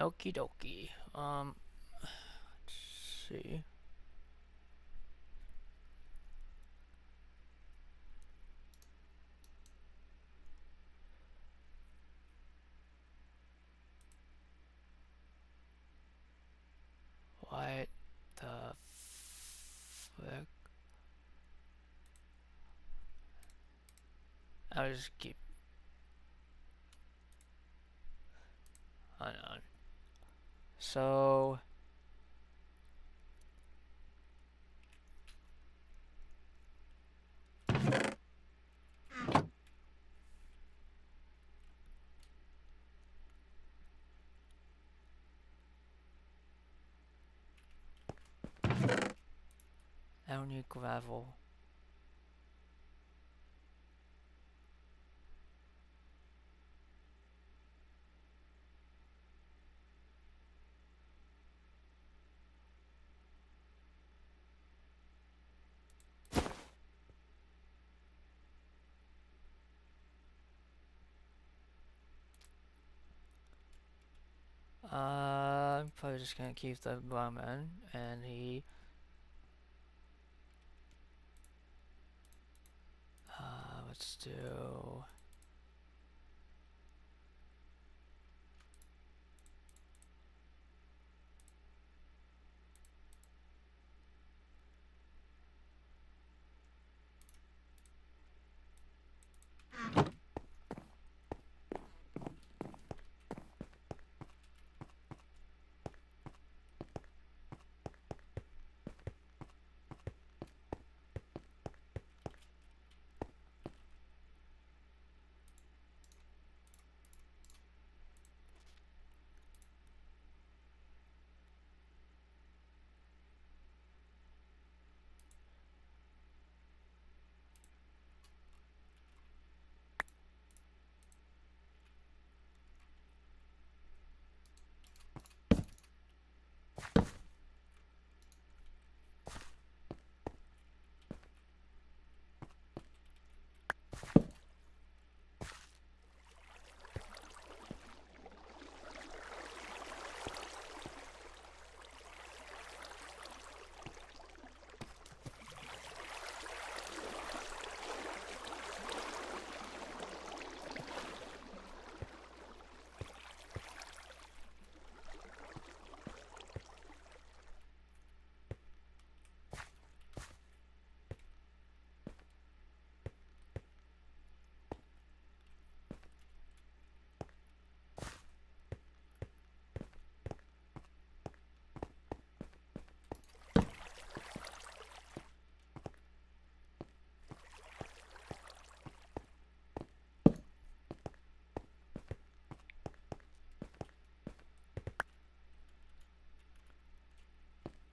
Okie dokie. Let's see. What the frick? I'll just keep on. So I don't need gravel. I'm probably just gonna keep the ramen, and he. Let's do.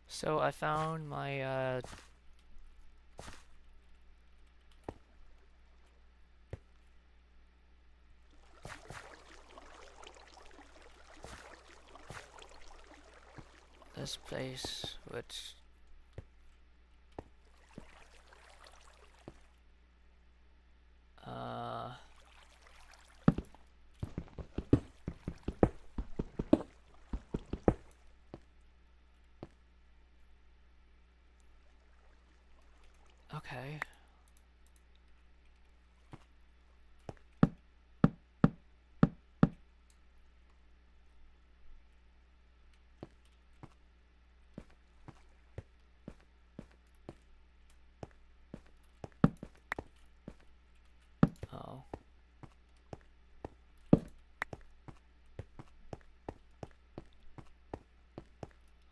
So I found my this place, which okay. Oh.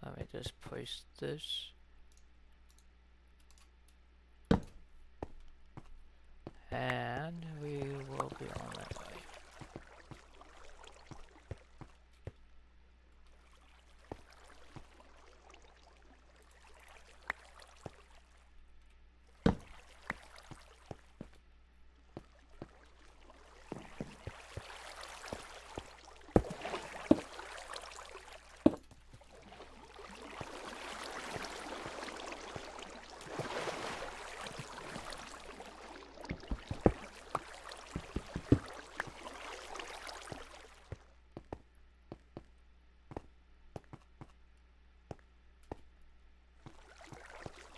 Let me just place this. And we will be on that way.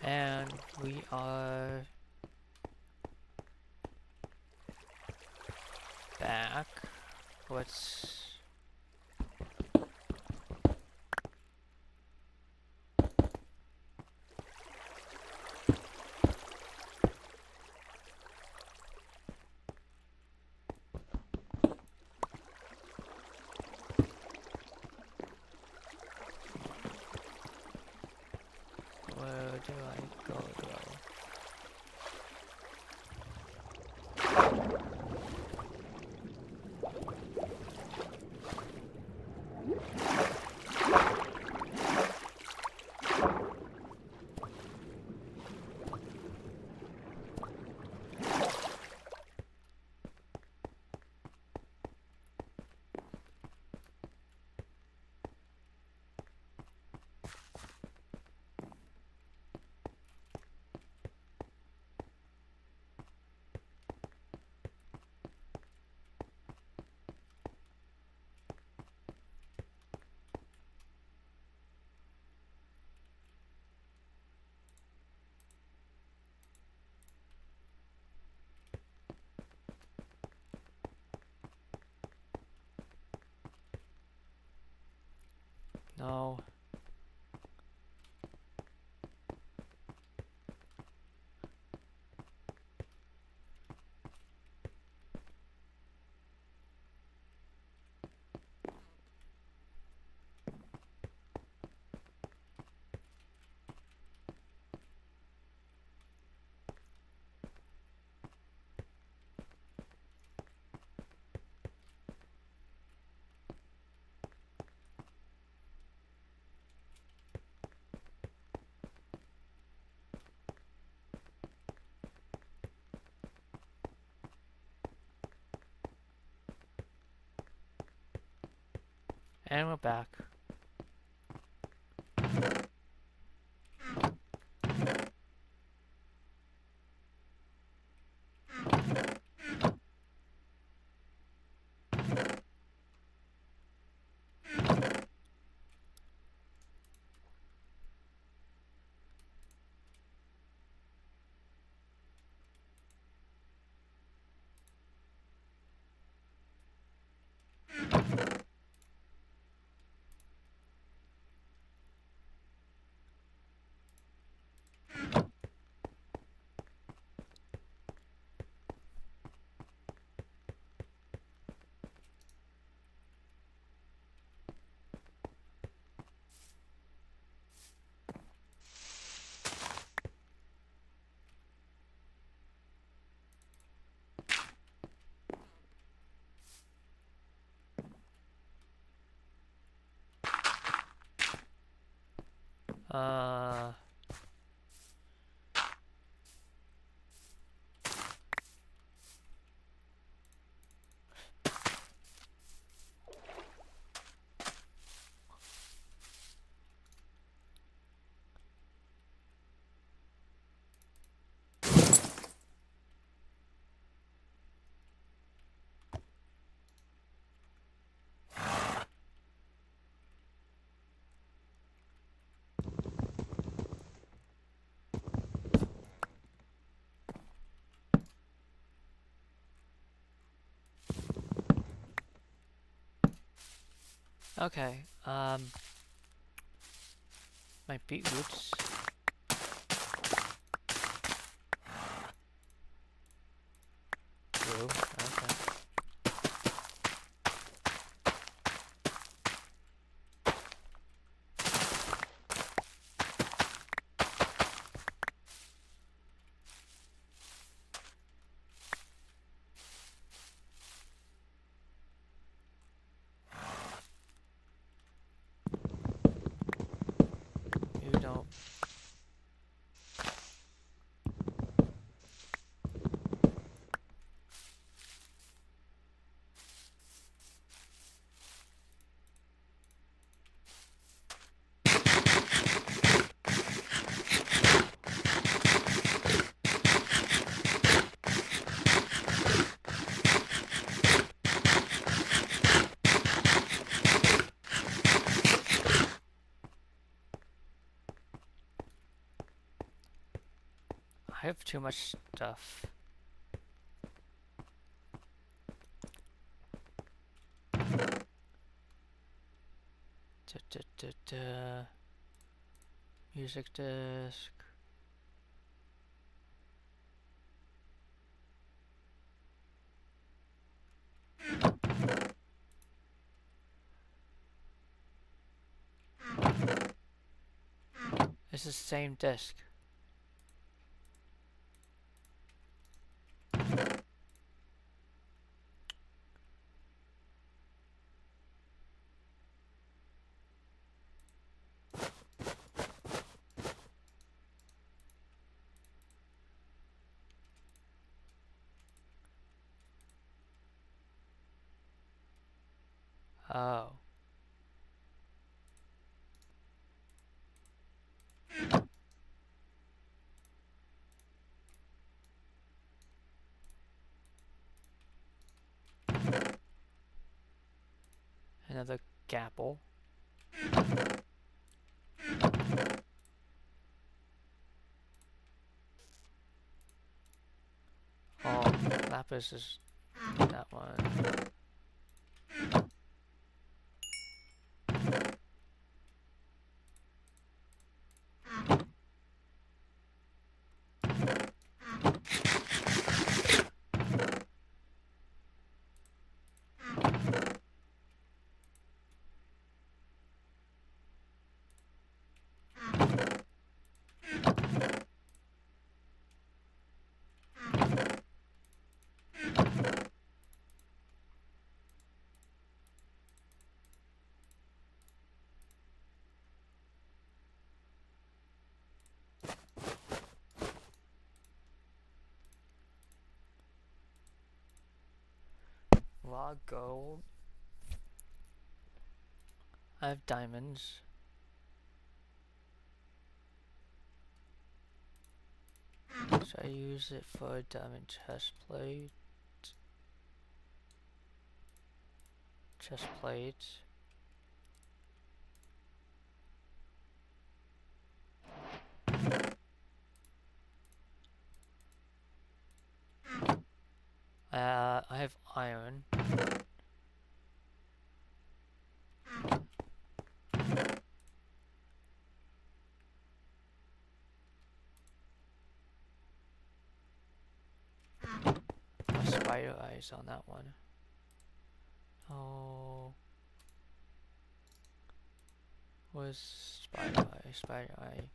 And we are back. Let's... Where do I go though? No. And we're back. Uh... Okay, might be oops. True, okay. You don't have too much stuff. Music disc. It's the same disc. Oh. Another gapple. Oh, lapis is that one. Raw gold. I have diamonds. Should I use it for a diamond chest plate? Chest plate. I have iron. Spider eyes on that one. Oh. Where's spider eye? Spider eye.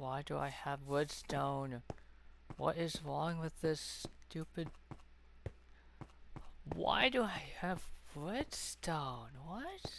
Why do I have woodstone? What is wrong with this stupid... Why do I have woodstone? What?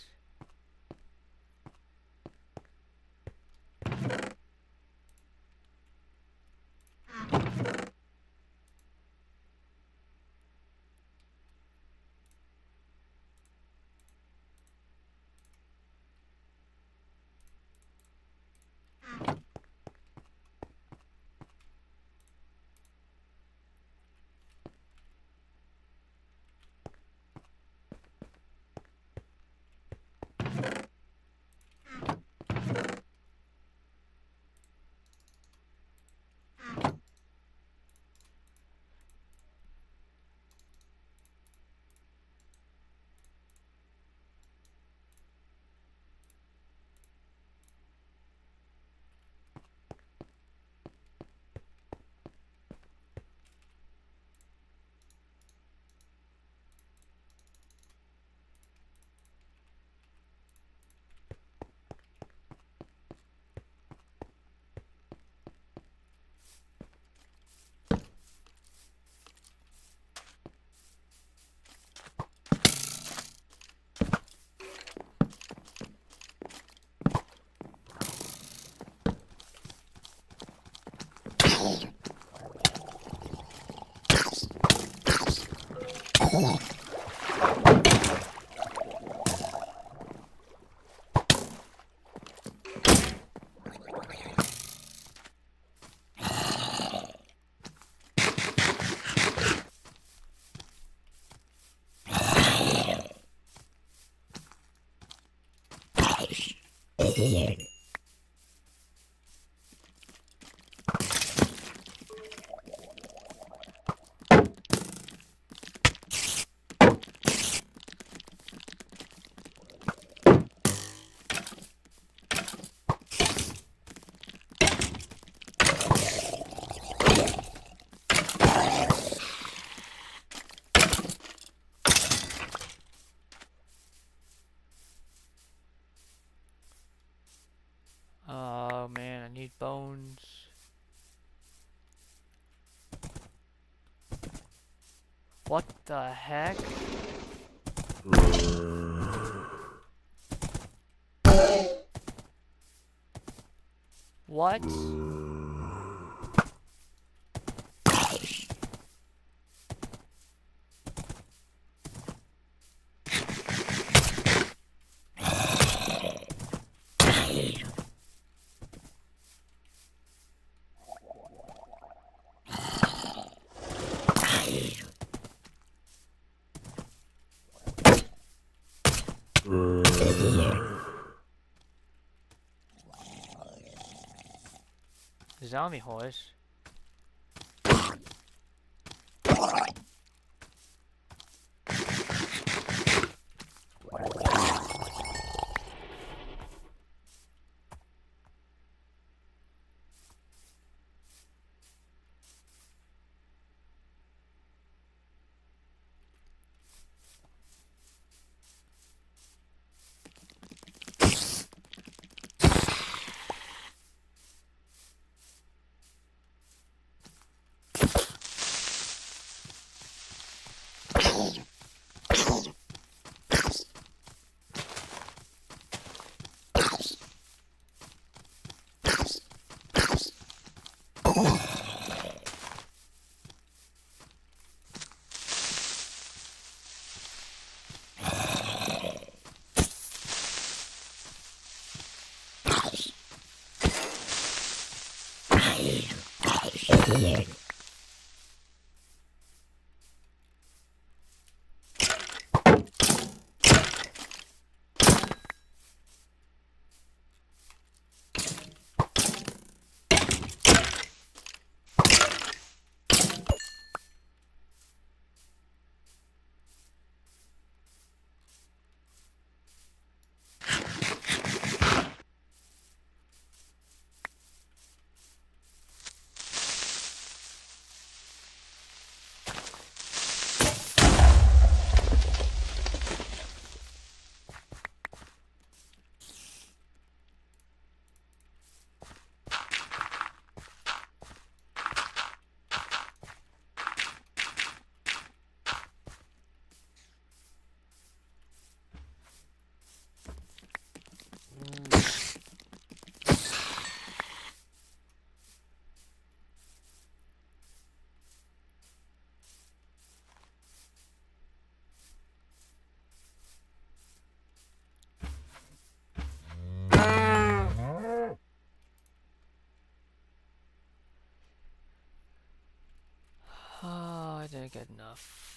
Oh man, I need bones. What the heck? What? Zombie horse. get enough.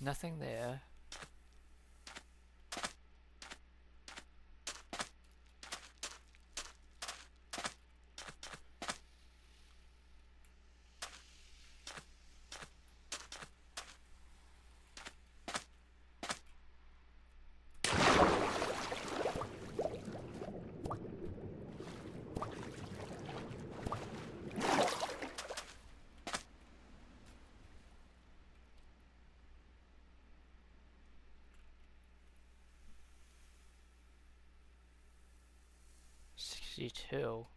Nothing there. $62.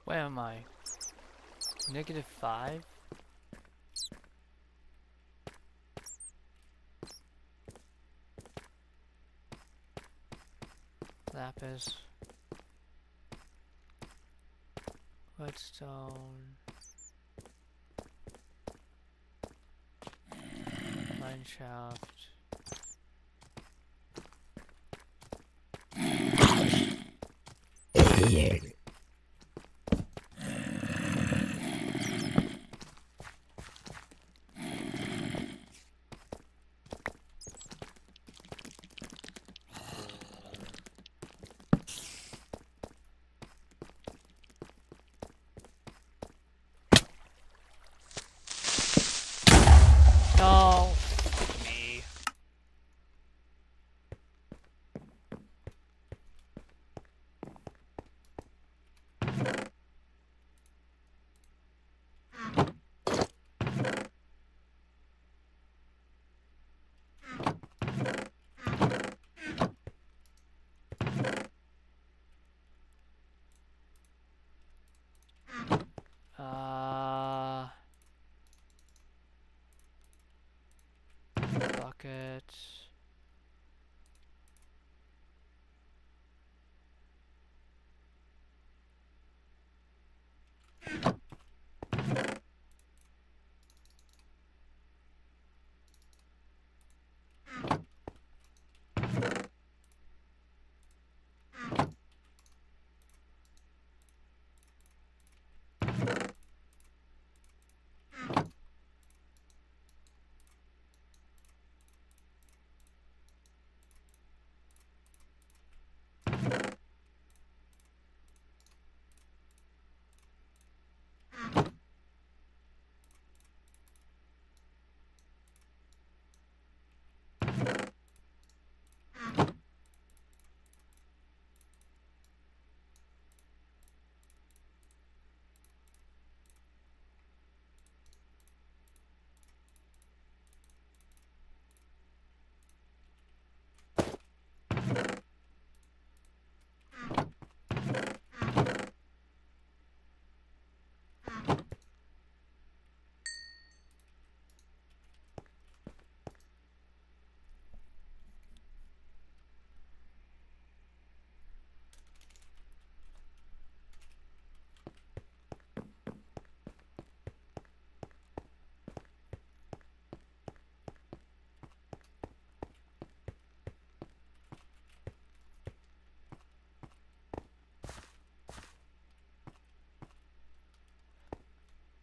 Where am I? -5? Lapis. Redstone. Mineshaft. No! Me. Bucket.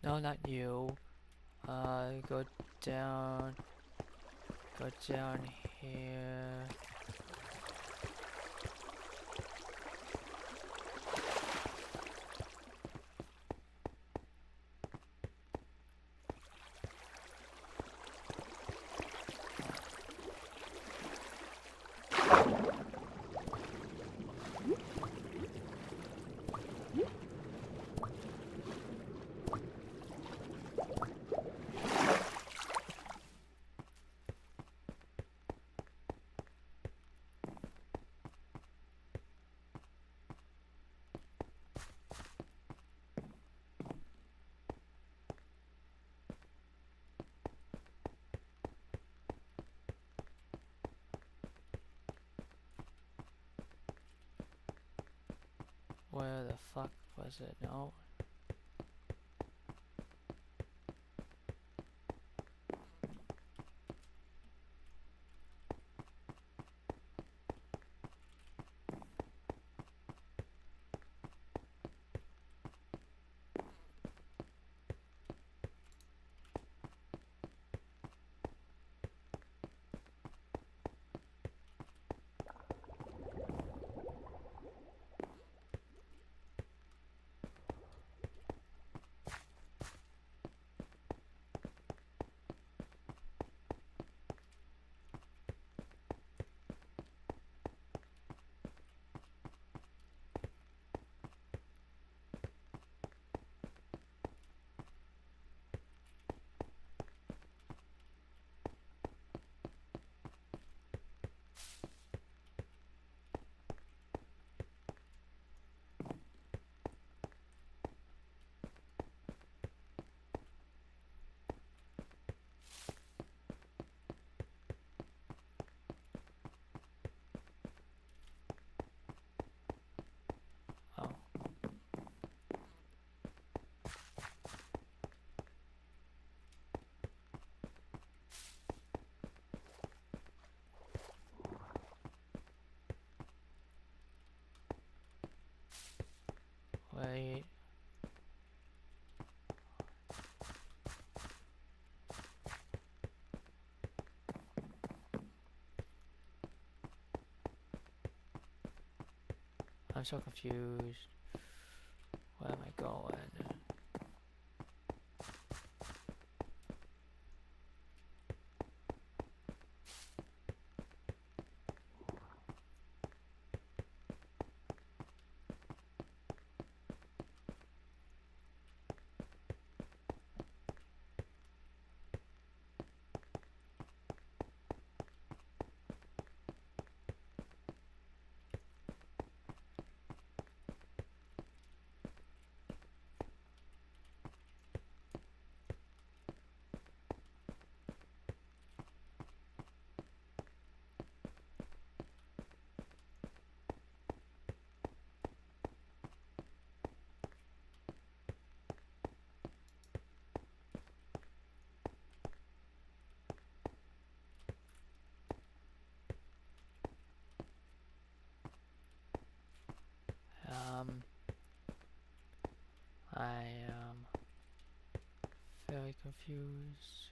No, not you. Go down. Go down here. Where the fuck was it? No. Wait. I'm so confused. Where am I going? I am very confused.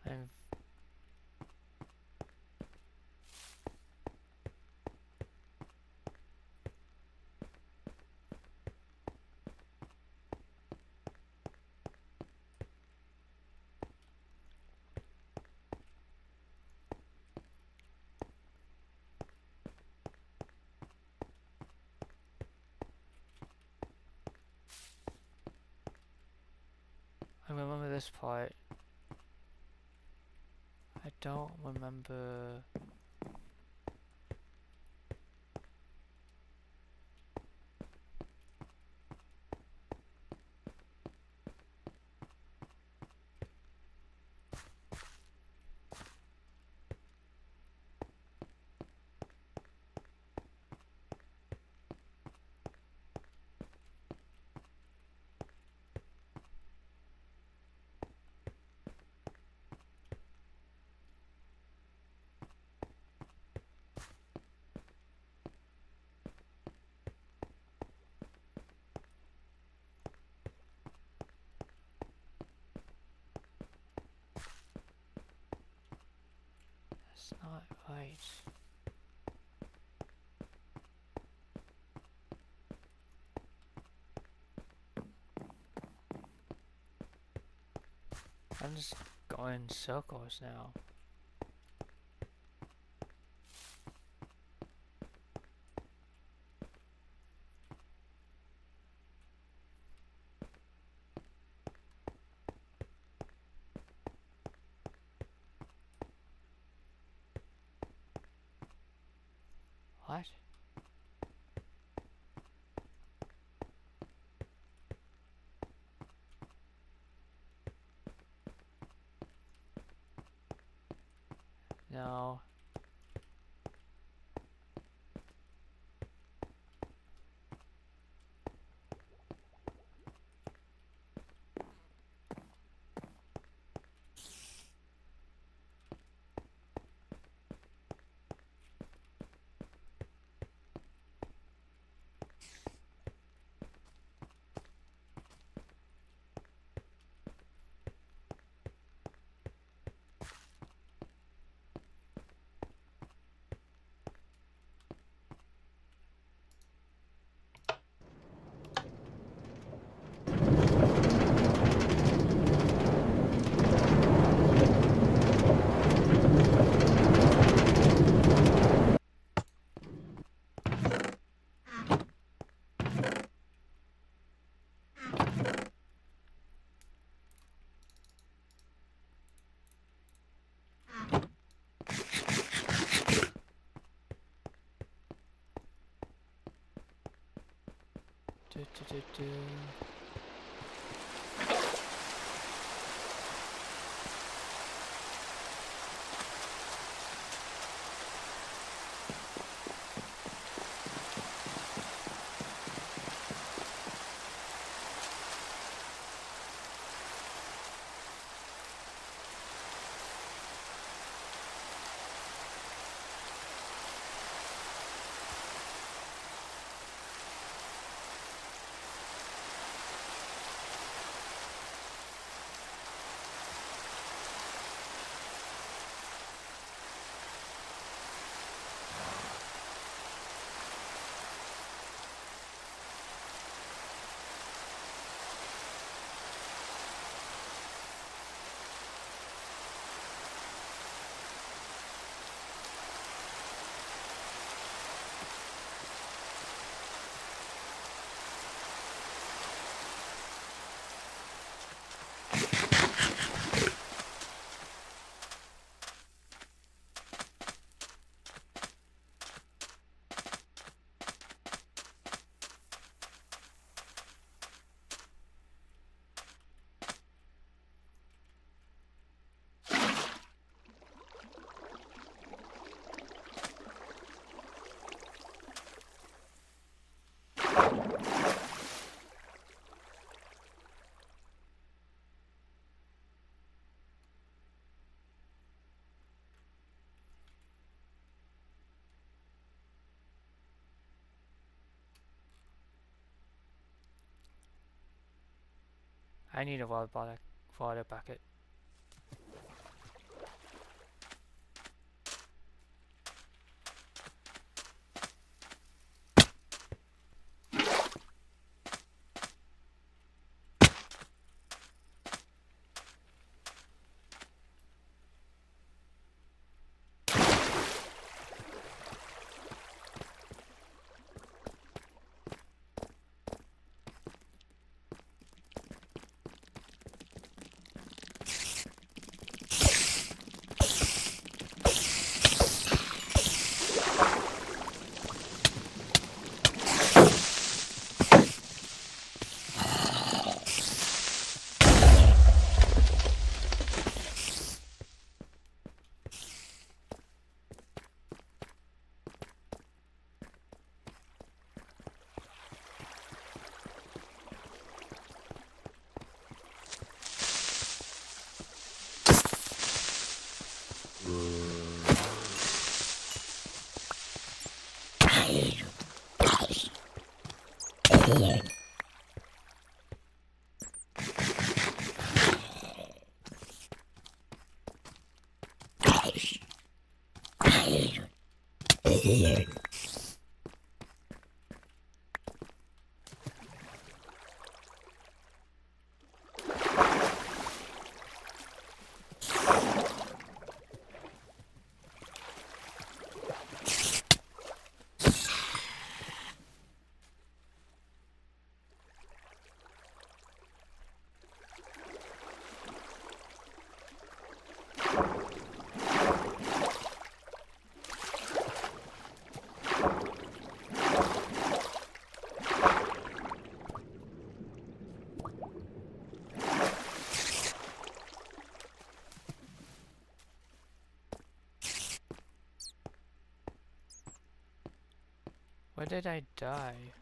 I'm I remember this part. I don't remember. That's not right. I'm just going in circles now. What? No. I need a water bucket. Where did I die?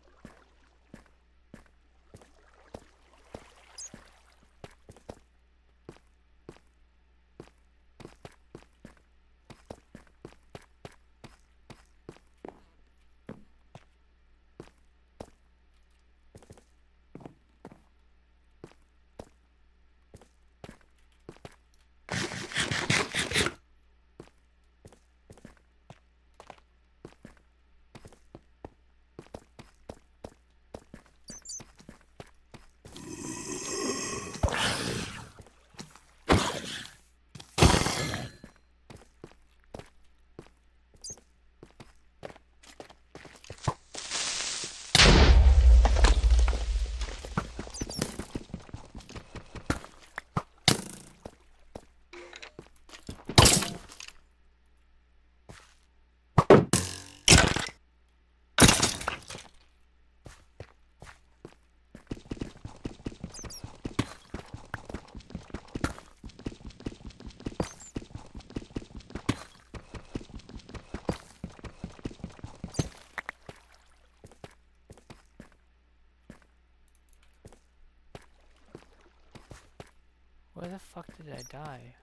Where the fuck did I die?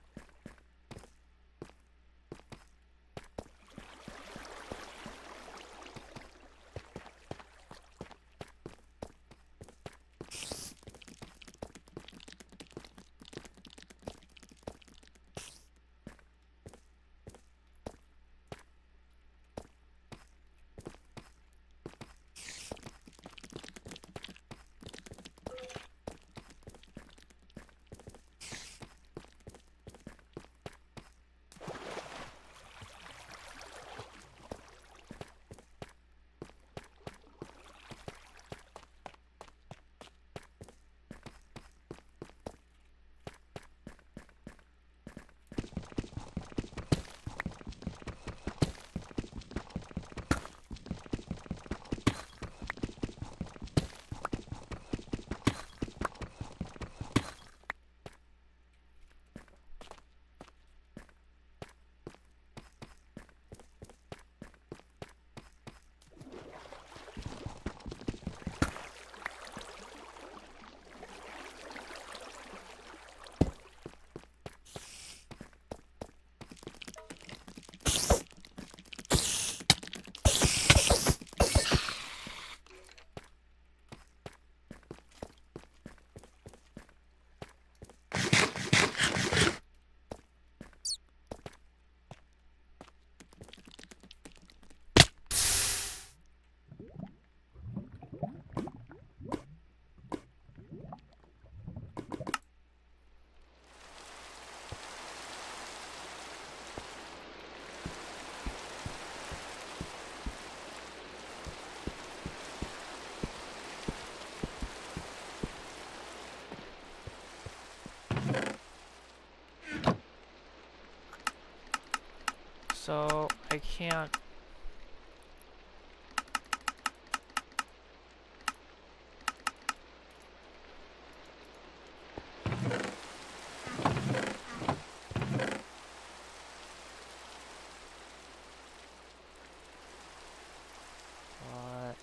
So I can't. What?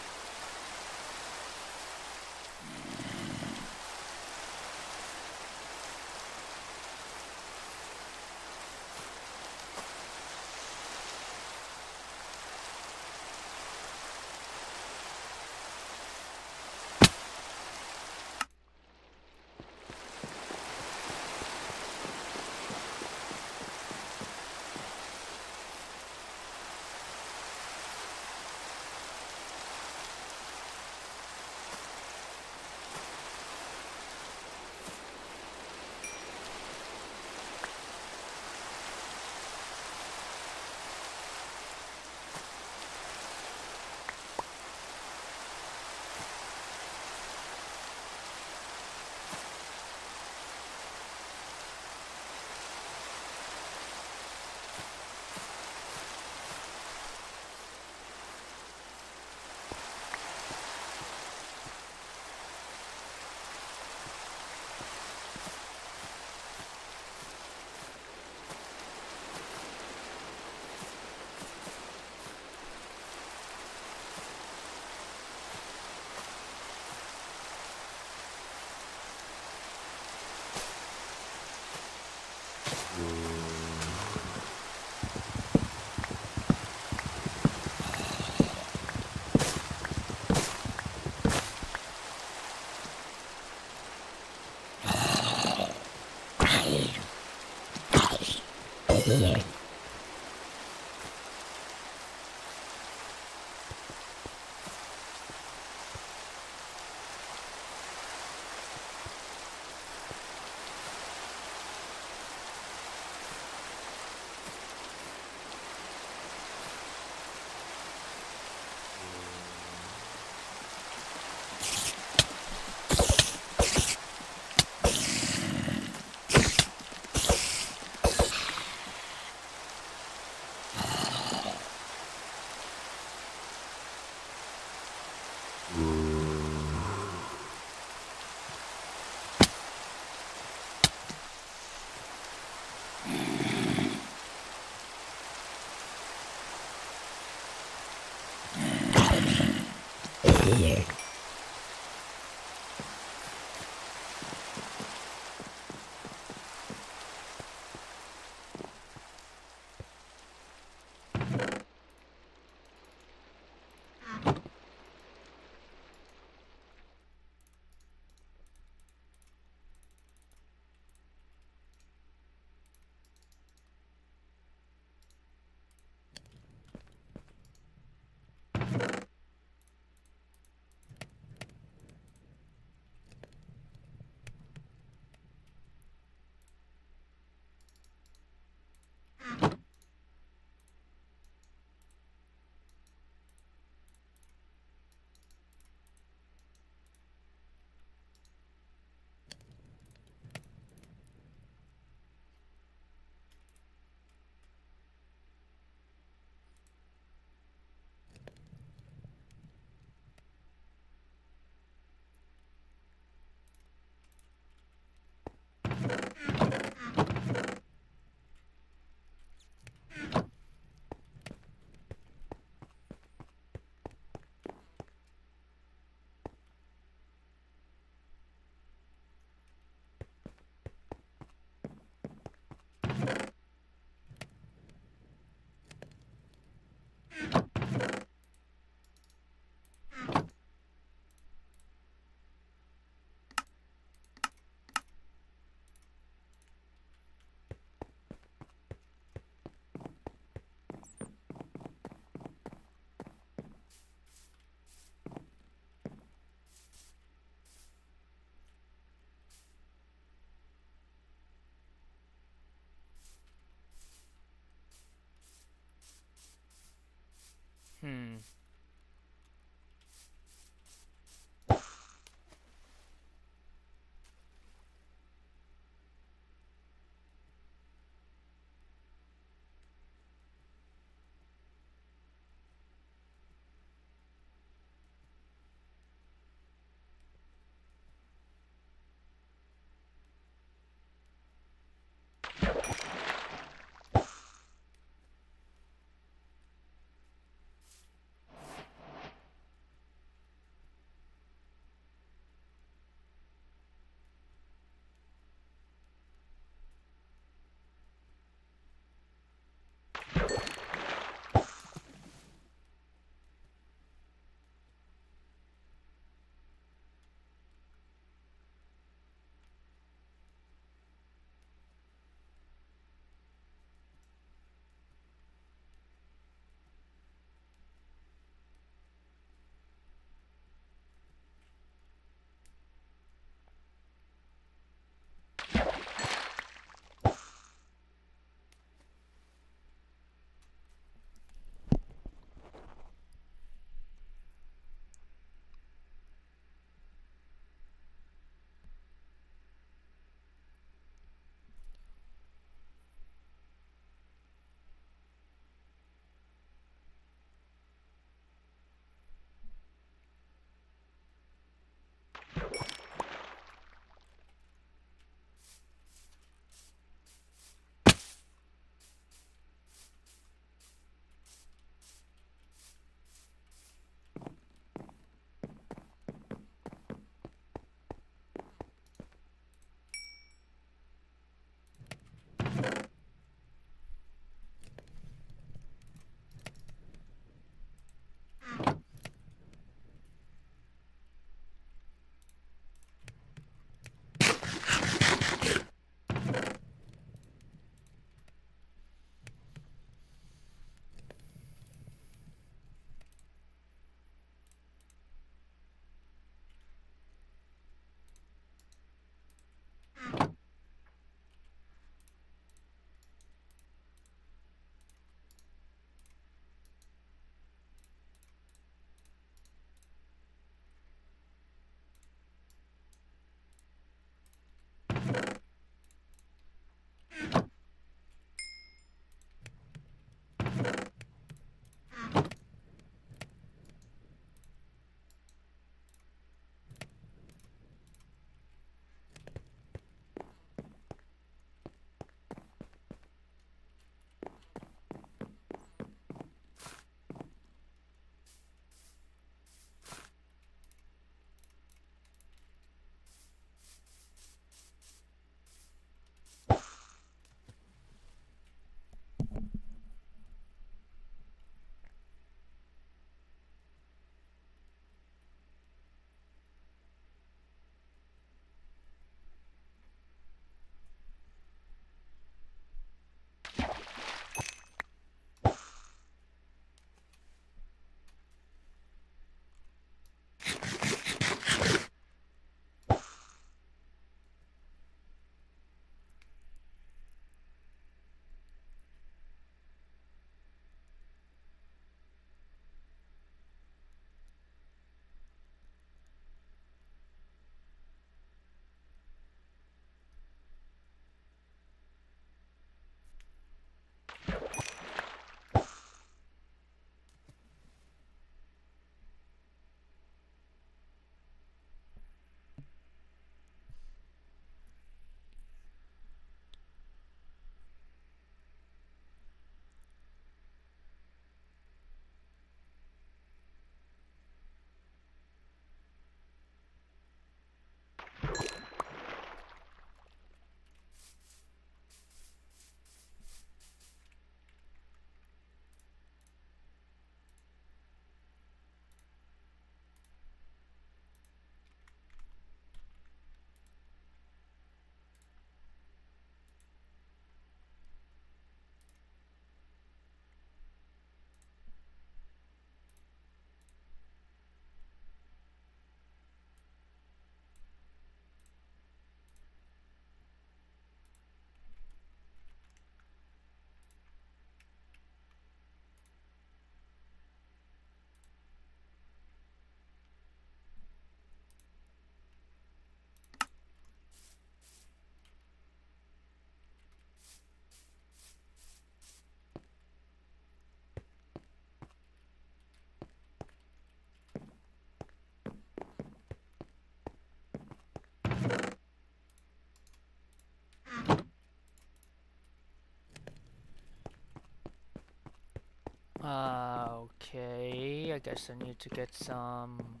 Okay, I guess I need to get some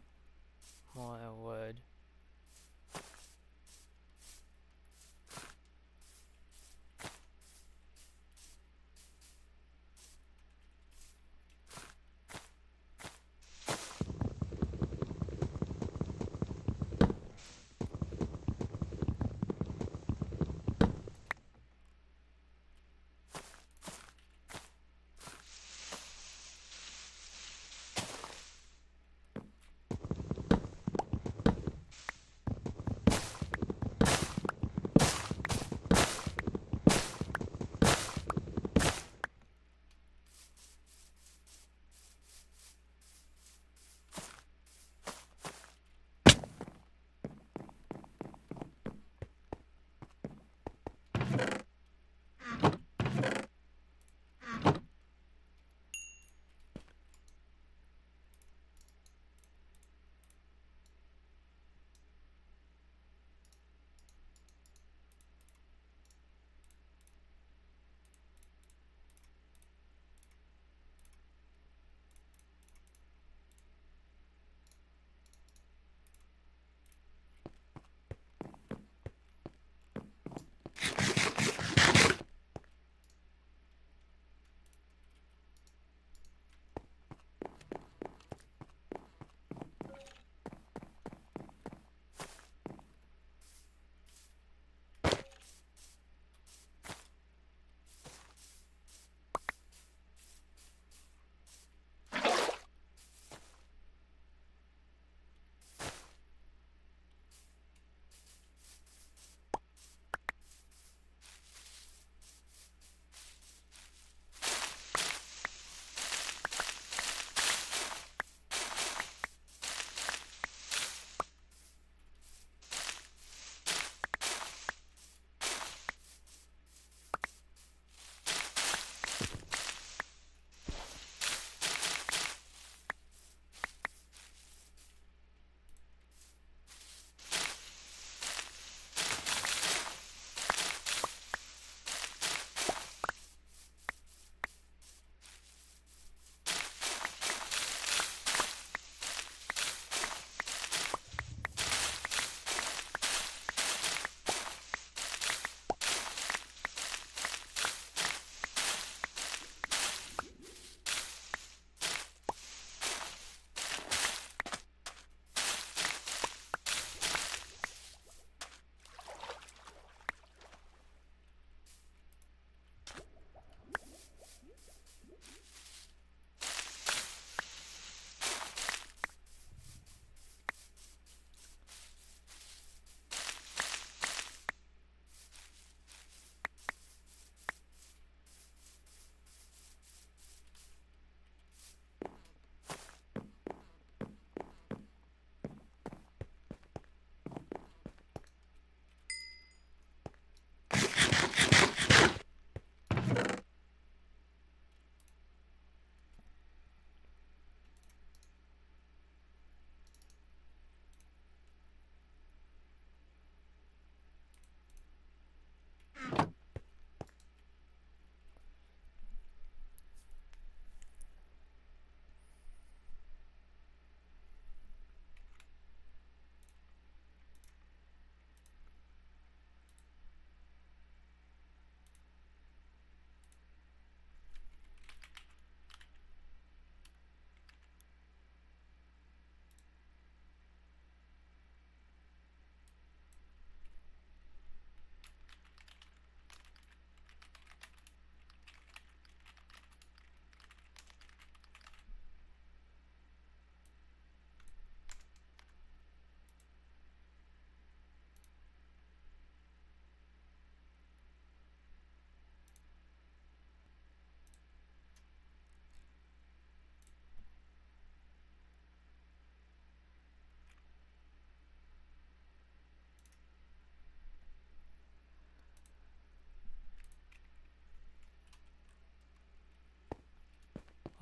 more wood.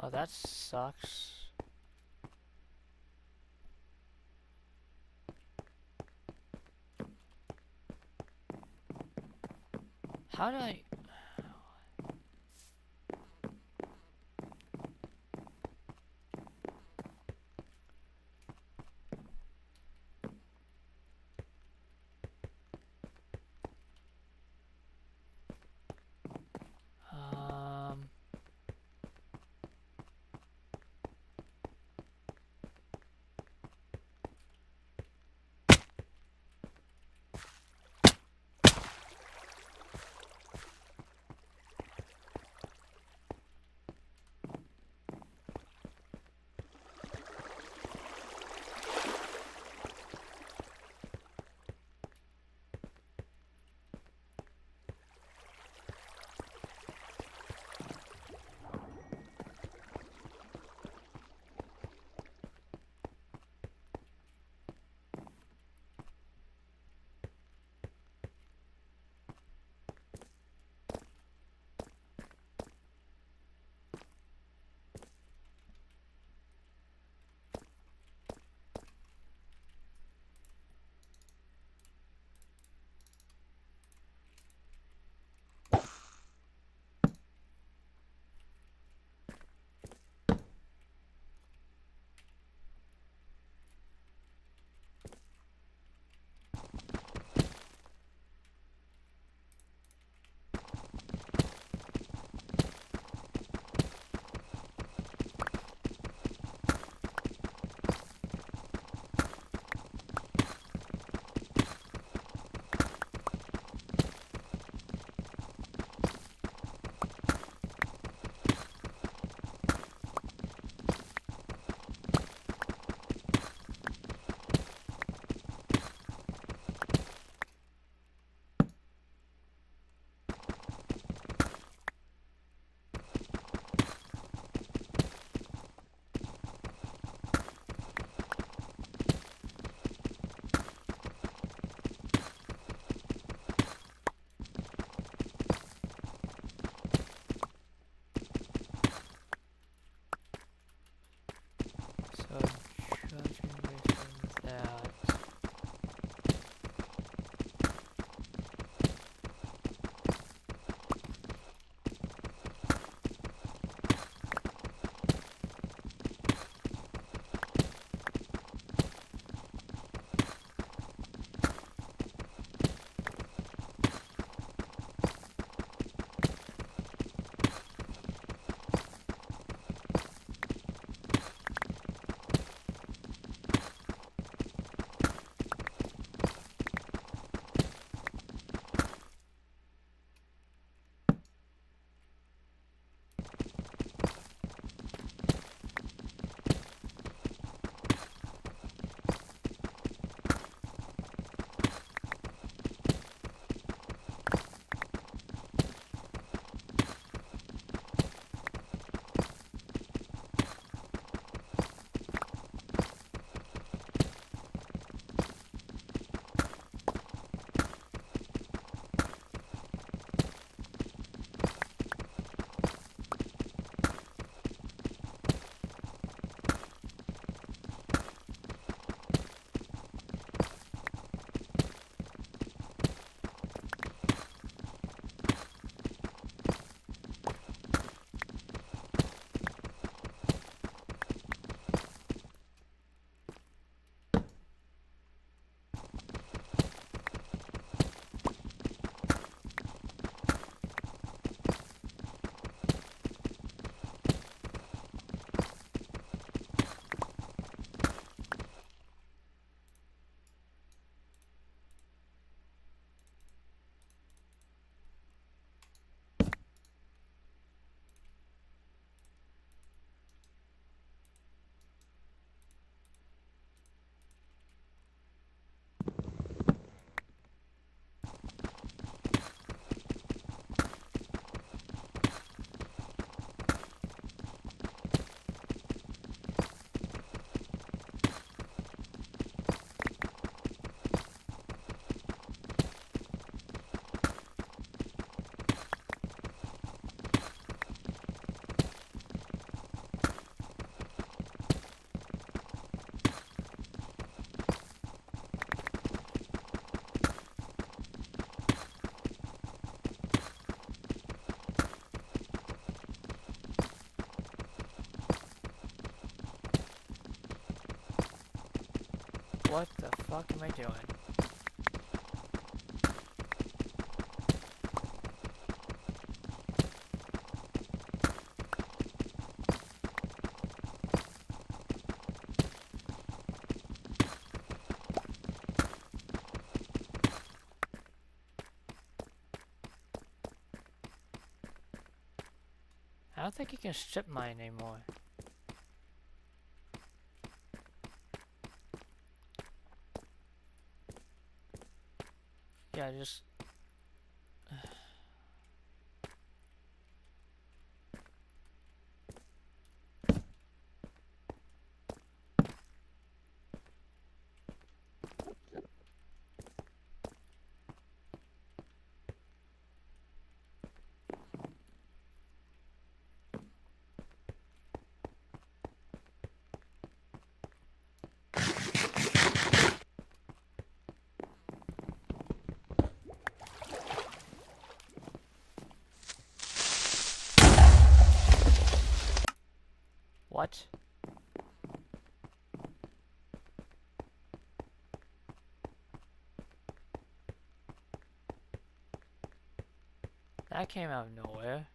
Oh, that sucks. How do I... What the fuck am I doing? I don't think you can strip mine anymore. Yeah, just... What? That came out of nowhere.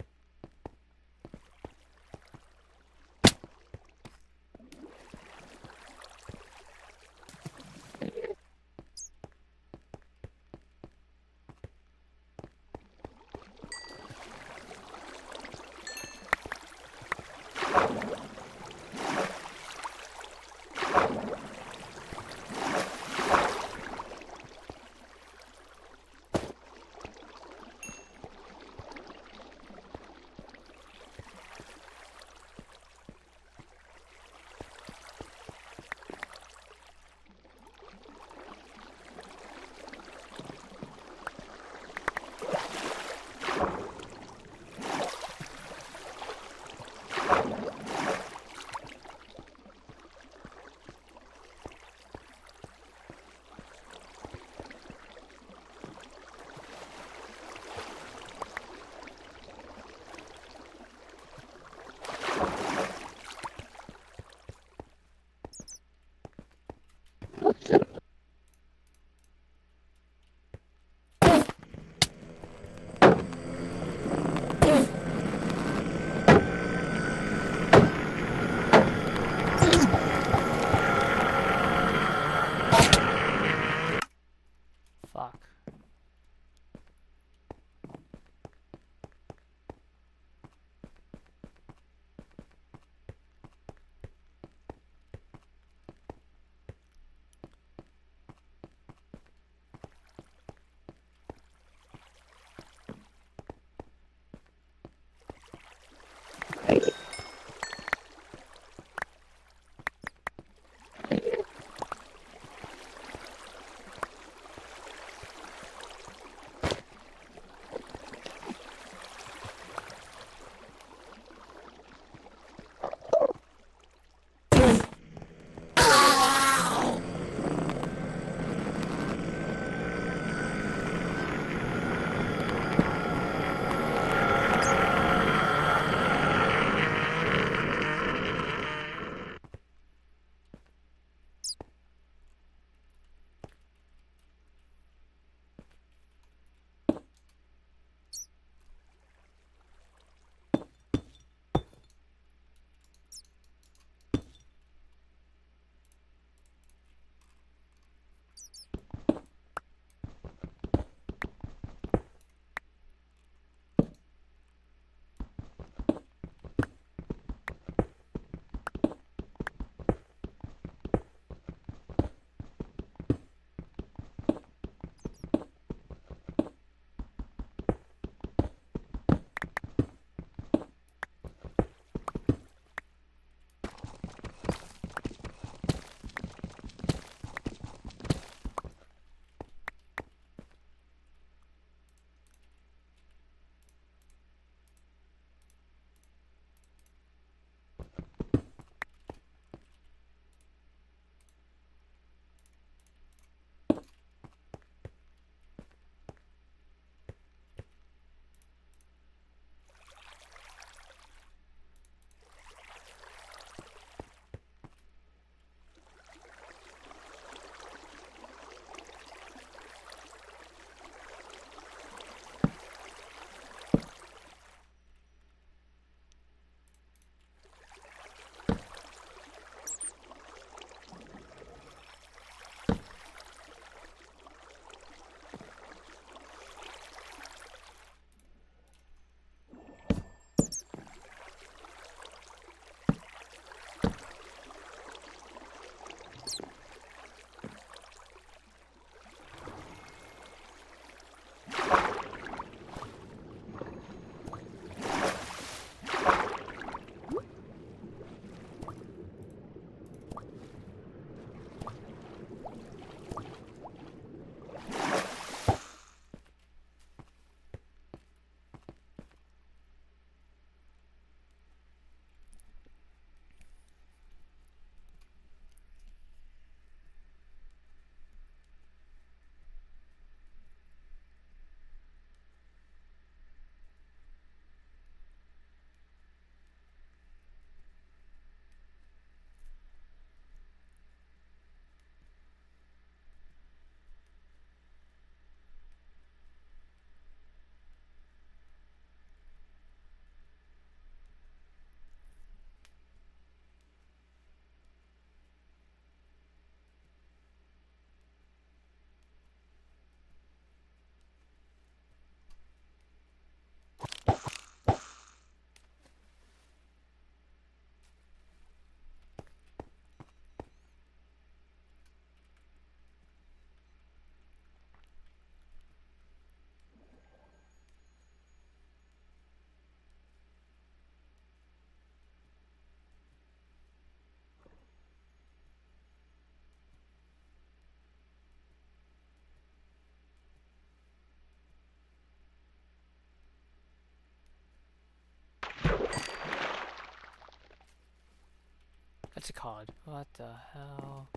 Fuck. What's it called? What the hell?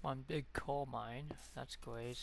One big coal mine. That's great.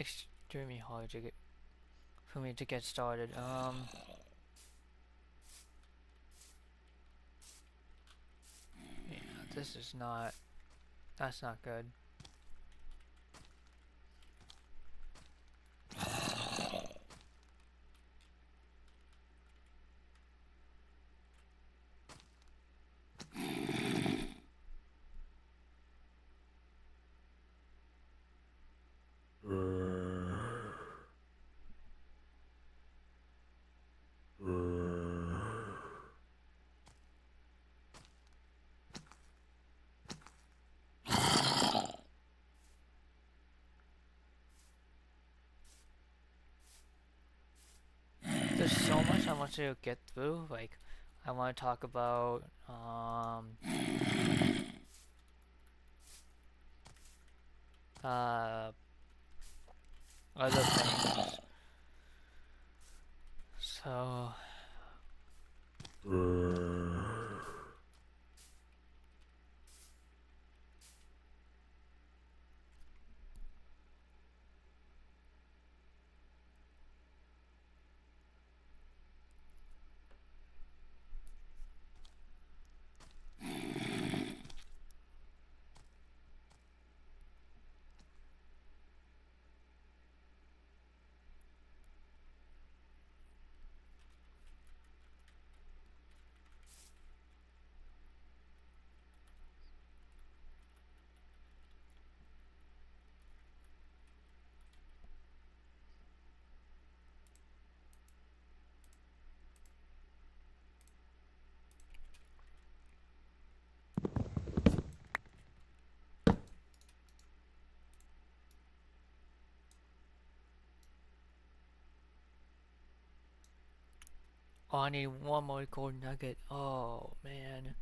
extremely hard to get for me to get started. Yeah, this is not. That's not good. There's so much I want to get through. Like, I want to talk about uh other things. So oh, I need one more gold nugget. Oh man.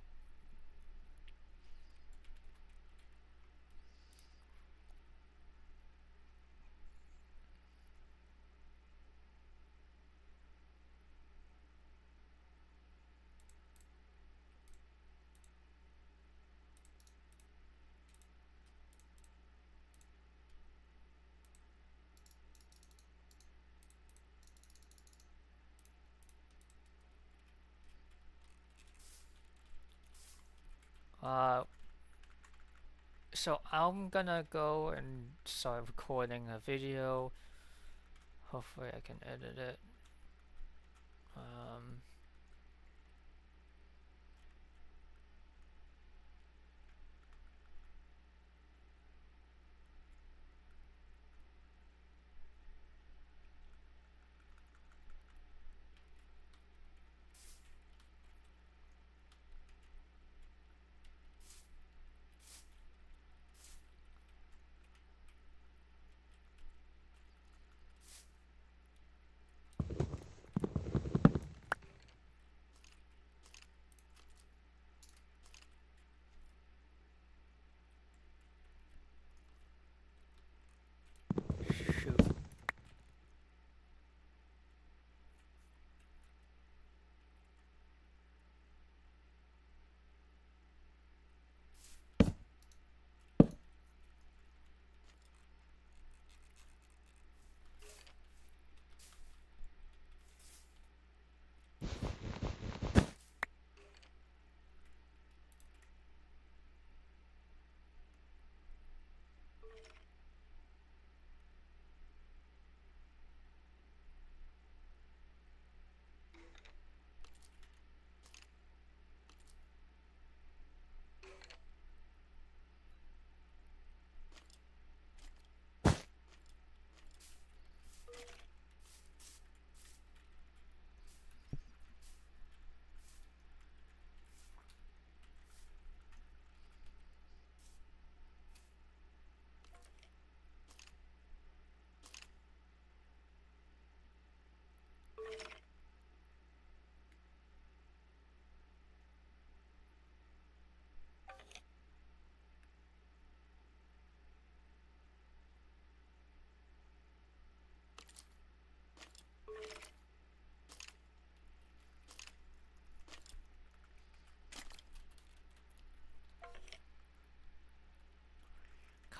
Uh, so I'm gonna go and start recording a video. Hopefully I can edit it. Um, shoot.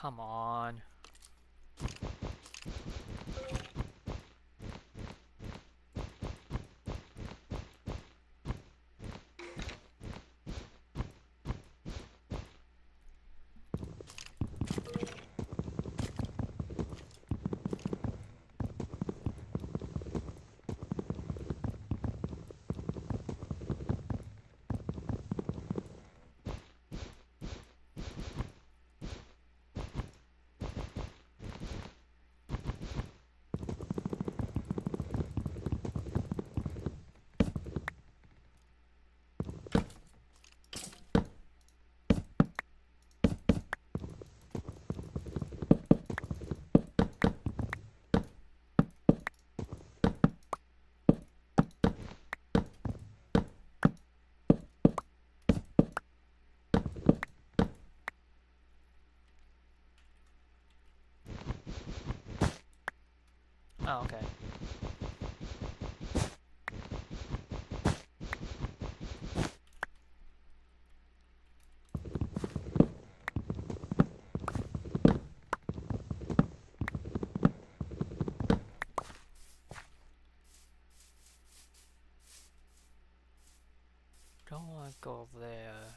Come on. Oh, okay. Don't want to go there.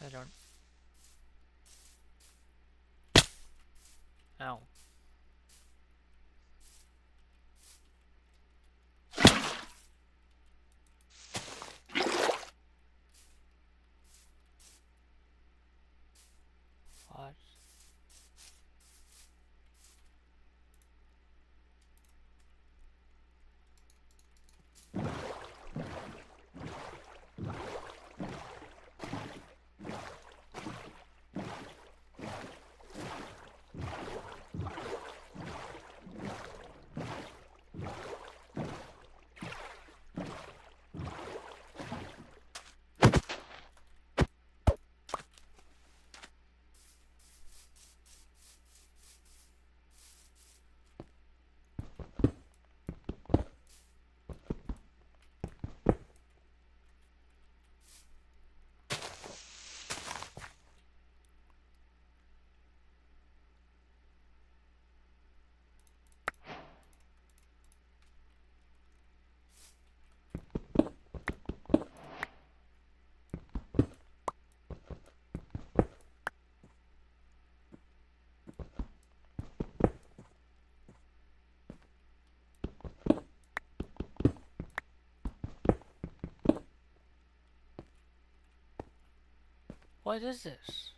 I don't... Ow. What? What is this?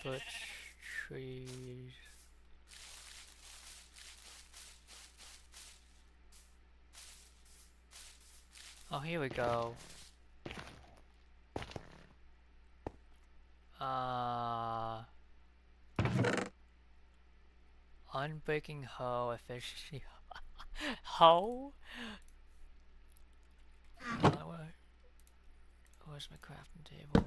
Butch trees. Oh, here we go. Unbreaking hoe efficiency. Hoe? Where's my crafting table?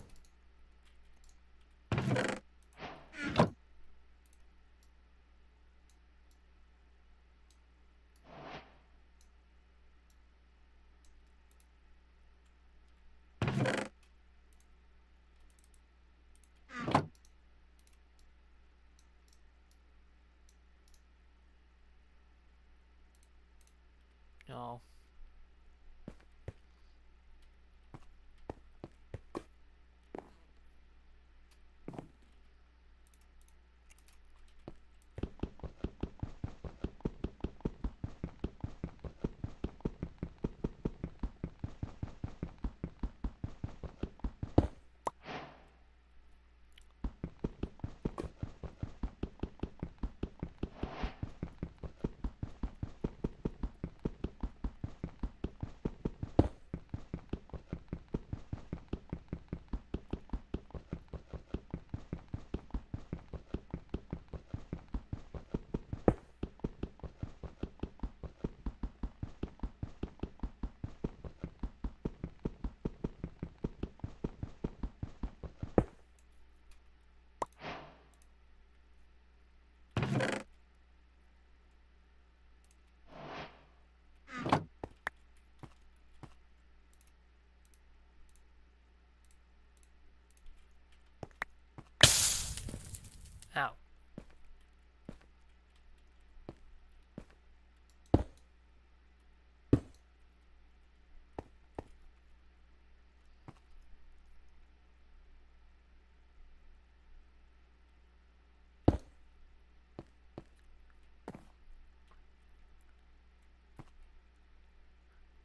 Ow.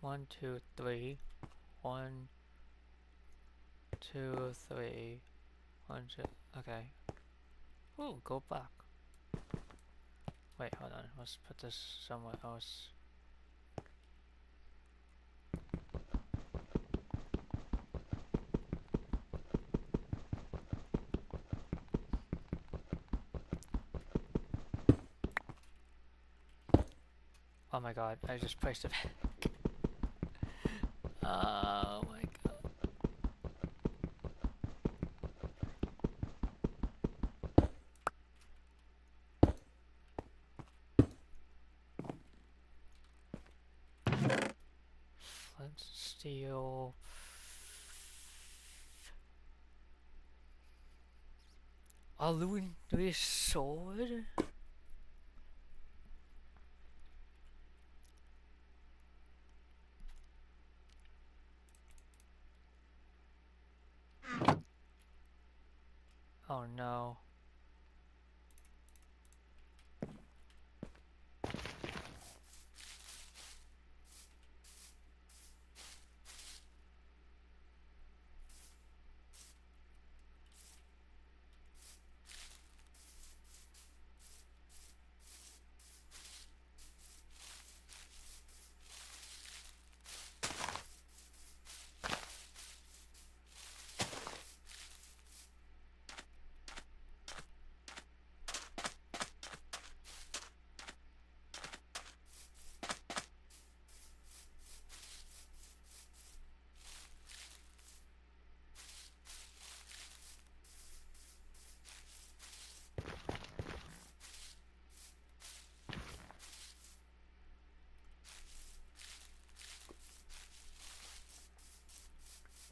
One, two, three. 1, 2, 3. 1, 2. Okay. Ooh, go back. Wait, hold on. Let's put this somewhere else. Oh my god, I just placed it back. Oh my god. Flint, steel. Aluminum sword? Oh no.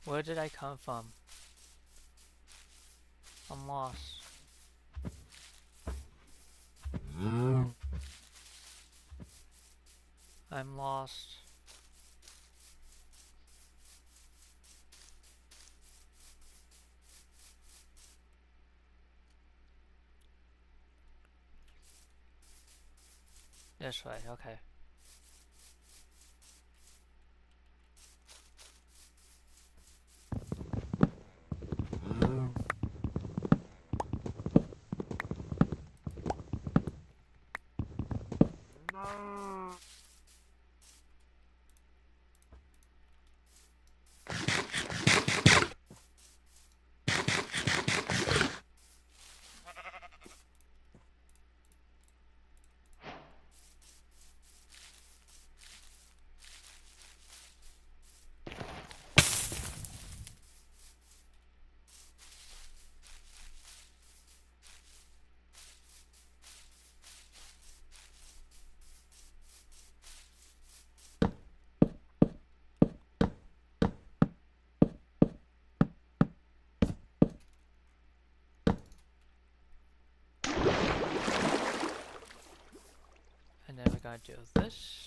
Where did I come from? I'm lost. I'm lost. This way, okay. And then we're gonna do this.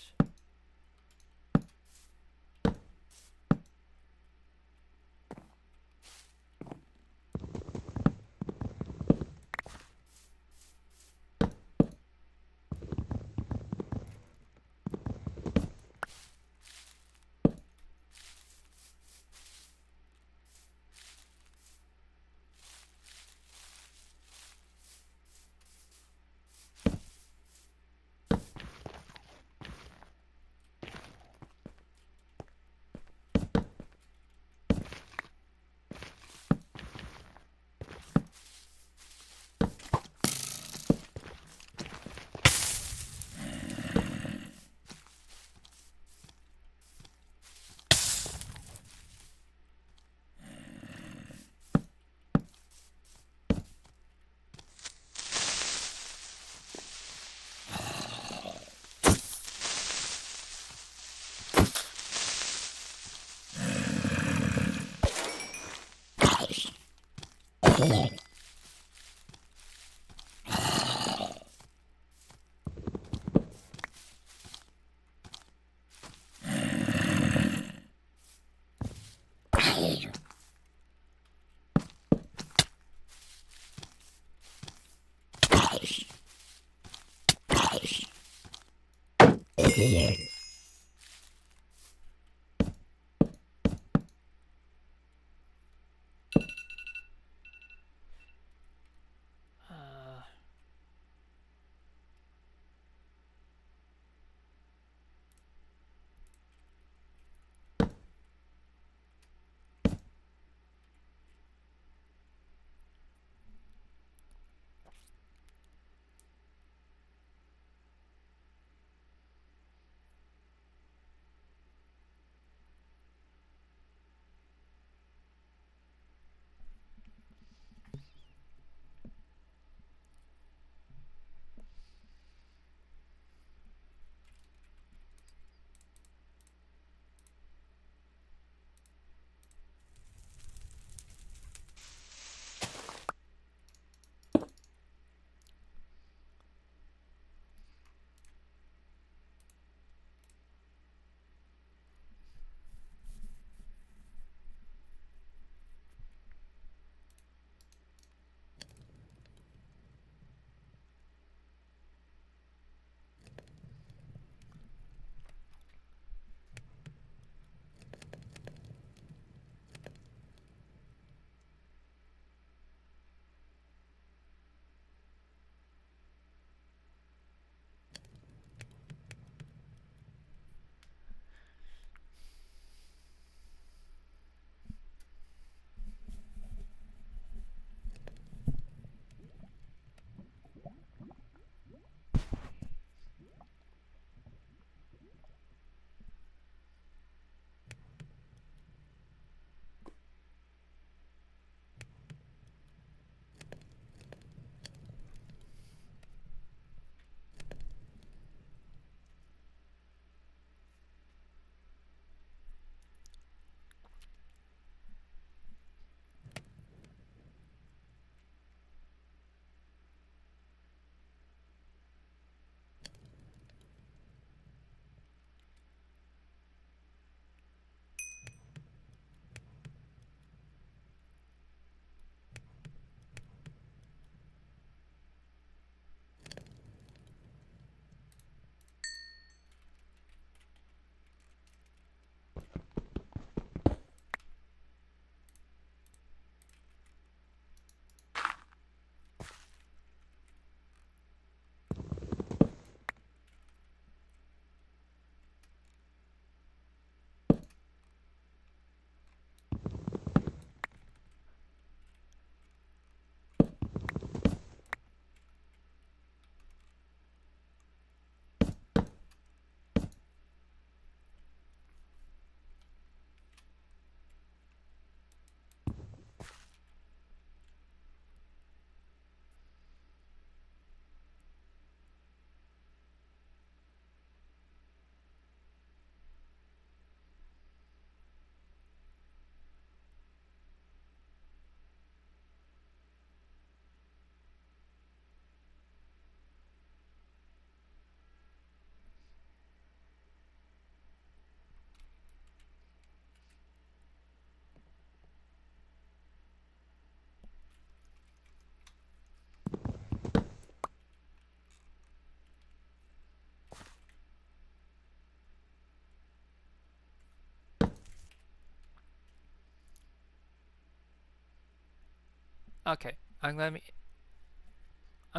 Okay, I'm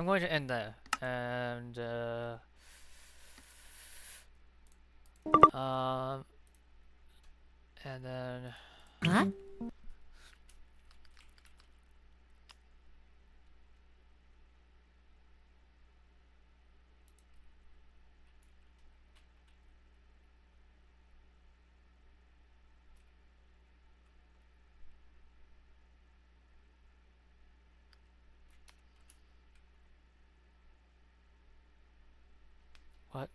going to end there, um, and then. Huh? What?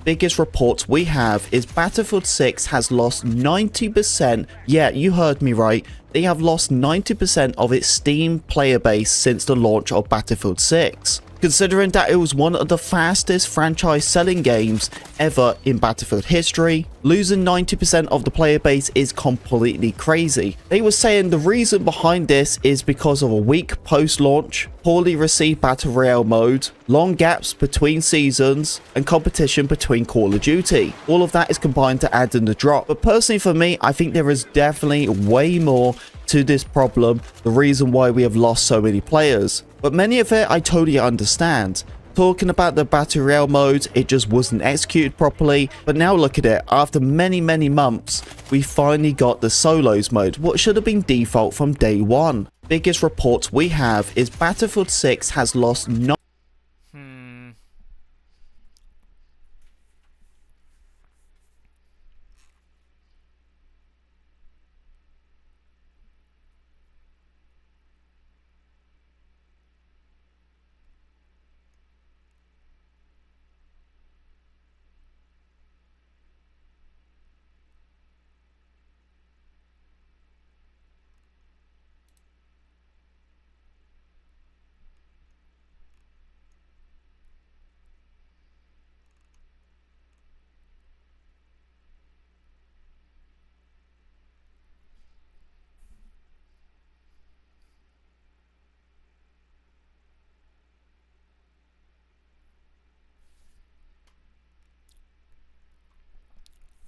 Biggest reports we have is Battlefield 6 has lost 90%. Yeah, you heard me right. They have lost 90% of its Steam player base since the launch of Battlefield 6. considering that it was one of the fastest franchise selling games ever in Battlefield history. Losing 90% of the player base is completely crazy. They were saying the reason behind this is because of a weak post-launch, poorly received Battle Royale mode, long gaps between seasons, and competition between Call of Duty. All of that is combined to add in the drop. But personally for me, I think there is definitely way more to this problem, the reason why we have lost so many players. But many of it I totally understand. Talking about the Battle Royale mode, it just wasn't executed properly. But now look at it, after many months, we finally got the solos mode, what should have been default from day one. Biggest reports we have is Battlefield 6 has lost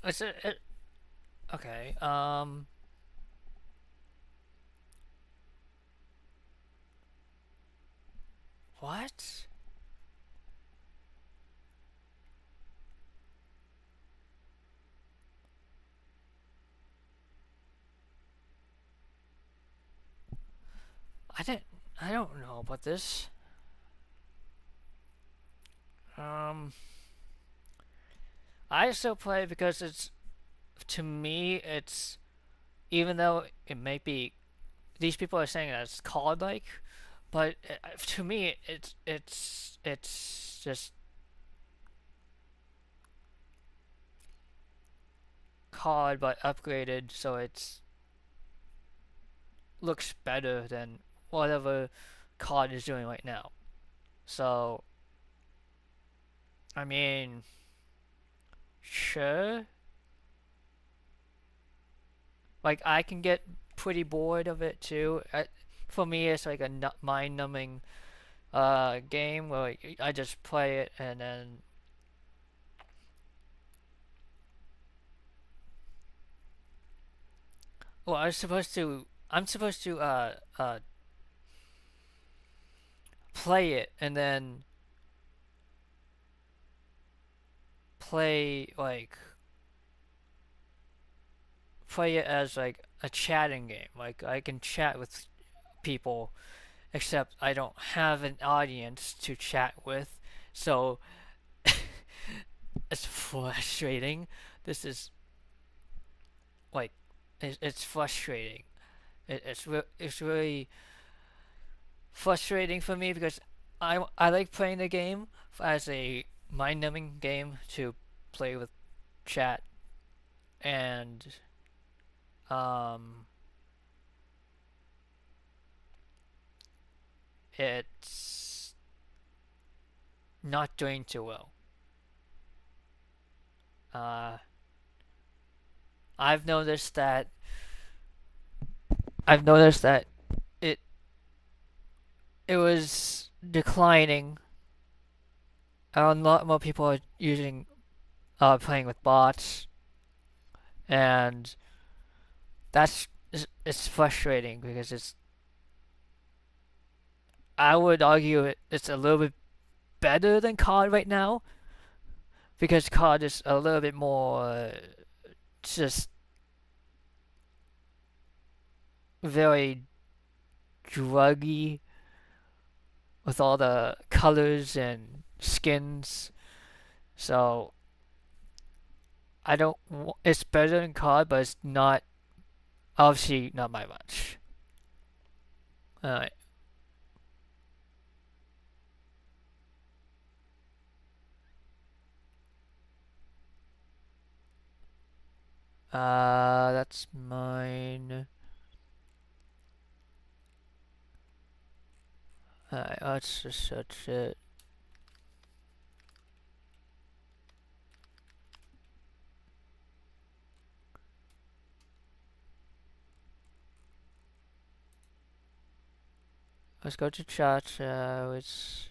Is it okay, what? I don't know about this. Um, I still play because to me, even though it may be, these people are saying that it's COD-like, but to me, it's just COD but upgraded, so it's looks better than whatever COD is doing right now. So, I mean, sure. Like, I can get pretty bored of it too. For me, it's like a mind-numbing game where I just play it and then. Well, I'm supposed to play it and then play play it as like a chatting game. Like I can chat with people, except I don't have an audience to chat with, so it's frustrating. This is like it's frustrating. It's really frustrating for me because I like playing the game as a mind-numbing game to play with chat, and um it's not doing too well. Uh, I've noticed that I've noticed that it it was declining. A lot more people are using playing with bots, and it's frustrating because I would argue it's a little bit better than COD right now because COD is a little bit more just very druggy with all the colors and skins. So I don't. It's better than COD, but it's not obviously not by much. Alright. That's mine. Alright, let's just search it. Let's go to chat. It's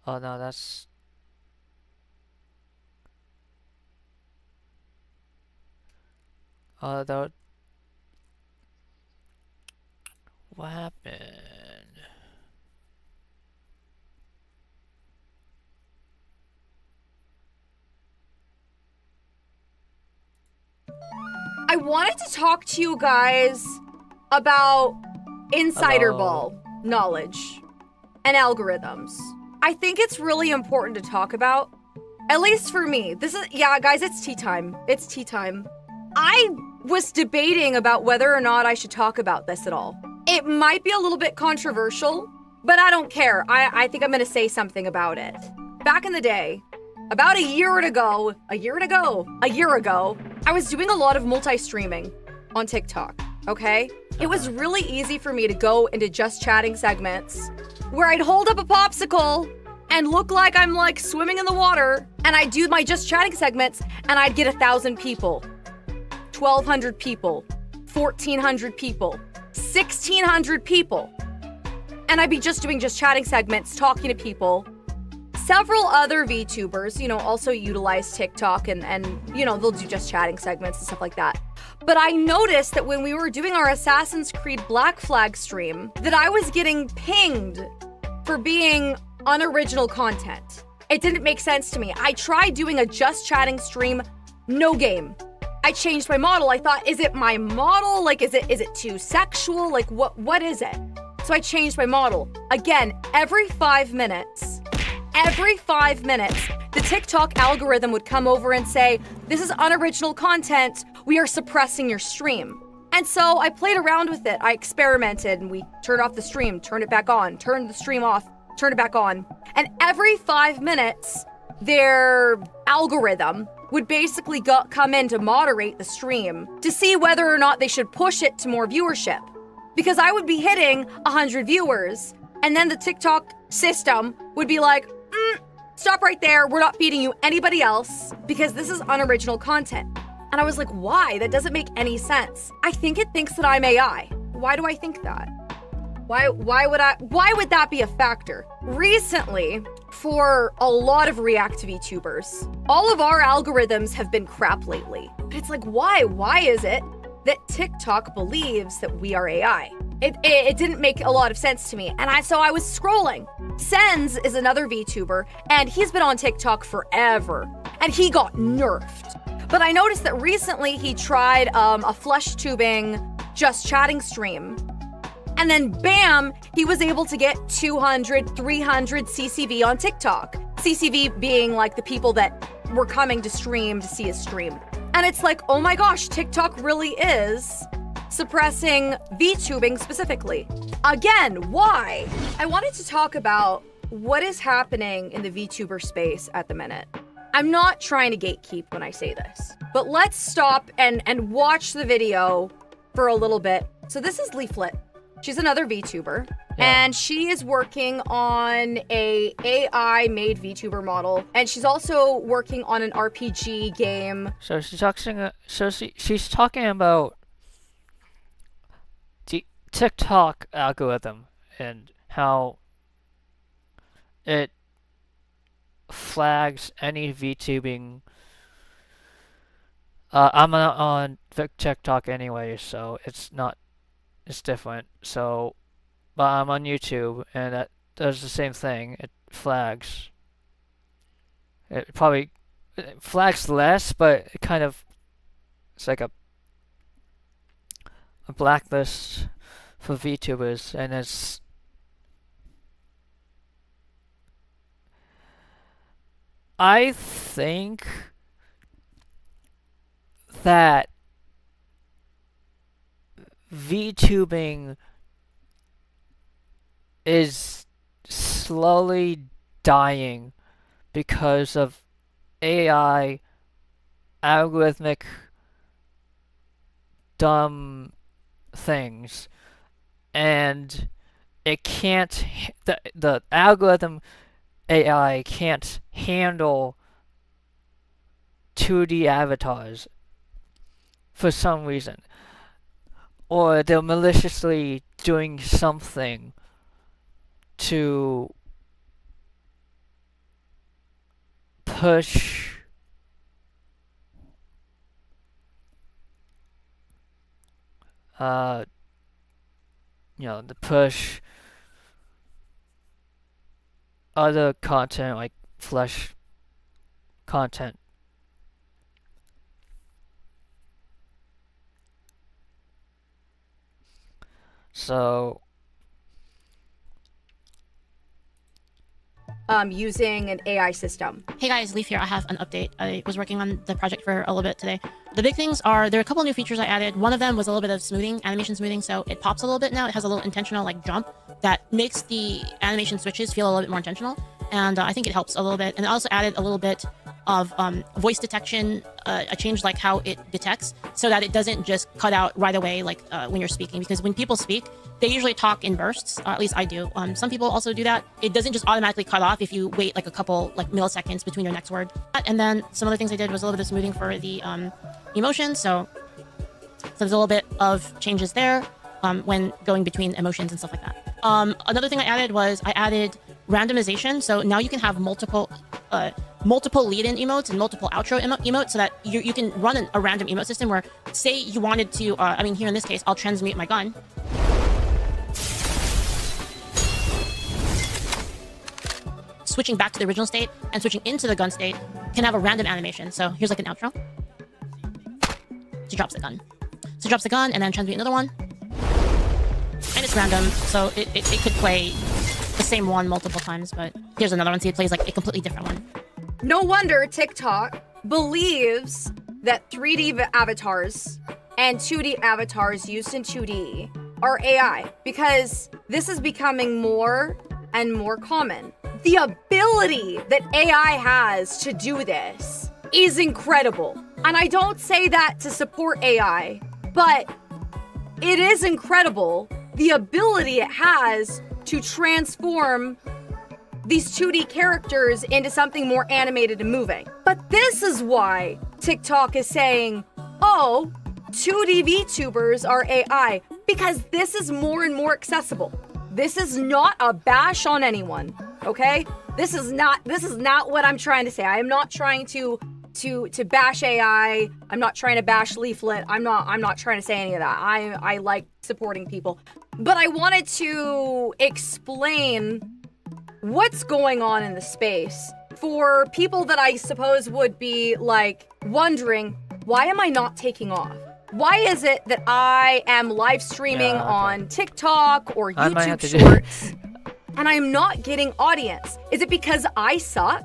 oh no, that's that. What happened? I wanted to talk to you guys about insider ball knowledge and algorithms. I think it's really important to talk about, at least for me. Yeah, guys, it's tea time. It's tea time. I was debating about whether or not I should talk about this at all. It might be a little bit controversial, but I don't care. I think I'm gonna say something about it. Back in the day, about a year ago, I was doing a lot of multi-streaming on TikTok, okay? It was really easy for me to go into just chatting segments where I'd hold up a popsicle and look like I'm like swimming in the water, and I'd do my just chatting segments and I'd get 1,000 people, 1,200 people, 1,400 people, 1,600 people. And I'd be just doing just chatting segments, talking to people. Several other VTubers, also utilize TikTok and they'll do just chatting segments and stuff like that. But I noticed that when we were doing our Assassin's Creed Black Flag stream, that I was getting pinged for being unoriginal content. It didn't make sense to me. I tried doing a just chatting stream, no game. I changed my model. I thought, is it my model? Like, is it too sexual? Like, what is it? So I changed my model. Again, every 5 minutes, the TikTok algorithm would come over and say, this is unoriginal content. We are suppressing your stream. And so I played around with it. I experimented, and we turned off the stream, turned it back on, turned the stream off, turned it back on. And every 5 minutes, their algorithm would basically come in to moderate the stream to see whether or not they should push it to more viewership. Because I would be hitting 100 viewers, and then the TikTok system would be like, stop right there. We're not feeding you anybody else because this is unoriginal content. And I was like, why? That doesn't make any sense. I think it thinks that I'm AI. Why do I think that? Why would that be a factor? Recently, for a lot of React VTubers, all of our algorithms have been crap lately. But it's like, why? Why is it that TikTok believes that we are AI? It didn't make a lot of sense to me. And so I was scrolling. Sens is another VTuber, and he's been on TikTok forever. And he got nerfed. But I noticed that recently he tried a flush tubing just chatting stream. And then bam, he was able to get 200, 300 CCV on TikTok. CCV being like the people that were coming to stream to see his stream. And it's like, oh my gosh, TikTok really is suppressing VTubing specifically. Again, why? I wanted to talk about what is happening in the VTuber space at the minute. I'm not trying to gatekeep when I say this, but let's stop and watch the video for a little bit. So this is Leaflet. She's another VTuber, and she is working on a AI-made VTuber model, and she's also working on an RPG game. So she's talking about the TikTok algorithm and how it flags any VTubing. I'm not on TikTok anyway, so it's different. So, but I'm on YouTube, and that does the same thing. It flags. It flags less, but it's like a blacklist for VTubers, and I think that VTubing is slowly dying because of AI, algorithmic, dumb things, and it can't. The algorithm AI can't handle 2D avatars for some reason, or they're maliciously doing something to push to push other content like flesh content. So using an AI system. Hey guys, Leaf here. I have an update. I was working on the project for a little bit today. The big things are, there are a couple new features I added. One of them was a little bit of smoothing, animation smoothing, so it pops a little bit now. It has a little intentional like jump that makes the animation switches feel a little bit more intentional, and I think it helps a little bit. And I also added a little bit of voice detection. I changed like how it detects so that it doesn't just cut out right away like when you're speaking, because when people speak, they usually talk in bursts, or at least I do. Some people also do that. It doesn't just automatically cut off if you wait like a couple like milliseconds between your next word. And then some other things I did was a little bit of smoothing for the emotions. So there's a little bit of changes there when going between emotions and stuff like that. Another thing I added was I added randomization. So now you can have multiple lead-in emotes and multiple outro emotes, so that you can run a random emote system where, say you wanted to, I mean, here in this case, I'll transmute my gun. Switching back to the original state and switching into the gun state can have a random animation. So here's like an outro. She drops the gun. So drops the gun and then transmute another one. And it's random, so it could play the same one multiple times, but here's another one. See, it plays like a completely different one. No wonder TikTok believes that 3D avatars and 2D avatars used in 2D are AI, because this is becoming more and more common. The ability that AI has to do this is incredible. And I don't say that to support AI, but it is incredible the ability it has to transform these 2D characters into something more animated and moving. But this is why TikTok is saying, oh, 2D VTubers are AI, because this is more and more accessible. This is not a bash on anyone, okay? This is not what I'm trying to say. I am not trying to bash AI. I'm not trying to bash Leaflet. I'm not trying to say any of that. I like supporting people. But I wanted to explain what's going on in the space for people that I suppose would be like wondering, why am I not taking off? Why is it that I am live streaming on TikTok or YouTube Shorts and I'm not getting audience? Is it because I suck?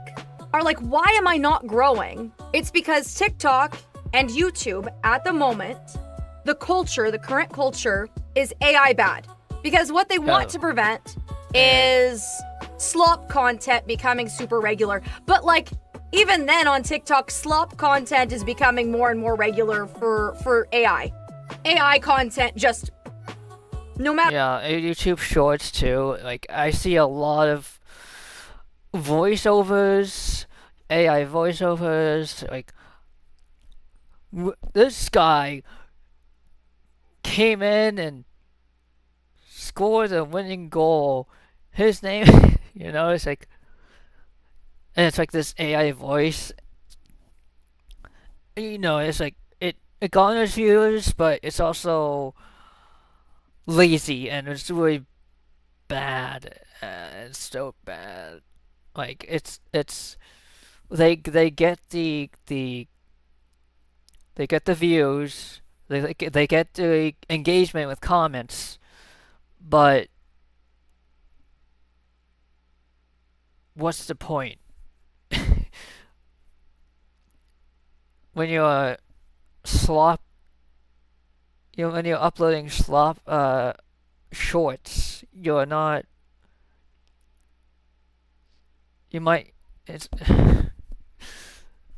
Or like, why am I not growing? It's because TikTok and YouTube at the moment, the current culture is AI bad. Because what they want to prevent is slop content becoming super regular. But like, even then on TikTok, slop content is becoming more and more regular for AI. AI content just, no matter. Yeah, YouTube Shorts too. Like, I see a lot of voiceovers, AI voiceovers. Like, this guy came in and scored a winning goal. His name, it's like, and it's like this AI voice. It's like it garners views, but it's also lazy and it's really bad. It's so bad. Like they get the views, they get the engagement with comments, but what's the point? When you're when you're uploading shorts, you're not. You might. It's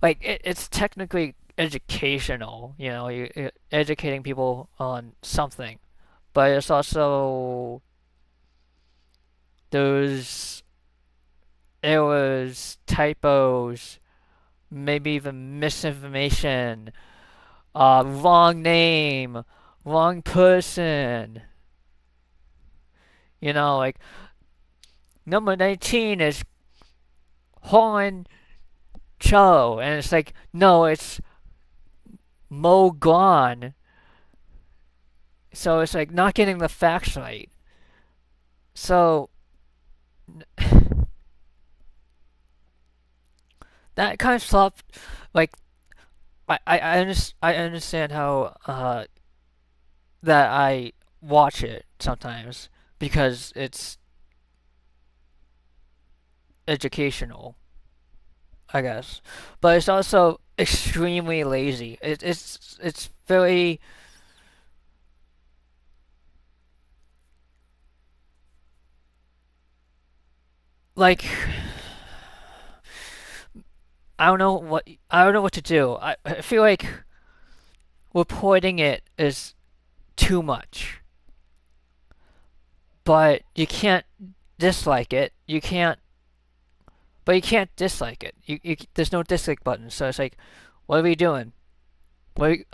like it's technically educational. You're educating people on something, but it's also those errors, typos, maybe even misinformation, wrong name, wrong person. You know, like number 19 is Horn Cho, and it's like, no, it's Mo Gone. So it's like not getting the facts right. So that kind of stuff, like I understand how that I watch it sometimes because it's educational, I guess, but it's also extremely lazy. It's very like I don't know what to do. I feel like reporting it is too much, but you can't dislike it. But you can't dislike it. There's no dislike button. So it's like, what are we doing? What are we,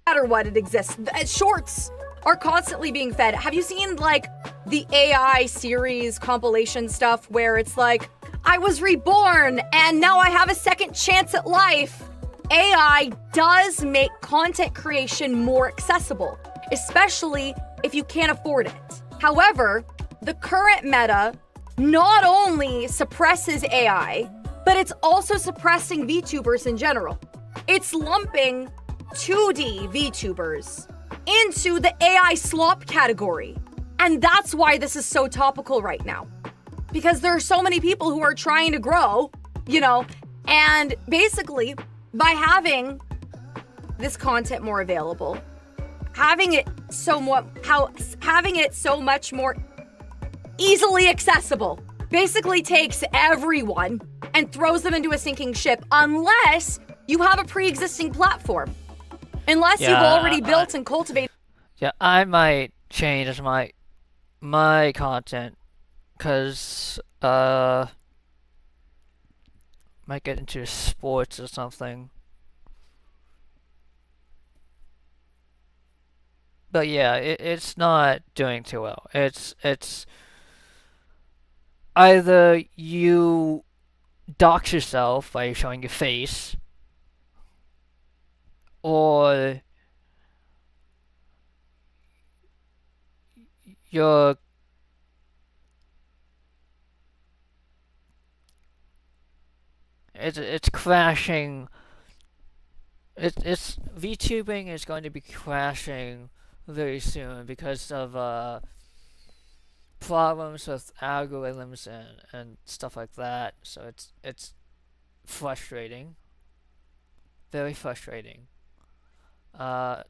matter what, it exists. Shorts are constantly being fed. Have you seen like the AI series compilation stuff where it's like, I was reborn and now I have a second chance at life? AI does make content creation more accessible, especially if you can't afford it. However, the current meta not only suppresses AI, but it's also suppressing VTubers in general. It's lumping 2D VTubers into the AI slop category. And that's why this is so topical right now. Because there are so many people who are trying to grow, you know, and basically by having this content more available, having it so much more easily accessible basically takes everyone and throws them into a sinking ship unless you have a pre-existing platform. Unless you've already built and cultivated. Yeah, I might change my content because might get into sports or something. But yeah, it's not doing too well. It's either you dox yourself by showing your face, or you're it's crashing. It's VTubing is going to be crashing very soon because of problems with algorithms and stuff like that. So it's frustrating, very frustrating. I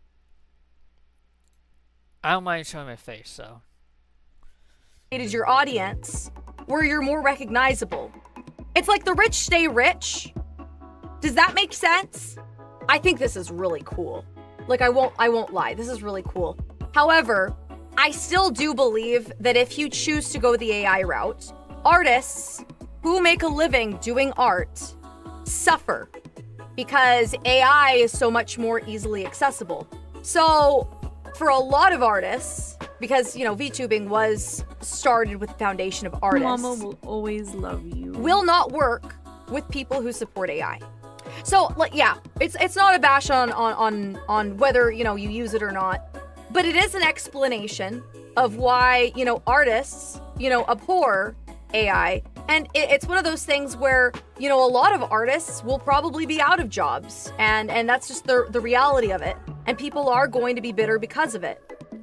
don't mind showing my face, so. Your audience where you're more recognizable. It's like the rich stay rich. Does that make sense? I think this is really cool. Like I won't lie. This is really cool. However, I still do believe that if you choose to go the AI route, artists who make a living doing art suffer because AI is so much more easily accessible. So for a lot of artists, because, you know, VTubing was started with the foundation of artists. Mama will always love you. Will not work with people who support AI. So, like, yeah, it's not a bash on whether, you know, you use it or not, but it is an explanation of why, you know, artists, you know, abhor AI. And it's one of those things where, you know, a lot of artists will probably be out of jobs, and that's just the reality of it. And people are going to be bitter because of it.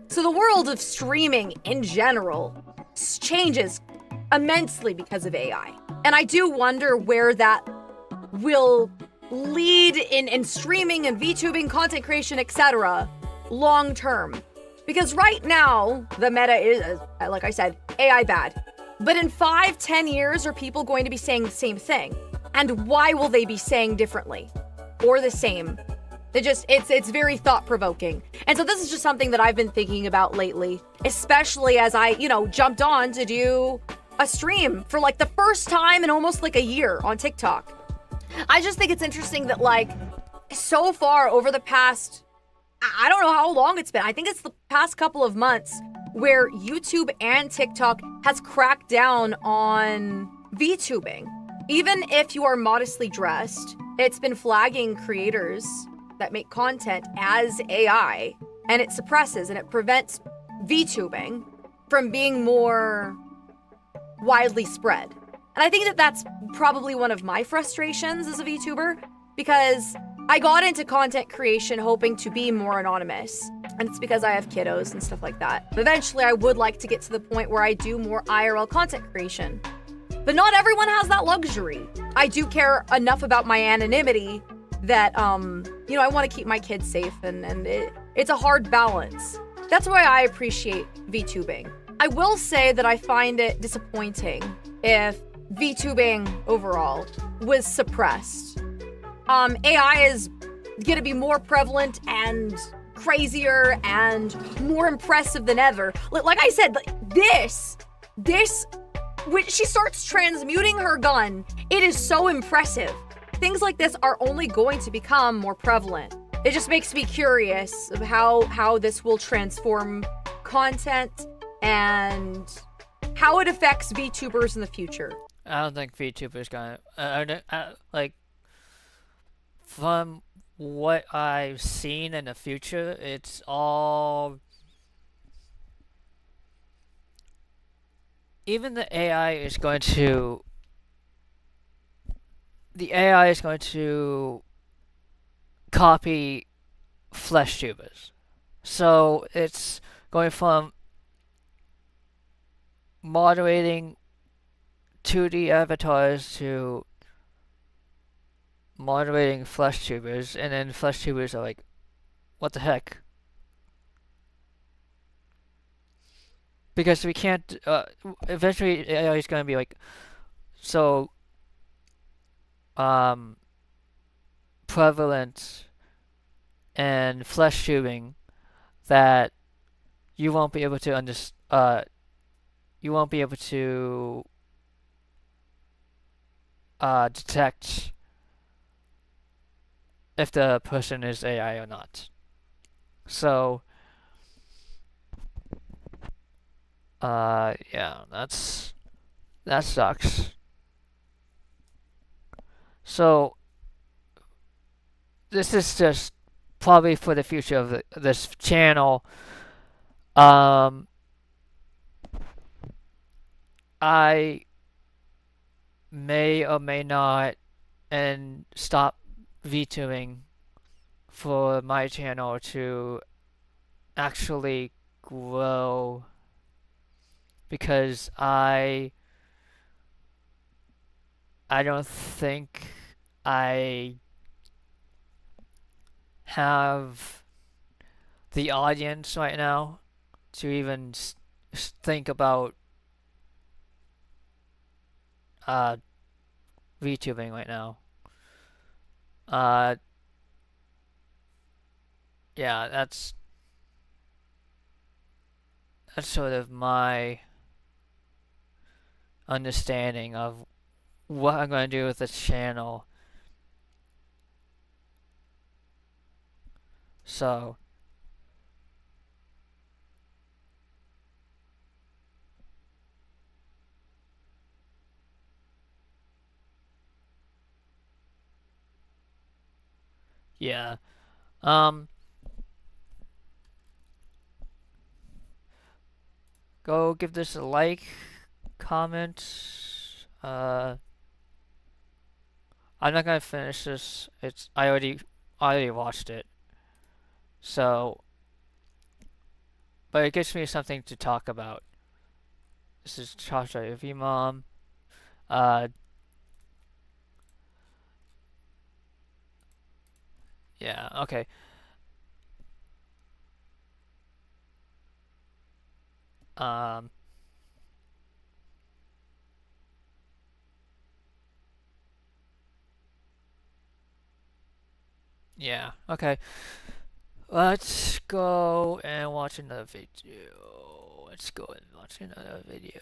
So the world of streaming in general changes immensely because of AI. And I do wonder where that will lead in streaming and VTubing, content creation, etc. long term. Because right now, the meta is, like I said, AI bad. But in 5-10 years, are people going to be saying the same thing? And why will they be saying differently or the same? It's very thought-provoking. And so this is just something that I've been thinking about lately, especially as I, jumped on to do a stream for like the first time in almost like a year on TikTok. I just think it's interesting that like so far over the past, I don't know how long it's been. I think it's the past couple of months where YouTube and TikTok has cracked down on VTubing. Even if you are modestly dressed, it's been flagging creators that make content as AI, and it suppresses and it prevents VTubing from being more widely spread. And I think that that's probably one of my frustrations as a VTuber, because I got into content creation hoping to be more anonymous, and it's because I have kiddos and stuff like that. But eventually I would like to get to the point where I do more IRL content creation. But not everyone has that luxury. I do care enough about my anonymity that, I want to keep my kids safe, and it's a hard balance. That's why I appreciate VTubing. I will say that I find it disappointing if VTubing overall was suppressed. AI is gonna be more prevalent and crazier and more impressive than ever. Like I said, this, when she starts transmuting her gun, it is so impressive. Things like this are only going to become more prevalent. It just makes me curious of how this will transform content and how it affects VTubers in the future. I don't think VTubers gonna like from what I've seen in the future, it's all even the AI is going to copy flesh tubers. So it's going from moderating 2D avatars to moderating flesh tubers, and then flesh tubers are like, what the heck? Because we can't, eventually AI is going to be like, so, prevalent and flesh tubing that you won't be able to detect if the person is AI or not. So, yeah, that sucks. So, this is just probably for the future of this channel. I may or may not and stop VTubing for my channel to actually grow, because I don't think I have the audience right now to even think about VTubing right now. Yeah, that's sort of my understanding of what I'm going to do with this channel. So, yeah. Go give this a like, comment. I'm not gonna finish this. I already watched it. So, but it gives me something to talk about. This is Chasha V Mom. Yeah, okay. Um, Yeah. Okay. Let's go and watch another video. Let's go and watch another video.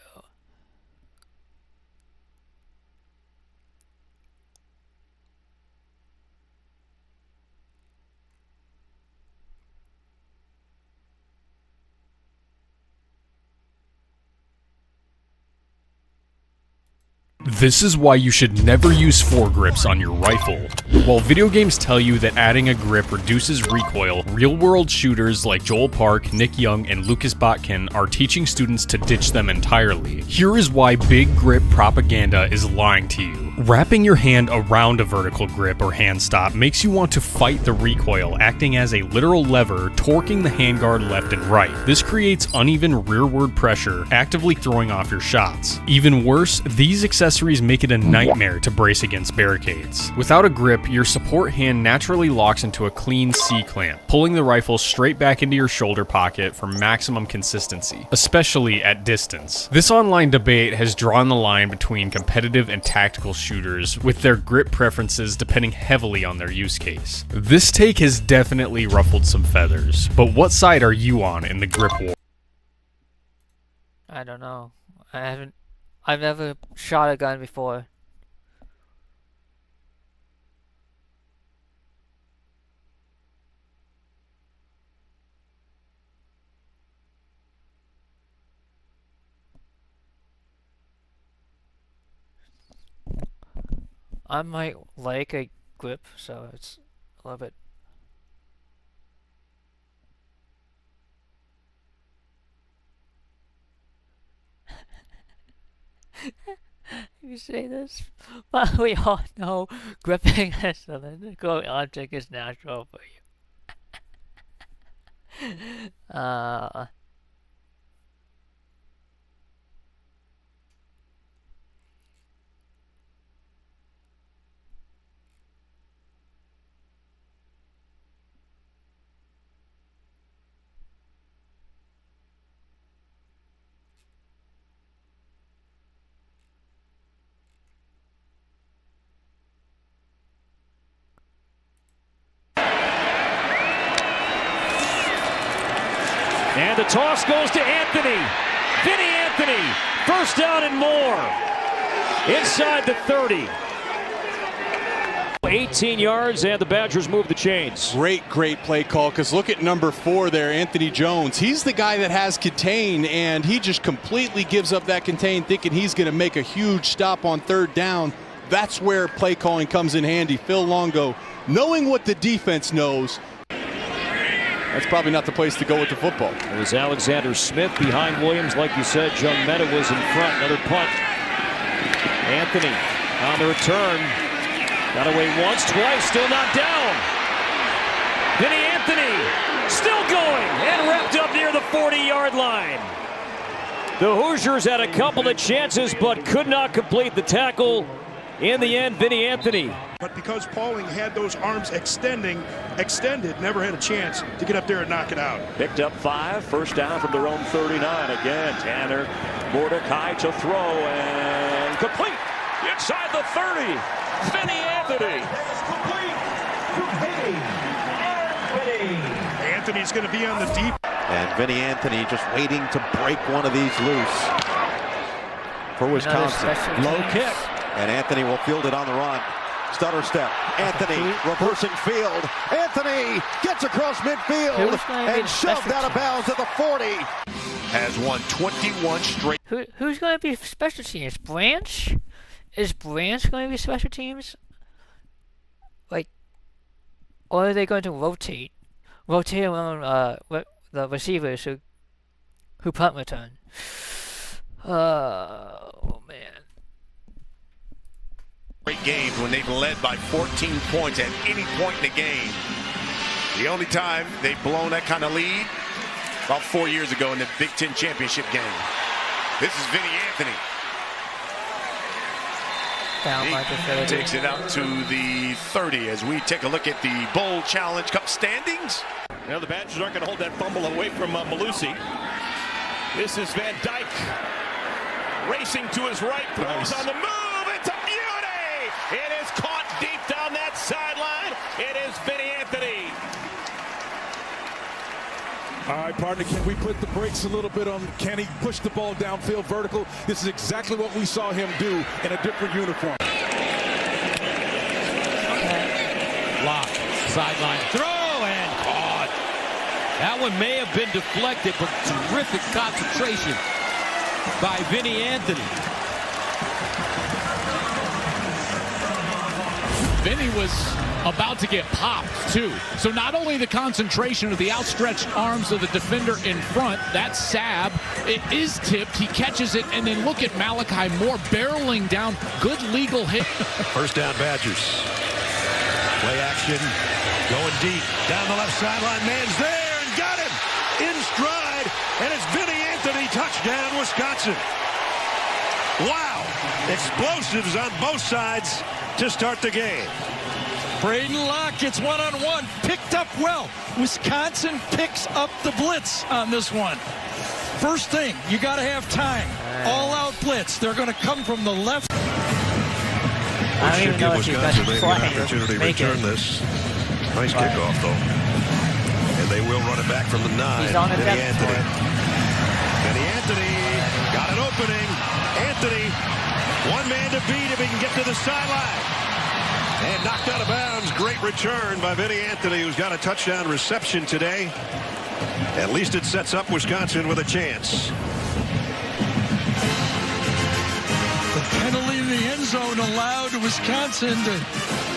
This is why you should never use foregrips on your rifle. While video games tell you that adding a grip reduces recoil, real-world shooters like Joel Park, Nick Young, and Lucas Botkin are teaching students to ditch them entirely. Here is why big grip propaganda is lying to you. Wrapping your hand around a vertical grip or hand stop makes you want to fight the recoil, acting as a literal lever, torquing the handguard left and right. This creates uneven rearward pressure, actively throwing off your shots. Even worse, these accessories make it a nightmare to brace against barricades. Without a grip, your support hand naturally locks into a clean C-clamp, pulling the rifle straight back into your shoulder pocket for maximum consistency, especially at distance. This online debate has drawn the line between competitive and tactical shooters, with their grip preferences depending heavily on their use case. This take has definitely ruffled some feathers, but what side are you on in the grip war? I don't know. I've never shot a gun before. I might like a grip, so it's a little bit. You say this, but we all know gripping a cylindrical object is natural for you. And the toss goes to Anthony. Vinny Anthony, first down and more. Inside the 30. 18 yards, and the Badgers move the chains. Great play call, because look at number 4 there, Anthony Jones. He's the guy that has contain, and he just completely gives up that contain, thinking he's going to make a huge stop on third down. That's where play calling comes in handy. Phil Longo, knowing what the defense knows, that's probably not the place to go with the football. It was Alexander Smith behind Williams. Like you said, Young Meta was in front. Another punt. Anthony on the return. Got away once, twice, still not down. Vinny Anthony still going and wrapped up near the 40-yard line. The Hoosiers had a couple of chances but could not complete the tackle. In the end, Vinny Anthony. But because Pauling had those arms extended, never had a chance to get up there and knock it out. Picked up 5, first down from their own 39. Again, Tanner Mordecai to throw and complete inside the 30. Vinny Anthony. Anthony's going to be on the deep. And Vinny Anthony just waiting to break one of these loose for Wisconsin. Low kick. And Anthony will field it on the run. Stutter step. Anthony reversing field. Anthony gets across midfield and shoved out of bounds at the 40. Has won 21 straight. Who's going to be special teams? Branch? Is Branch going to be special teams? Like, or are they going to rotate around the receivers who punt return? Oh man. Great games when they've led by 14 points at any point in the game. The only time they've blown that kind of lead, about 4 years ago in the Big Ten championship game. This is Vinny Anthony. He takes it out to the 30 as we take a look at the Bowl Challenge Cup standings. Now the Badgers aren't going to hold that fumble away from Malusi. This is Van Dyke racing to his right, throws on the move. It's a beauty! It is caught deep down that sideline. It is Vinny Anthony. All right, partner, can we put the brakes a little bit on? Can he push the ball downfield vertical? This is exactly what we saw him do in a different uniform. Lock, sideline throw, and caught. That one may have been deflected, but terrific concentration by Vinny Anthony. Vinny was about to get popped, too. So not only the concentration of the outstretched arms of the defender in front, that's Sabb. It is tipped. He catches it, and then look at Malachi Moore barreling down. Good legal hit. First down, Badgers. Play action, going deep. Down the left sideline, man's there, and got him in stride. And it's Vinny Anthony, touchdown, Wisconsin. Wow. Explosives on both sides to start the game. Braden Locke gets one-on-one, picked up well. Wisconsin picks up the blitz on this one. First thing, you got to have time. All-out blitz. They're going to come from the left. Which should give Wisconsin maybe an opportunity to return this. Nice kickoff, though. And they will run it back from the 9. Vinny Anthony. Vinny Anthony got an opening. Anthony, one man to beat if he can get to the sideline. And knocked out of bounds. Great return by Vinny Anthony, who's got a touchdown reception today. At least it sets up Wisconsin with a chance. The penalty in the end zone allowed Wisconsin to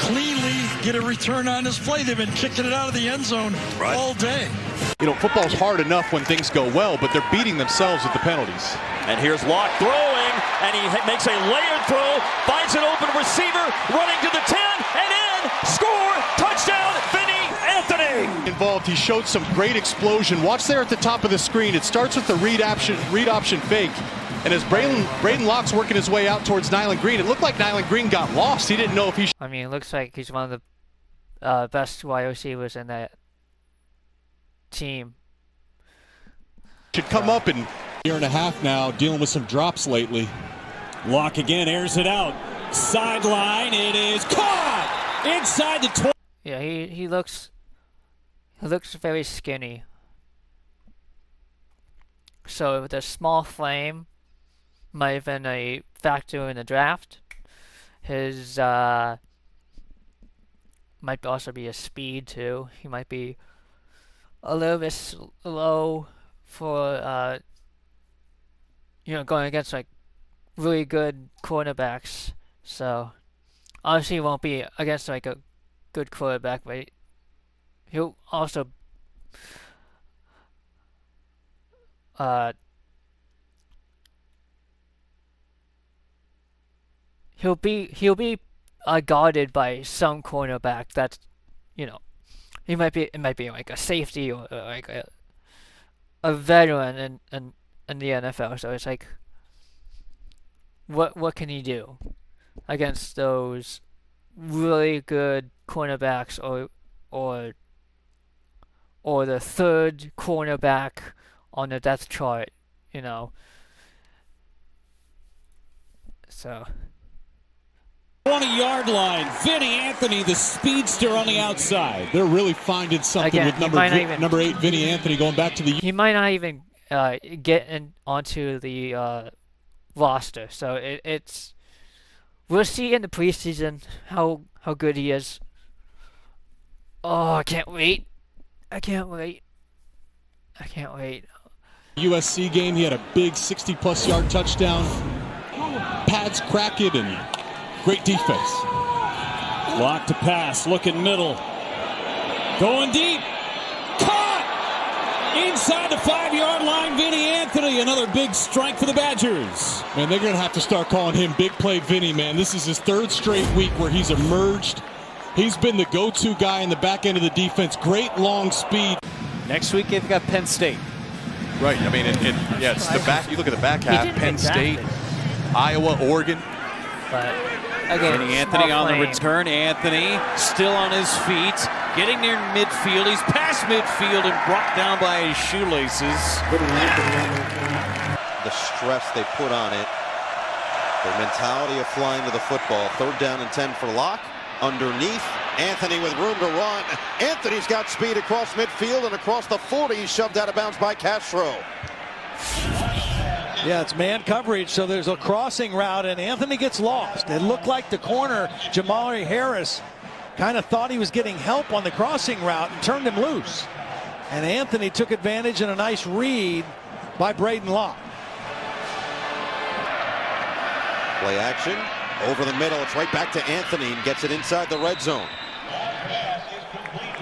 cleanly get a return on this play. They've been kicking it out of the end zone all day. You know, football's hard enough when things go well, but they're beating themselves with the penalties. And here's Locke throwing, and he makes a layered throw, finds an open receiver, running to the 10, and in, score, touchdown, Vinny Anthony. Involved, he showed some great explosion. Watch there at the top of the screen. It starts with the read option fake. And as Braden Locke's working his way out towards Nyland Green, it looked like Nyland Green got lost. He didn't know if he... I mean, it looks like he's one of the best wide receivers in that team. Should come up in... Year and a half now, dealing with some drops lately. Locke again airs it out. Sideline, it is caught! Inside the 20. Yeah, he looks very skinny. So with a small frame, might have been a factor in the draft. His might also be a speed too. He might be a little bit slow for going against like really good cornerbacks. So obviously he won't be against like a good quarterback, but he'll also he'll be guarded by some cornerback that's, it might be like a safety or like a veteran in the NFL. So it's like, what can he do against those really good cornerbacks or the third cornerback on the depth chart, So 20-yard line. Vinny Anthony, the speedster on the outside. They're really finding something again, with number 8, Vinny Anthony, going back to the... He might not even get onto the roster. So it's... We'll see in the preseason how good he is. Oh, I can't wait. USC game, he had a big 60-plus yard touchdown. Pads Crackett and great defense. Locke to pass, looking middle. Going deep. Caught! Inside the 5-yard line, Vinny Anthony. Another big strike for the Badgers. Man, they're going to have to start calling him Big Play Vinny, man. This is his third straight week where he's emerged. He's been the go-to guy in the back end of the defense. Great long speed. Next week, they've got Penn State. Right. I mean, it's the back. You look at the back half. Penn State, Iowa, Oregon. But again, Vinny Anthony on the return. Anthony still on his feet, getting near midfield. He's past midfield and brought down by his shoelaces. The stress they put on it. The mentality of flying to the football. 3rd down and 10 for Locke. Underneath. Anthony with room to run. Anthony's got speed across midfield and across the 40. He's shoved out of bounds by Castro. Yeah, it's man coverage, so there's a crossing route, and Anthony gets lost. It looked like the corner, Jamari Harris, kind of thought he was getting help on the crossing route and turned him loose. And Anthony took advantage and a nice read by Braden Locke. Play action over the middle. It's right back to Anthony and gets it inside the red zone.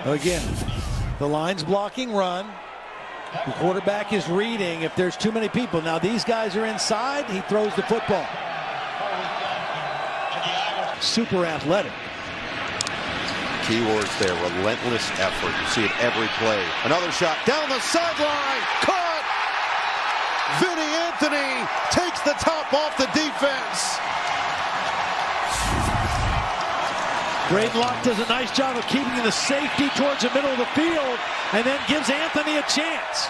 Again, the line's blocking run. The quarterback is reading if there's too many people. Now these guys are inside. He throws the football. Super athletic. Keywords there, relentless effort. You see it every play. Another shot down the sideline. Caught! Vinny Anthony takes the top off the defense. Braden Locke does a nice job of keeping the safety towards the middle of the field and then gives Anthony a chance.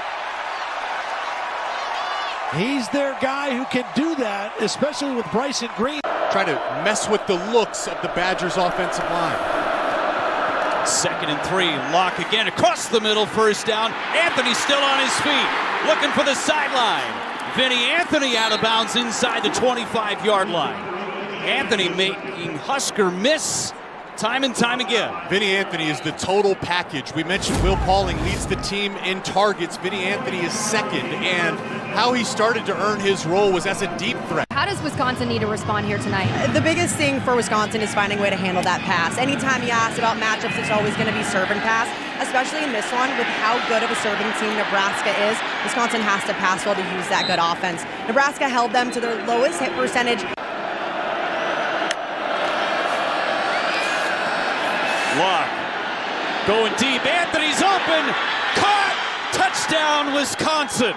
He's their guy who can do that, especially with Bryson Green. Trying to mess with the looks of the Badgers offensive line. 2nd and 3. Locke again across the middle, first down. Anthony still on his feet, looking for the sideline. Vinny Anthony out of bounds inside the 25-yard line. Anthony making Husker miss time and time again. Vinny Anthony is the total package. We mentioned Will Pauling leads the team in targets. Vinny Anthony is second, and how he started to earn his role was as a deep threat. How does Wisconsin need to respond here tonight? The biggest thing for Wisconsin is finding a way to handle that pass. Anytime you ask about matchups, it's always going to be serve and pass, especially in this one with how good of a serving team Nebraska is. Wisconsin has to pass well to use that good offense. Nebraska held them to their lowest hit percentage. Locke going deep. Anthony's open. Caught. Touchdown, Wisconsin.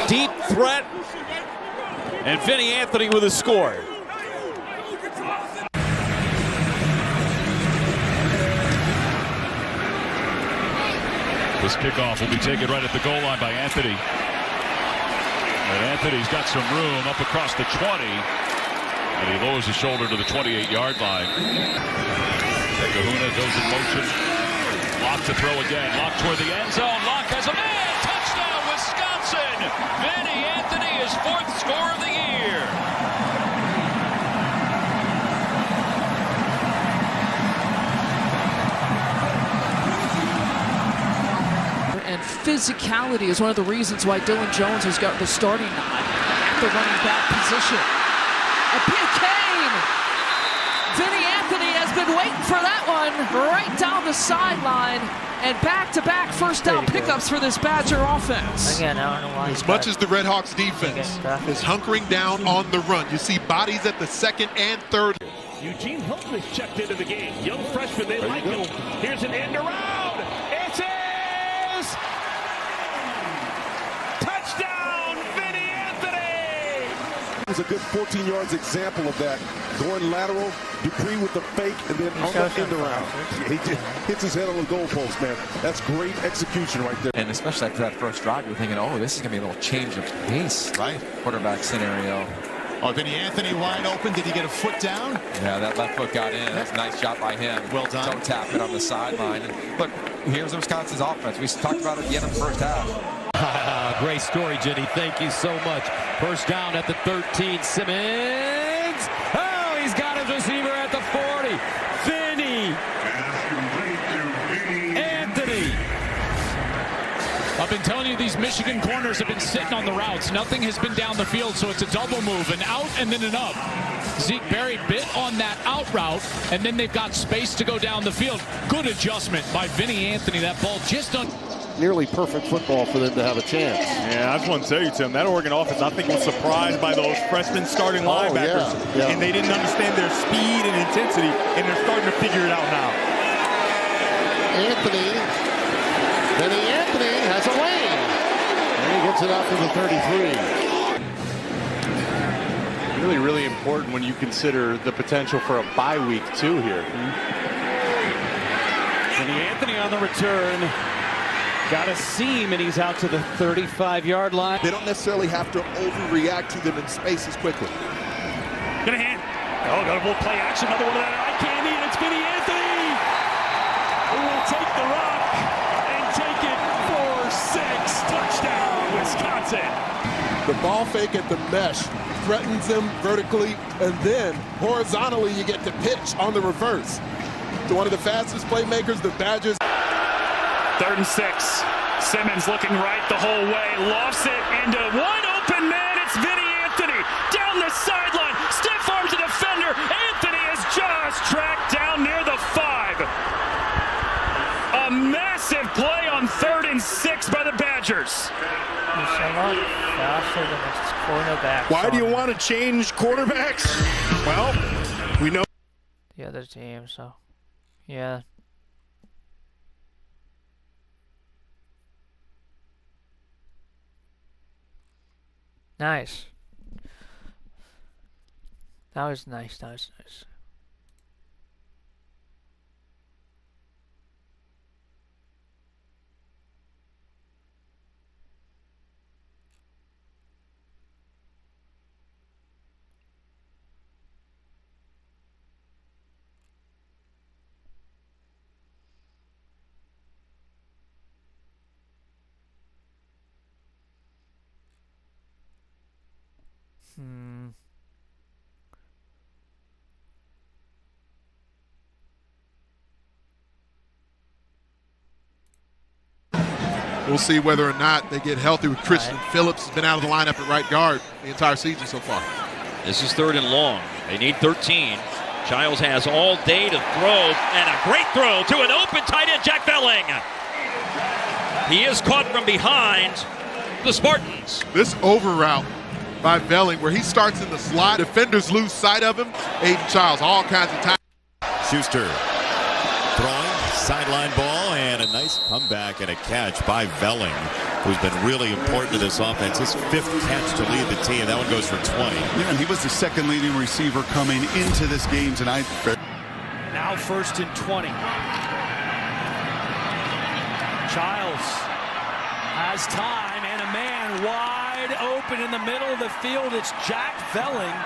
Deep threat. And Vinny Anthony with a score. This kickoff will be taken right at the goal line by Anthony. And Anthony's got some room up across the 20. And he lowers his shoulder to the 28-yard line. Kahuna goes in motion. Locke to throw again. Locke toward the end zone. Locke has a man. Touchdown, Wisconsin. Vinny Anthony, his 4th score of the year. And physicality is one of the reasons why Dylan Jones has got the starting nod at the running back position. A PK! Vinny Anthony has been waiting for that one right down the sideline, and back-to-back first down pickups for this Badger offense. Again, I don't know why. As much as the Red Hawks defense is hunkering down on the run, you see bodies at the 2nd and 3rd. Eugene Hilton is checked into the game. Young freshman, they like him. Here's an end around. It is touchdown, Vinny Anthony. It was a good 14 yards example of that. Going lateral, Dupree with the fake, and then on the end around. He just hits his head on the goalpost, man. That's great execution right there. And especially after that first drive, you're thinking, oh, this is going to be a little change of pace. Right. Quarterback scenario. Oh, Vinny Anthony wide open. Did he get a foot down? Yeah, that left foot got in. That's a nice job by him. Well done. Don't tap it on the sideline. And look, here's Wisconsin's offense. We talked about it at the end of the first half. Great story, Jenny. Thank you so much. First down at the 13. Simmons. Oh, he's got his receiver at the 40. Vinny Anthony. I've been telling you, these Michigan corners have been sitting on the routes. Nothing has been down the field, so it's a double move, an out and then an up. Zeke Berry bit on that out route, and then they've got space to go down the field. Good adjustment by Vinny Anthony. That ball just on. Nearly perfect football for them to have a chance. Yeah, I just want to tell you, Tim, that Oregon offense, I think, was surprised by those freshman starting linebackers. Yeah. And they didn't understand their speed and intensity, and they're starting to figure it out now. Vinny Anthony has a lane. And he gets it out to the 33. Really, really important when you consider the potential for a bye week, too, here. Vinny Anthony on the return. Got a seam, and he's out to the 35-yard line. They don't necessarily have to overreact to them in spaces quickly. Gonna hand. Oh, got a little play action. Another one of that eye candy, and it's Vinny Anthony who will take the rock and take it for 6. Touchdown, Wisconsin. The ball fake at the mesh threatens them vertically, and then horizontally you get to pitch on the reverse. To one of the fastest playmakers, the Badgers. 3rd and 6. Simmons looking right the whole way, lofts it into one open man. It's Vinny Anthony down the sideline, stiff arms the defender. Anthony is just tracked down near the 5. A massive play on 3rd and 6 by the Badgers. Faster than his cornerback. Why do you want to change quarterbacks? Well, we know the other team, so yeah. Nice. That was nice. That was nice. We'll see whether or not they get healthy with Christian Phillips. Has been out of the lineup at right guard the entire season so far. This is 3rd and long. They need 13. Childs has all day to throw, and a great throw to an open tight end, Jack Velling. He is caught from behind the Spartans. This over route by Velling, where he starts in the slot, defenders lose sight of him. Aiden Childs, all kinds of time. Schuster throwing, sideline ball, and a nice comeback and a catch by Velling, who's been really important to this offense. His 5th catch to lead the team. That one goes for 20. Yeah, and he was the 2nd leading receiver coming into this game tonight. Now 1st and 20. Childs has time and a man wide open in the middle of the field. It's Jack Velling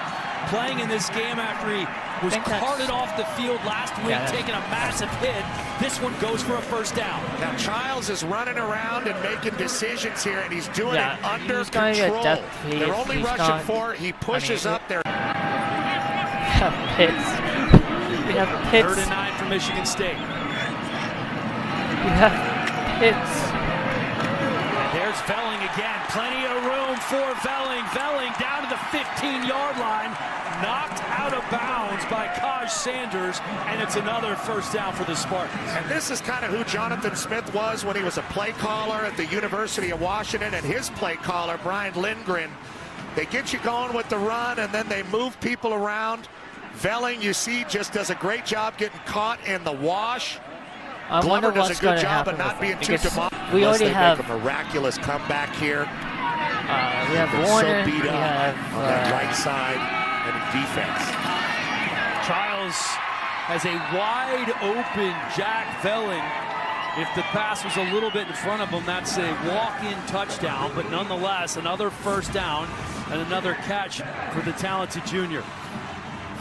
playing in this game after he was carted off the field last week, taking a massive hit. This one goes for a 1st down. Now Childs is running around and making decisions here, and he's doing it under control. They're only rushing for it. He pushes up there. Pitts. We have Pitts. 3rd and 9 for Michigan State. We have Pitts. There's Velling again. Plenty of room for Velling. Velling down to the 15-yard line. Knocked out of bounds by Kaj Sanders, and it's another 1st down for the Spartans. And this is kind of who Jonathan Smith was when he was a play caller at the University of Washington, and his play caller, Brian Lindgren. They get you going with the run, and then they move people around. Velling, you see, just does a great job getting caught in the wash. Glover does a good job of not being too demanding. We already have make a miraculous comeback here. We have Warner. So beat we up have on that right side and defense. Childs has a wide open Jack Velling. If the pass was a little bit in front of him, that's a walk-in touchdown. But nonetheless, another 1st down and another catch for the talented junior.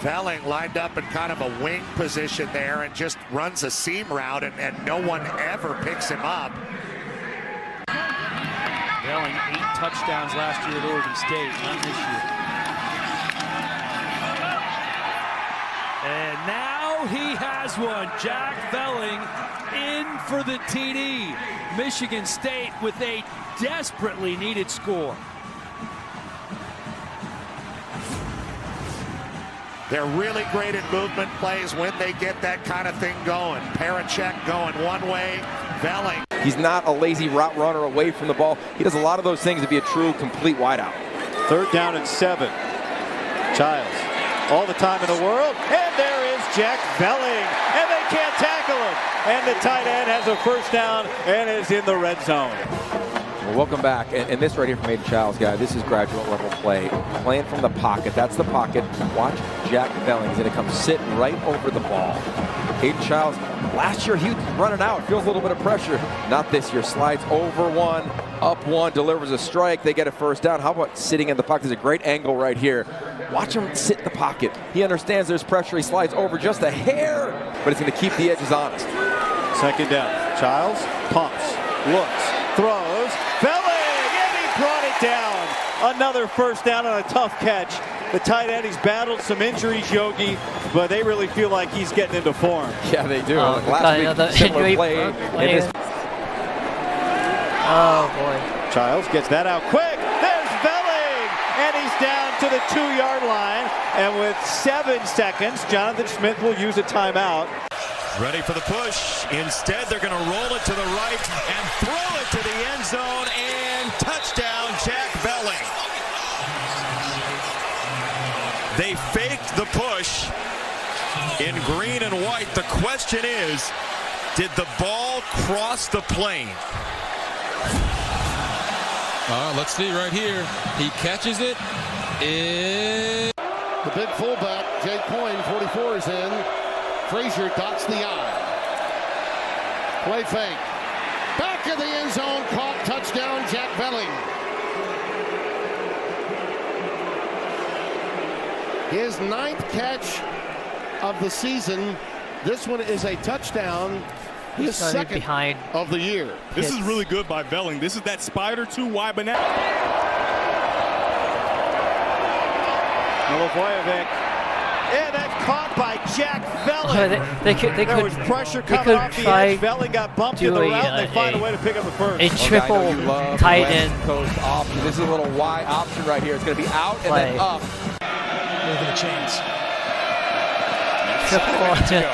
Velling lined up in kind of a wing position there and just runs a seam route, and no one ever picks him up. Velling 8 touchdowns last year at Oregon State, not this year. And now he has one. Jack Velling in for the TD. Michigan State with a desperately needed score. They're really great at movement plays when they get that kind of thing going. Parachek going one way, Velling. He's not a lazy route runner away from the ball. He does a lot of those things to be a true, complete wideout. 3rd down and 7. Childs, all the time in the world, and there is Jack Velling, and they can't tackle him. And the tight end has a 1st down and is in the red zone. Well, welcome back. And this right here from Aiden Childs, guy, this is graduate level play. Playing from the pocket. That's the pocket. Watch Jack Velling. He's going to come sit right over the ball. Aiden Childs Last year, he was running out, feels a little bit of pressure. Not this year, slides over one, up one, delivers a strike, they get a first down. How about sitting in the pocket? There's a great angle right here. Watch him sit in the pocket. He understands there's pressure, he slides over just a hair, but it's gonna keep the edges honest. Second down, Childs pumps, looks, throws, Velling, and he brought it down. Another first down on a tough catch. The tight end, he's battled some injuries, Yogi, but they really feel like he's getting into form. Yeah, they do. Last week, similar play in this. Oh, boy. Childs gets that out quick. There's Velling, and he's down to the 2-yard line. And with 7 seconds, Jonathan Smith will use a timeout. Ready for the push. Instead, they're going to roll it to the right and throw it to the end zone, and touchdown, Jack Velling. They faked the push in green and white. The question is, did the ball cross the plane? Let's see right here. He catches it. The big fullback, Jake Coyne, 44, is in. Frazier dots the I. Play fake. Back in the end zone, caught, touchdown, Jack Velling. His 9th catch of the season. This one is a touchdown. His second behind of the year. This is really good by Velling. This is that spider 2 wide banana. Milivojevic. And that's caught by Jack Velling. There was pressure coming off the edge. Velling got bumped in the route, and they find a way to pick up the first. A triple tight end coast option. This is a little Y option right here. It's going to be out and then up. Moving a chance.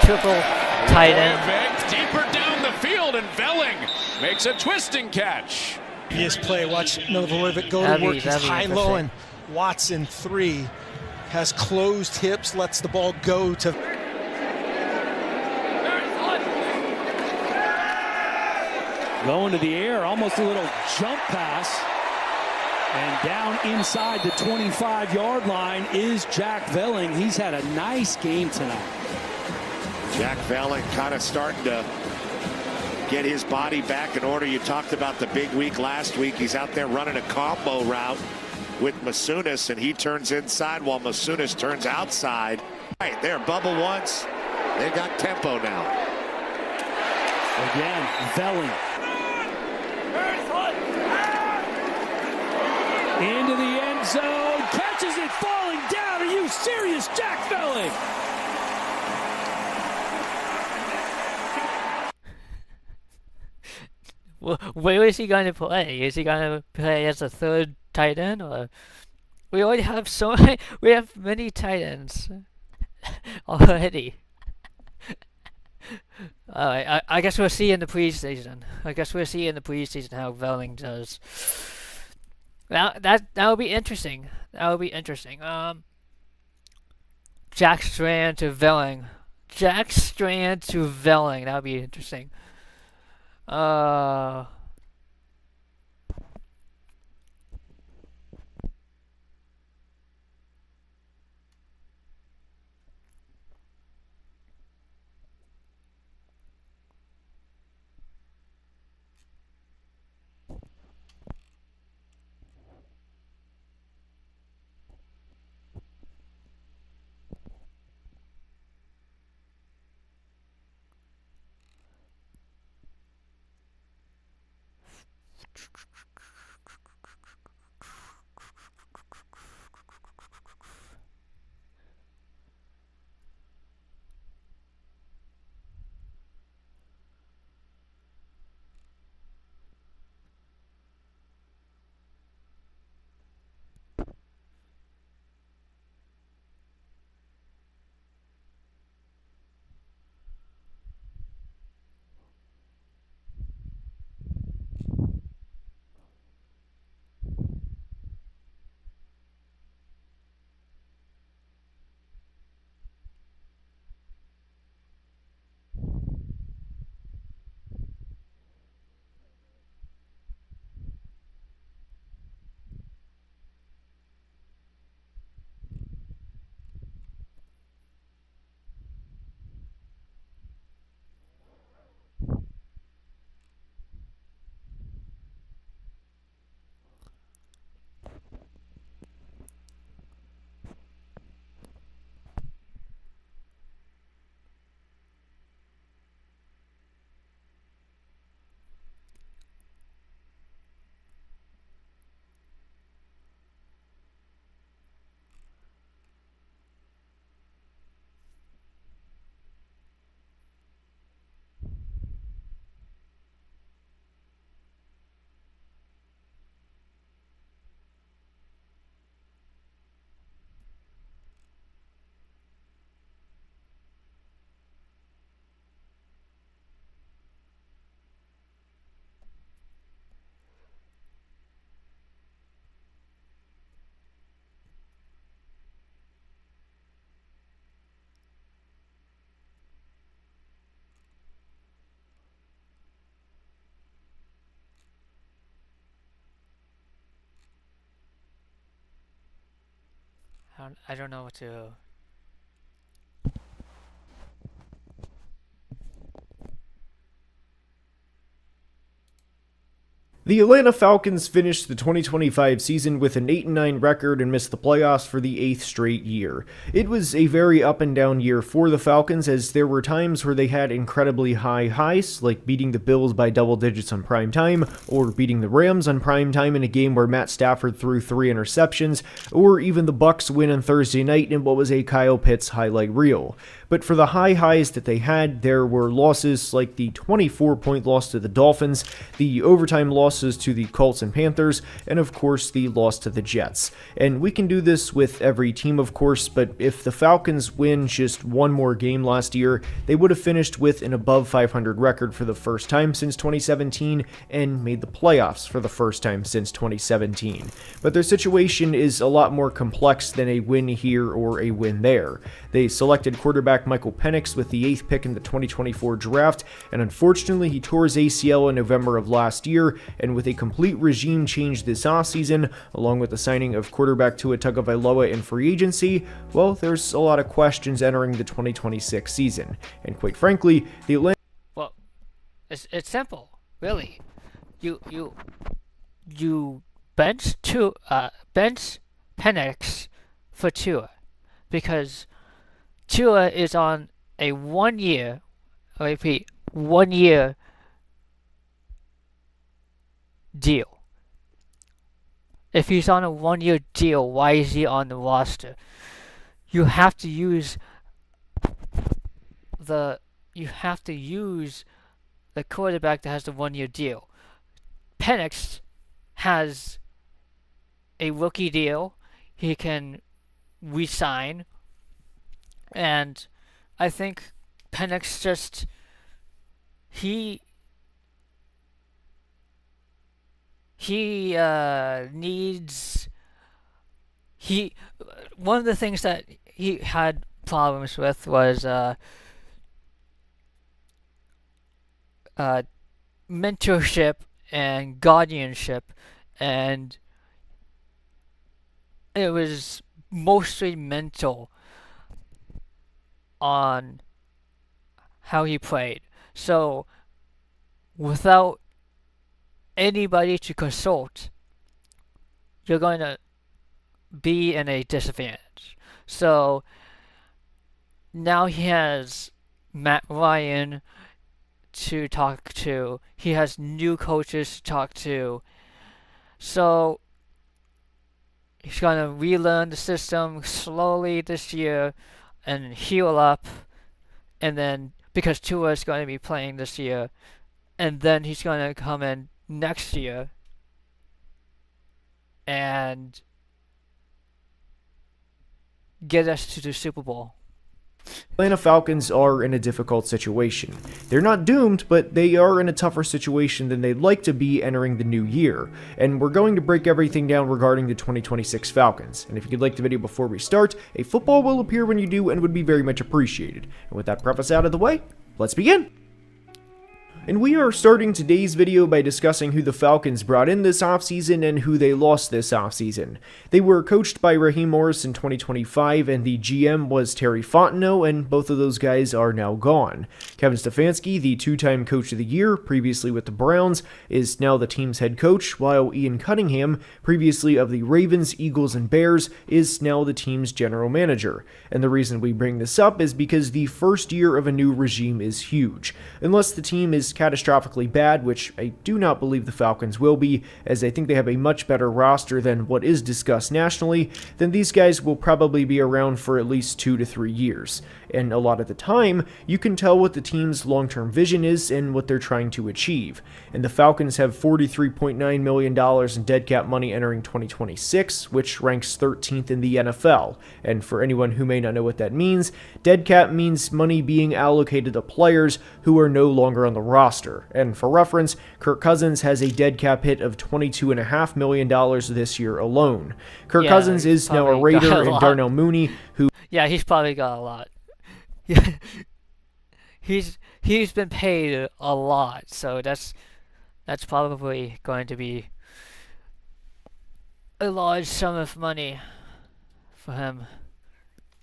Triple tight end. Deeper down the field, and Velling makes a twisting catch. His play. Watch Milivojevic go to work. He's high-low, and Watson 3 has closed hips, lets the ball go to. Going to the air, almost a little jump pass. And down inside the 25-yard line is Jack Velling. He's had a nice game tonight. Jack Velling kind of starting to get his body back in order. You talked about the big week last week. He's out there running a combo route with Masunis, and he turns inside while Masunis turns outside. Right there, bubble once. They've got tempo now. Again, Velling. Into the end zone, catches it, falling down. Are you serious, Jack Velling? Well, where is he going to play? Is he going to play as a third tight end, or we already have so many? We have many tight ends already. All right, I guess we'll see in the preseason. how Velling does. That will be interesting. Jack Strand to Velling. That would be interesting. I don't know what to. The Atlanta Falcons finished the 2025 season with an 8-9 record and missed the playoffs for the 8th straight year. It was a very up and down year for the Falcons, as there were times where they had incredibly high highs, like beating the Bills by double digits on prime time, or beating the Rams on prime time in a game where Matt Stafford threw 3 interceptions, or even the Bucs win on Thursday night in what was a Kyle Pitts highlight reel. But for the high highs that they had, there were losses like the 24-point loss to the Dolphins, the overtime losses to the Colts and Panthers, and of course the loss to the Jets. And we can do this with every team, of course, but if the Falcons win just one more game last year, they would have finished with an above 500 record for the first time since 2017 and made the playoffs for the first time since 2017. But their situation is a lot more complex than a win here or a win there. They selected quarterback Michael Penix with the 8th pick in the 2024 draft, and unfortunately he tore his ACL in November of last year, and with a complete regime change this offseason, along with the signing of quarterback Tua Tagovailoa in free agency, well, there's a lot of questions entering the 2026 season. And quite frankly, the Atlanta... Well, it's simple, really. You bench Penix for Tua, because Tua is on a 1 year, I repeat, 1 year deal. If he's on a 1 year deal, why is he on the roster? You have to use the quarterback that has the 1 year deal. Penix has a rookie deal. He can resign. And I think Penix just, one of the things that he had problems with was mentorship and guardianship, and it was mostly mental on how he played. So without anybody to consult, you're going to be in a disadvantage. So now he has Matt Ryan to talk to. He has new coaches to talk to. So he's going to relearn the system slowly this year and heal up, and then because Tua is going to be playing this year, and then he's going to come in next year and get us to the Super Bowl. Atlanta Falcons are in a difficult situation. They're not doomed, but they are in a tougher situation than they'd like to be entering the new year. And we're going to break everything down regarding the 2026 Falcons. And if you could like the video before we start, a football will appear when you do and would be very much appreciated. And with that preface out of the way, let's begin! And we are starting today's video by discussing who the Falcons brought in this offseason and who they lost this offseason. They were coached by Raheem Morris in 2025, and the GM was Terry Fontenot, and both of those guys are now gone. Kevin Stefanski, the two-time Coach of the Year, previously with the Browns, is now the team's head coach, while Ian Cunningham, previously of the Ravens, Eagles, and Bears, is now the team's general manager. And the reason we bring this up is because the first year of a new regime is huge. Unless the team is catastrophically bad, which I do not believe the Falcons will be, as I think they have a much better roster than what is discussed nationally, then these guys will probably be around for at least 2 to 3 years. And a lot of the time, you can tell what the team's long-term vision is and what they're trying to achieve. And the Falcons have $43.9 million in dead cap money entering 2026, which ranks 13th in the NFL. And for anyone who may not know what that means, dead cap means money being allocated to players who are no longer on the roster. And for reference, Kirk Cousins has a dead cap hit of $22.5 million this year alone. Kirk Cousins is now a Raider, and Darnell Mooney, who... Yeah, he's probably got a lot. he's been paid a lot, so that's probably going to be a large sum of money for him.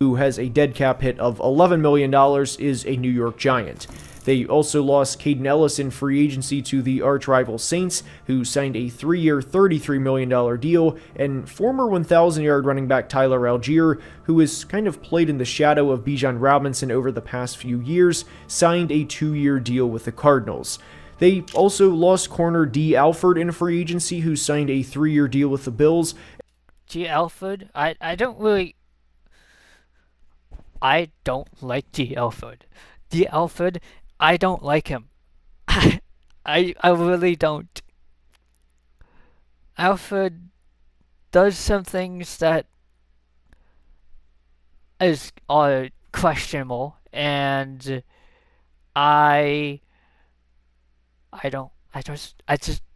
Who has a dead cap hit of $11 million, is a New York Giant. They also lost Caden Ellis in free agency to the arch-rival Saints, who signed a 3-year, $33 million deal, and former 1,000-yard running back Tyler Algier, who has kind of played in the shadow of Bijan Robinson over the past few years, signed a 2-year deal with the Cardinals. They also lost corner D. Alford in free agency, who signed a 3-year deal with the Bills. D. Alford? I don't like D. Alford. D. Alford, I don't like him. I really don't. Alford does some things that are questionable, and it's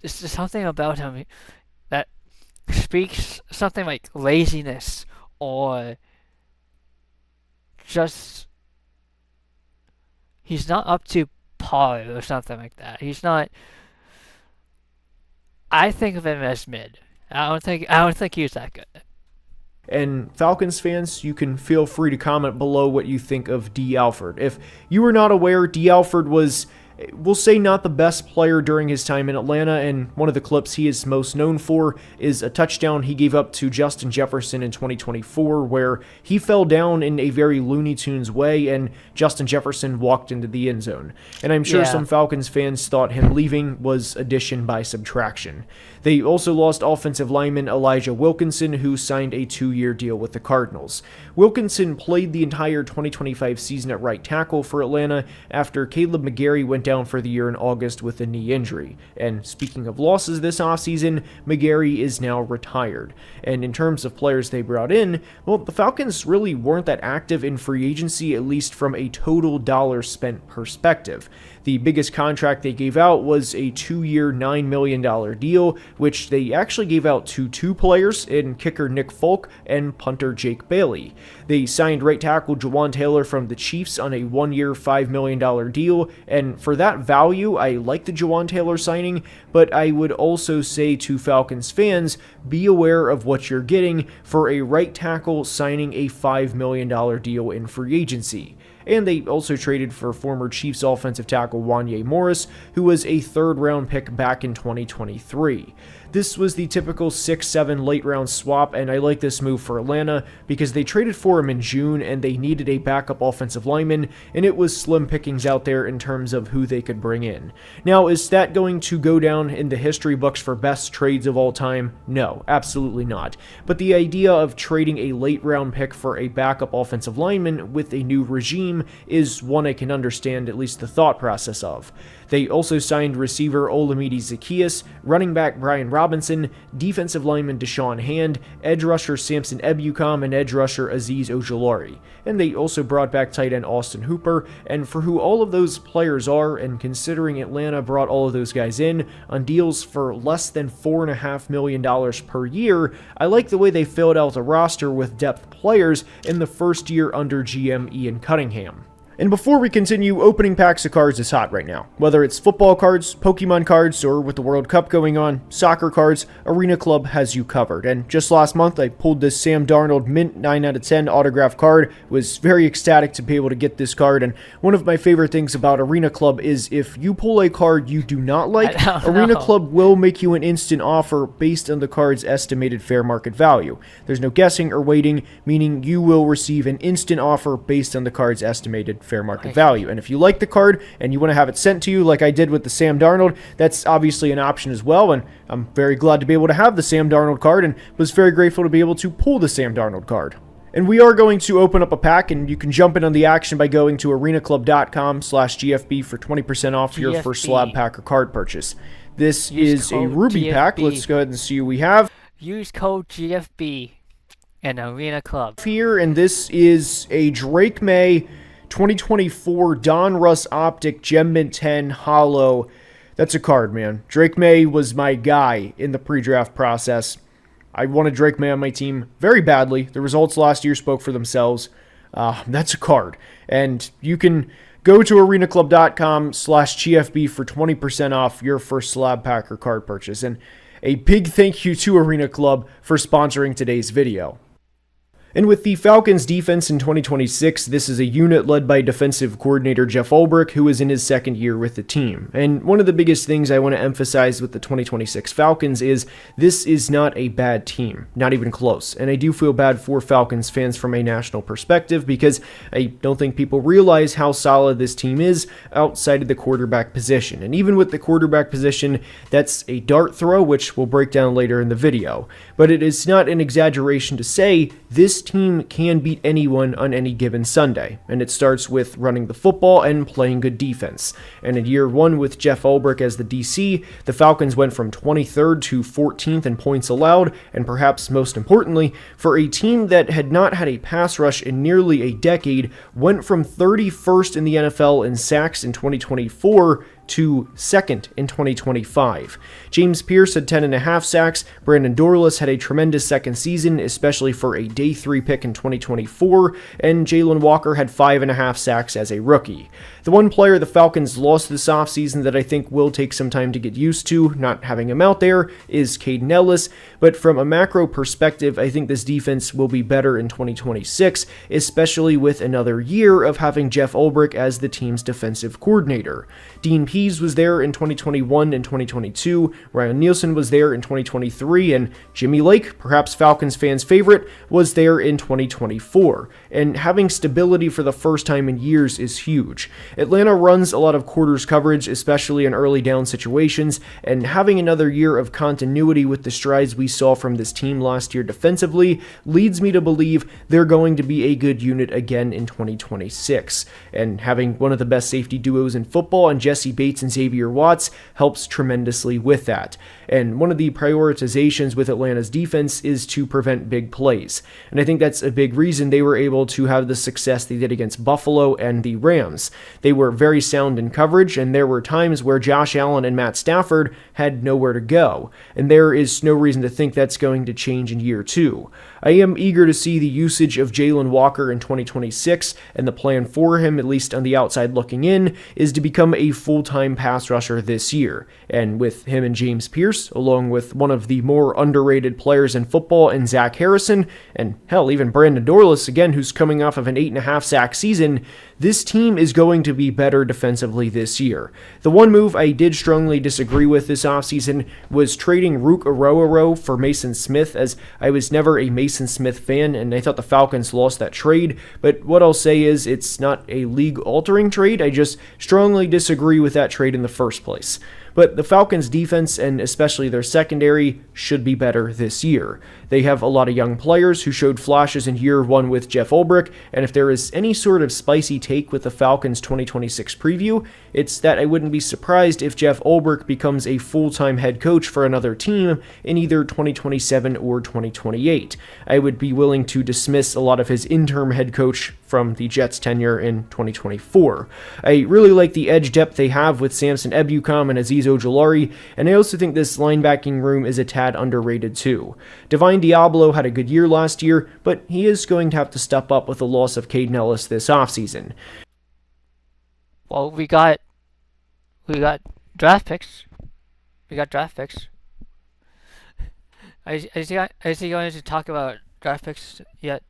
just something about him that speaks something like laziness, or just he's not up to par or something like that. He's not. I think of him as mid. I don't think he's that good. And Falcons fans, you can feel free to comment below what you think of D. Alford. If you were not aware, D. Alford was, we'll say, not the best player during his time in Atlanta, and one of the clips he is most known for is a touchdown he gave up to Justin Jefferson in 2024, where he fell down in a very Looney Tunes way, and Justin Jefferson walked into the end zone. And I'm sure some Falcons fans thought him leaving was addition by subtraction. They also lost offensive lineman Elijah Wilkinson, who signed a 2-year deal with the Cardinals. Wilkinson played the entire 2025 season at right tackle for Atlanta after Caleb McGarry went down for the year in August with a knee injury. And speaking of losses this offseason, McGarry is now retired. And in terms of players they brought in, well, the Falcons really weren't that active in free agency, at least from a total dollars spent perspective. The biggest contract they gave out was a 2-year, $9 million deal, which they actually gave out to 2 players in kicker Nick Folk and punter Jake Bailey. They signed right tackle Jawan Taylor from the Chiefs on a 1-year, $5 million deal, and for that value, I like the Jawan Taylor signing, but I would also say to Falcons fans, be aware of what you're getting for a right tackle signing a $5 million deal in free agency. And they also traded for former Chiefs offensive tackle Wanya Morris, who was a 3rd-round pick back in 2023. This was the typical 6-7 late-round swap, and I like this move for Atlanta because they traded for him in June and they needed a backup offensive lineman, and it was slim pickings out there in terms of who they could bring in. Now, is that going to go down in the history books for best trades of all time? No, absolutely not. But the idea of trading a late-round pick for a backup offensive lineman with a new regime is one I can understand at least the thought process of. They also signed receiver Olamide Zaccheaus, running back Brian Robinson, defensive lineman Deshaun Hand, edge rusher Samson Ebukam, and edge rusher Azeez Ojulari. And they also brought back tight end Austin Hooper, and for who all of those players are, and considering Atlanta brought all of those guys in on deals for less than $4.5 million per year, I like the way they filled out the roster with depth players in the first year under GM Ian Cunningham. And before we continue, opening packs of cards is hot right now. Whether it's football cards, Pokemon cards, or with the World Cup going on, soccer cards, Arena Club has you covered. And just last month, I pulled this Sam Darnold Mint 9 out of 10 autograph card. Was very ecstatic to be able to get this card. And one of my favorite things about Arena Club is if you pull a card you do not like, Arena Club will make you an instant offer based on the card's estimated fair market value. There's no guessing or waiting, meaning you will receive an instant offer based on the card's estimated fair market value. And if you like the card and you want to have it sent to you like I did with the Sam Darnold, that's obviously an option as well, and I'm very glad to be able to have the Sam Darnold card and was very grateful to be able to pull the Sam Darnold card. And we are going to open up a pack, and you can jump in on the action by going to arenaclub.com/GFB for 20% off your first slab pack or card purchase. This is a Ruby GFB pack. Let's go ahead and see what we have. Use code GFB in Arena Club. Here, and this is a Drake May 2024 Donruss Optic Gem Mint 10 Hollow. That's a card, man. Drake May was my guy in the pre-draft process. I wanted Drake May on my team very badly. The results last year spoke for themselves. That's a card. And you can go to arenaclub.com/GFB for 20% off your first slab pack or card purchase. And a big thank you to Arena Club for sponsoring today's video. And with the Falcons defense in 2026, this is a unit led by defensive coordinator Jeff Ulbrich, who is in his second year with the team. And one of the biggest things I want to emphasize with the 2026 Falcons is this is not a bad team, not even close. And I do feel bad for Falcons fans from a national perspective because I don't think people realize how solid this team is outside of the quarterback position. And even with the quarterback position, that's a dart throw, which we'll break down later in the video. But it is not an exaggeration to say this team can beat anyone on any given Sunday, and it starts with running the football and playing good defense. And in year one with Jeff Ulbrich as the DC, the Falcons went from 23rd to 14th in points allowed, and perhaps most importantly, for a team that had not had a pass rush in nearly a decade, went from 31st in the NFL in sacks in 2024 to second in 2025. James Pierce had 10.5 sacks. Brandon Dorlus had a tremendous second season, especially for a day 3 pick in 2024, and Jalen Walker had 5.5 sacks as a rookie. The one player the Falcons lost this offseason that I think will take some time to get used to, not having him out there, is Caden Ellis, but from a macro perspective, I think this defense will be better in 2026, especially with another year of having Jeff Ulbrich as the team's defensive coordinator. Dean Pease was there in 2021 and 2022, Ryan Nielsen was there in 2023, and Jimmy Lake, perhaps Falcons fans' favorite, was there in 2024. And having stability for the first time in years is huge. Atlanta runs a lot of quarters coverage, especially in early down situations, and having another year of continuity with the strides we saw from this team last year defensively leads me to believe they're going to be a good unit again in 2026. And having one of the best safety duos in football and Jesse Bates and Xavier Watts helps tremendously with that. And one of the prioritizations with Atlanta's defense is to prevent big plays. And I think that's a big reason they were able to have the success they did against Buffalo and the Rams. They were very sound in coverage, and there were times where Josh Allen and Matt Stafford had nowhere to go. And there is no reason to think that's going to change in year 2. I am eager to see the usage of Jalen Walker in 2026, and the plan for him, at least on the outside looking in, is to become a full-time pass rusher this year. And with him and James Pierce, along with one of the more underrated players in football in Zach Harrison, and hell, even Brandon Dorlus, again, who's coming off of an 8.5 sack season, this team is going to be better defensively this year. The one move I did strongly disagree with this offseason was trading Rook Arroyo for Mason Smith, as I was never a Mason Smith fan, and I thought the Falcons lost that trade, but what I'll say is it's not a league-altering trade. I just strongly disagree with that trade in the first place. But the Falcons' defense, and especially their secondary, should be better this year. They have a lot of young players who showed flashes in year 1 with Jeff Ulbrich, and if there is any sort of spicy take with the Falcons' 2026 preview, it's that I wouldn't be surprised if Jeff Ulbrich becomes a full-time head coach for another team in either 2027 or 2028. I would be willing to dismiss a lot of his interim head coach from the Jets' tenure in 2024. I really like the edge depth they have with Samson Ebukam and Azeez Ojulari, and I also think this linebacking room is a tad underrated too. Divine Diablo had a good year last year, but he is going to have to step up with the loss of Caden Ellis this offseason. Well, we got draft picks. Is he going to talk about draft picks yet?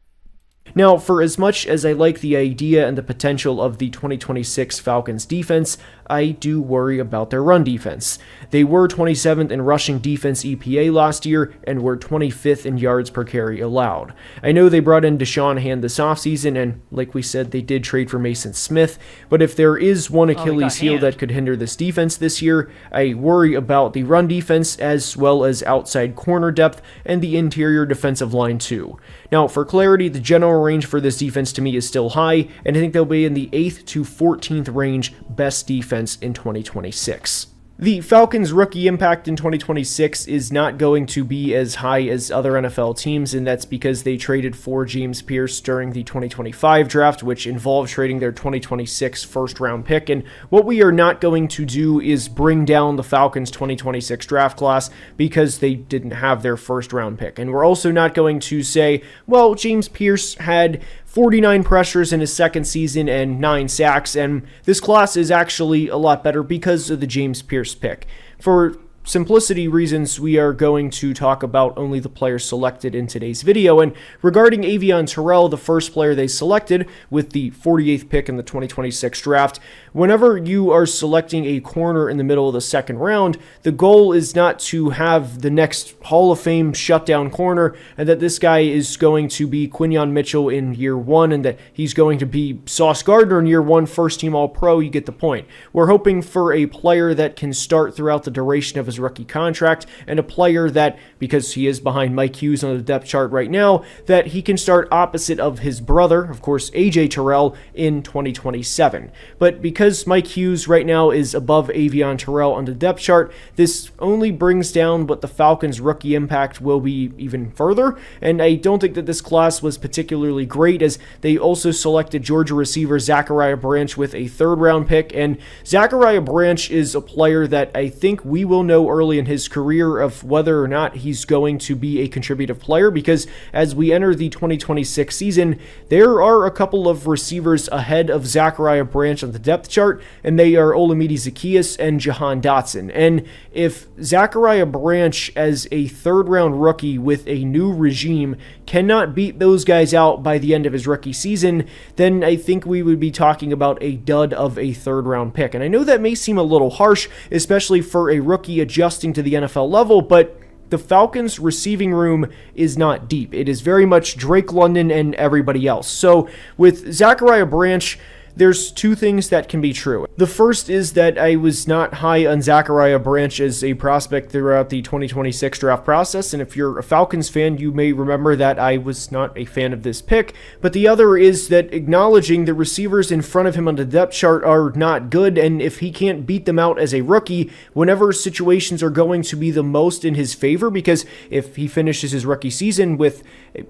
Now, for as much as I like the idea and the potential of the 2026 Falcons defense, I do worry about their run defense. They were 27th in rushing defense EPA last year and were 25th in yards per carry allowed. I know they brought in Deshaun Hand this offseason, and like we said, they did trade for Mason Smith, but if there is one Achilles heel that could hinder this defense this year, I worry about the run defense as well as outside corner depth and the interior defensive line too. Now, for clarity, the general range for this defense to me is still high, and I think they'll be in the 8th to 14th range best defense in 2026. The Falcons' rookie impact in 2026 is not going to be as high as other NFL teams, and that's because they traded for James Pierce during the 2025 draft, which involved trading their 2026 first-round pick. And what we are not going to do is bring down the Falcons' 2026 draft class because they didn't have their first-round pick. And we're also not going to say, well, James Pierce had 49 pressures in his second season and 9 sacks, and this class is actually a lot better because of the James Pierce pick. For simplicity reasons, we are going to talk about only the players selected in today's video. And regarding Avion Terrell, the first player they selected with the 48th pick in the 2026 draft, whenever you are selecting a corner in the middle of the second round, the goal is not to have the next Hall of Fame shutdown corner and that this guy is going to be Quinyon Mitchell in year one and that he's going to be Sauce Gardner in year one, first team All-Pro. You get the point. We're hoping for a player that can start throughout the duration of his rookie contract, and a player that, because he is behind Mike Hughes on the depth chart right now, that he can start opposite of his brother, of course, AJ Terrell, in 2027. But because Mike Hughes right now is above Avion Terrell on the depth chart, this only brings down what the Falcons' rookie impact will be even further, and I don't think that this class was particularly great, as they also selected Georgia receiver Zachariah Branch with a third-round pick, and Zachariah Branch is a player that I think we will know early in his career of whether or not he's going to be a contributive player, because as we enter the 2026 season, there are a couple of receivers ahead of Zachariah Branch on the depth chart, and they are Olamide Zaccheaus and Jahan Dotson. And if Zachariah Branch, as a third-round rookie with a new regime, cannot beat those guys out by the end of his rookie season, then I think we would be talking about a dud of a third-round pick. And I know that may seem a little harsh, especially for a rookie adjusting to the NFL level, but the Falcons' receiving room is not deep. It is very much Drake London and everybody else. So with Zachariah Branch, there's two things that can be true. The first is that I was not high on Zachariah Branch as a prospect throughout the 2026 draft process, and if you're a Falcons fan, you may remember that I was not a fan of this pick. But the other is that acknowledging the receivers in front of him on the depth chart are not good, and if he can't beat them out as a rookie, whenever situations are going to be the most in his favor, because if he finishes his rookie season with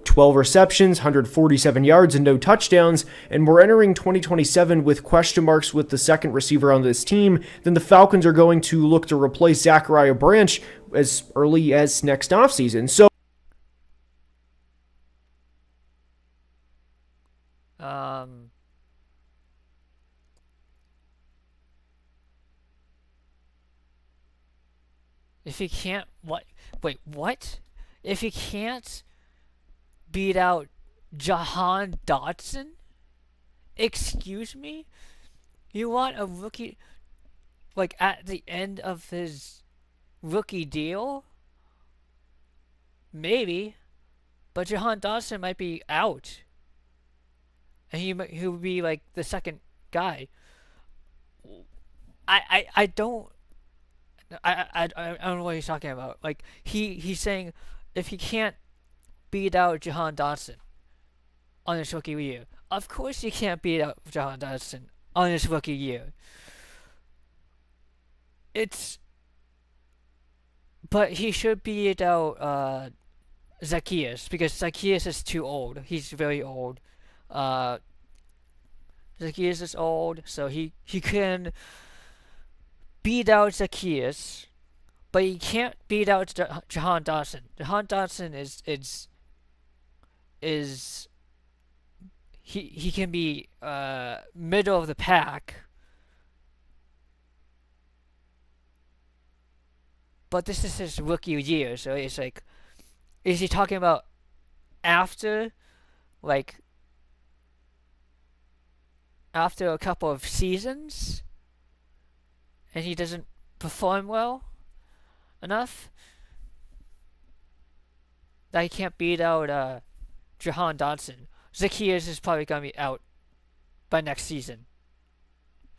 12 receptions, 147 yards, and no touchdowns, and we're entering 2027 with question marks with the second receiver on this team, then the Falcons are going to look to replace Zachariah Branch as early as next offseason. So if he can't, what? If he can't beat out Jahan Dotson? Excuse me? You want a rookie, like, at the end of his rookie deal? Maybe. But Jahan Dotson might be out. And he'll be, like, the second guy. I don't know what he's talking about. Like, he's saying if he can't beat out Jahan Dotson on his rookie year, of course he can't beat out Jahan Dotson on his rookie year. But he should beat out Zaccheaus, because Zaccheaus is too old. He's very old. Zaccheaus is old, so he can beat out Zaccheaus, but he can't beat out Jahan Dotson. Jahan Dotson is he can be middle of the pack, but this is his rookie year, so it's like, is he talking about after a couple of seasons and he doesn't perform well enough that he can't beat out Jahan Dotson? Zaccheaus is probably going to be out by next season.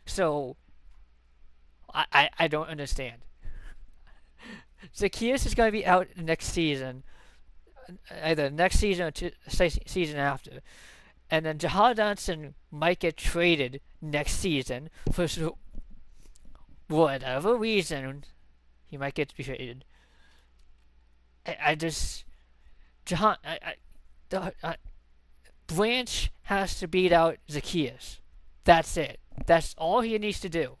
So, I don't understand. Zaccheaus is going to be out next season, either next season or season after. And then Jahan Dotson might get traded next season for whatever reason. He might get traded. Branch has to beat out Zaccheaus. That's it. That's all he needs to do.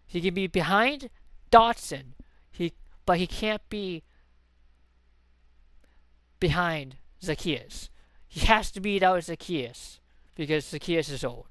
He can be behind Dotson, but he can't be behind Zaccheaus. He has to beat out Zaccheaus because Zaccheaus is old.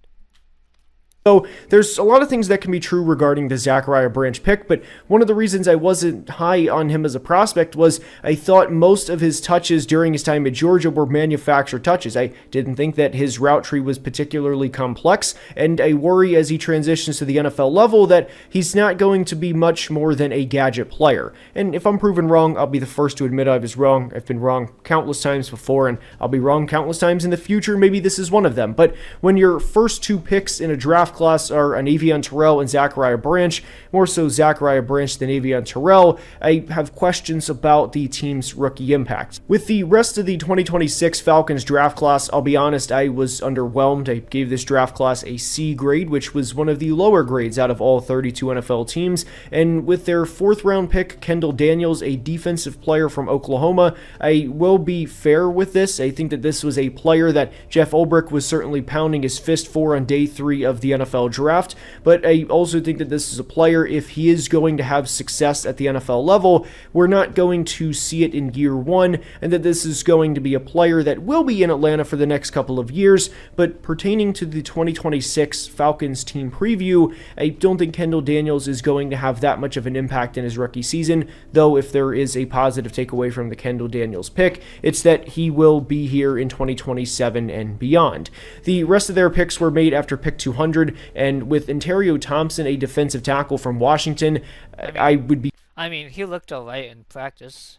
So there's a lot of things that can be true regarding the Zachariah Branch pick, but one of the reasons I wasn't high on him as a prospect was I thought most of his touches during his time at Georgia were manufactured touches. I didn't think that his route tree was particularly complex, and I worry as he transitions to the NFL level that he's not going to be much more than a gadget player. And if I'm proven wrong, I'll be the first to admit I was wrong. I've been wrong countless times before, and I'll be wrong countless times in the future. Maybe this is one of them. But when your first two picks in a draft class are an Avion Terrell and Zachariah Branch, more so Zachariah Branch than Avion Terrell, I have questions about the team's rookie impact. With the rest of the 2026 Falcons draft class, I'll be honest, I was underwhelmed. I gave this draft class a C grade, which was one of the lower grades out of all 32 NFL teams, and with their 4th round pick, Kendall Daniels, a defensive player from Oklahoma, I will be fair with this. I think that this was a player that Jeff Ulbrich was certainly pounding his fist for on day 3 of the NFL draft, but I also think that this is a player, if he is going to have success at the NFL level, we're not going to see it in year 1, and that this is going to be a player that will be in Atlanta for the next couple of years. But pertaining to the 2026 Falcons team preview, I don't think Kendall Daniels is going to have that much of an impact in his rookie season, though if there is a positive takeaway from the Kendall Daniels pick, it's that he will be here in 2027 and beyond. The rest of their picks were made after pick 200, and with Ontario Thompson, a defensive tackle from Washington, I would be... I mean, he looked alright in practice.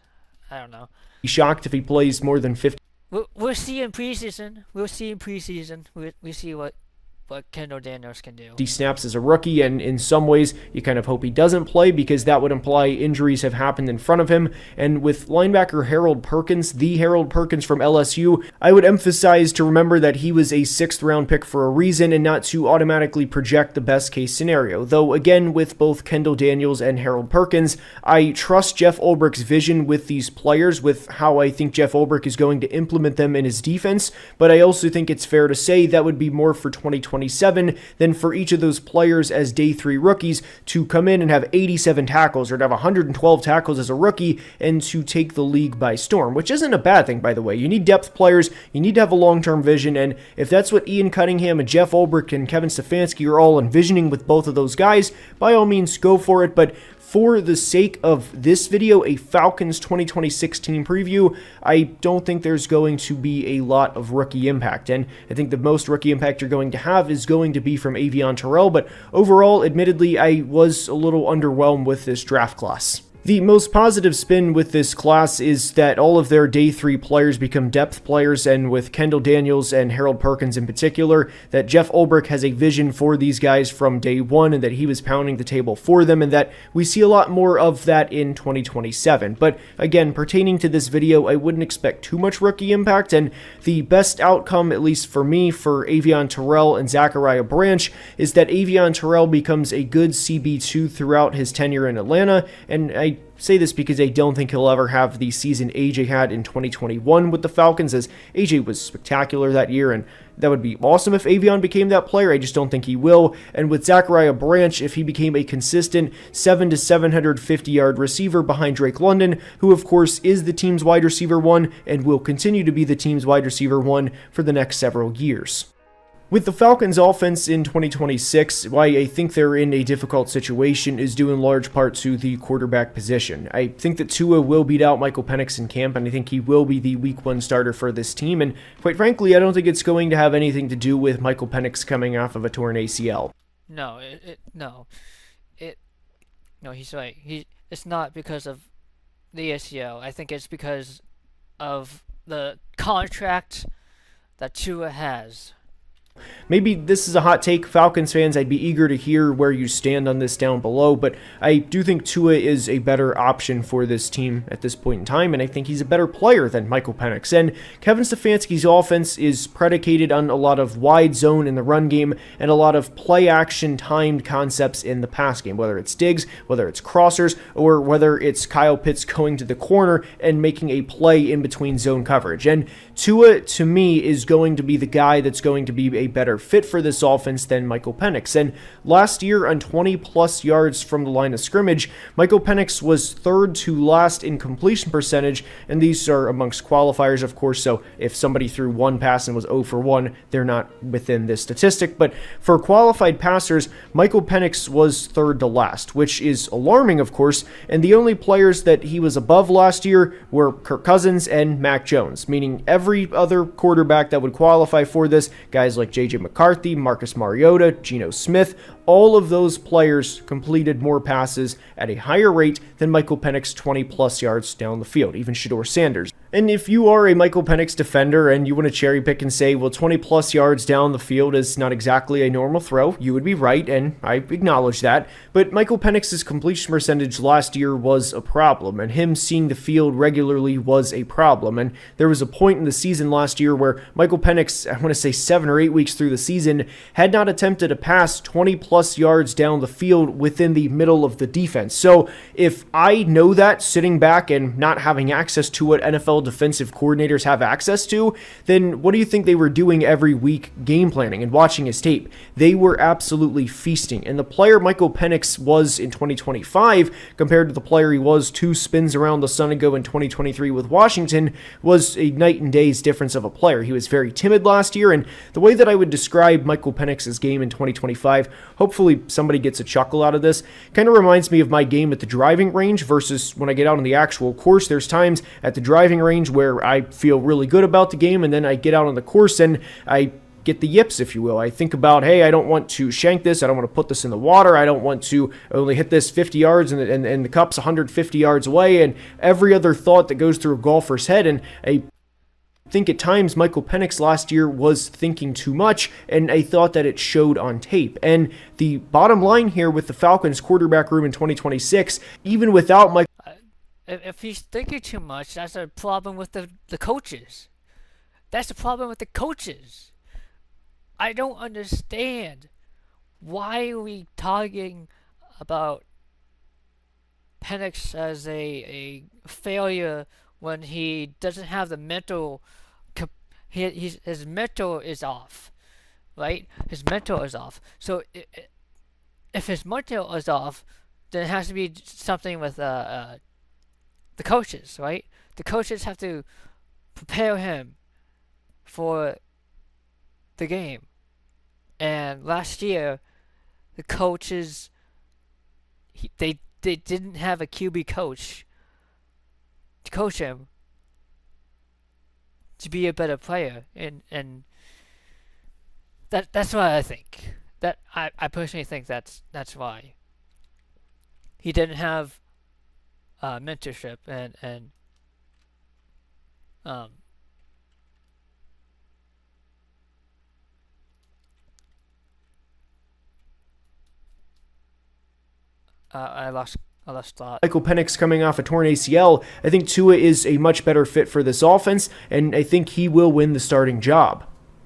I don't know. Shocked if he plays more than 50. We'll see in preseason. We'll see what Kendall Daniels can do. He snaps as a rookie, and in some ways you kind of hope he doesn't play because that would imply injuries have happened in front of him. And with linebacker Harold Perkins, the Harold Perkins from LSU, I would emphasize to remember that he was a 6th round pick for a reason and not to automatically project the best case scenario. Though again, with both Kendall Daniels and Harold Perkins, I trust Jeff Ulbrich's vision with these players, with how I think Jeff Ulbrich is going to implement them in his defense, but I also think it's fair to say that would be more for 2027 than for each of those players as day 3 rookies to come in and have 87 tackles or to have 112 tackles as a rookie and to take the league by storm, which isn't a bad thing, by the way. You need depth players, you need to have a long-term vision, and if that's what Ian Cunningham and Jeff Ulbrich and Kevin Stefanski are all envisioning with both of those guys, by all means go for it. But for the sake of this video, a Falcons 2026 team preview, I don't think there's going to be a lot of rookie impact, and I think the most rookie impact you're going to have is going to be from Avion Terrell, but overall, admittedly, I was a little underwhelmed with this draft class. The most positive spin with this class is that all of their day 3 players become depth players, and with Kendall Daniels and Harold Perkins in particular, that Jeff Ulbrich has a vision for these guys from day 1 and that he was pounding the table for them, and that we see a lot more of that in 2027. But again, pertaining to this video, I wouldn't expect too much rookie impact, and the best outcome, at least for me, for Avion Terrell and Zachariah Branch is that Avion Terrell becomes a good CB2 throughout his tenure in Atlanta, and I say this because I don't think he'll ever have the season AJ had in 2021 with the Falcons, as AJ was spectacular that year, and that would be awesome if Avion became that player. I just don't think he will. And with Zachariah Branch, if he became a consistent 700 to 750 yard receiver behind Drake London, who of course is the team's wide receiver 1 and will continue to be the team's wide receiver 1 for the next several years. With the Falcons offense in 2026, why I think they're in a difficult situation is due in large part to the quarterback position. I think that Tua will beat out Michael Penix in camp, and I think he will be the week 1 starter for this team, and quite frankly, I don't think it's going to have anything to do with Michael Penix coming off of a torn ACL. No, he's right. It's not because of the ACL. I think it's because of the contract that Tua has. Maybe this is a hot take, Falcons fans. I'd be eager to hear where you stand on this down below, but I do think Tua is a better option for this team at this point in time, and I think he's a better player than Michael Penix. And Kevin Stefanski's offense is predicated on a lot of wide zone in the run game and a lot of play-action timed concepts in the pass game, whether it's digs, whether it's crossers, or whether it's Kyle Pitts going to the corner and making a play in between zone coverage. And Tua, to me, is going to be the guy that's going to be a better fit for this offense than Michael Penix. And last year, on 20-plus yards from the line of scrimmage, Michael Penix was third to last in completion percentage, and these are amongst qualifiers, of course, so if somebody threw one pass and was 0 for 1, they're not within this statistic. But for qualified passers, Michael Penix was third to last, which is alarming, of course, and the only players that he was above last year were Kirk Cousins and Mac Jones, meaning every other quarterback that would qualify for this, guys like J.J. McCarthy, Marcus Mariota, Geno Smith, all of those players completed more passes at a higher rate than Michael Penix 20-plus yards down the field, even Shedeur Sanders. And if you are a Michael Penix defender and you want to cherry pick and say, well, 20-plus yards down the field is not exactly a normal throw, you would be right, and I acknowledge that. But Michael Penix's completion percentage last year was a problem, and him seeing the field regularly was a problem. And there was a point in the season last year where Michael Penix, I want to say 7 or 8 weeks through the season, had not attempted a pass 20-plus yards down the field within the middle of the defense. So if I know that sitting back and not having access to what NFL defensive coordinators have access to, then what do you think they were doing every week game planning and watching his tape? They were absolutely feasting. And the player Michael Penix was in 2025 compared to the player he was 2 spins around the sun ago in 2023 with Washington was a night and day's difference of a player. He was very timid last year, and the way that I would describe Michael Penix's game in 2025, hopefully somebody gets a chuckle out of this, kind of reminds me of my game at the driving range versus when I get out on the actual course. There's times at the driving range where I feel really good about the game, and then I get out on the course and I get the yips, if you will. I think about, hey, I don't want to shank this, I don't want to put this in the water, I don't want to only hit this 50 yards and the cup's 150 yards away, and every other thought that goes through a golfer's head. And I think at times Michael Penix last year was thinking too much, and I thought that it showed on tape. And the bottom line here with the Falcons quarterback room in 2026, even without Michael... If he's thinking too much, that's a problem with the coaches. That's the problem with the coaches. I don't understand. Why are we talking about Penix as a failure when he doesn't have the mental... His mental is off, right? His mental is off. So if his mental is off, then it has to be something with the coaches, right? The coaches have to prepare him for the game. And last year, the coaches, they didn't have a QB coach to coach him to be a better player, and that's what I think. That I personally think that's why he didn't have mentorship and I lost thought. Michael Penix coming off a torn ACL, I think Tua is a much better fit for this offense, and I think he will win the starting job.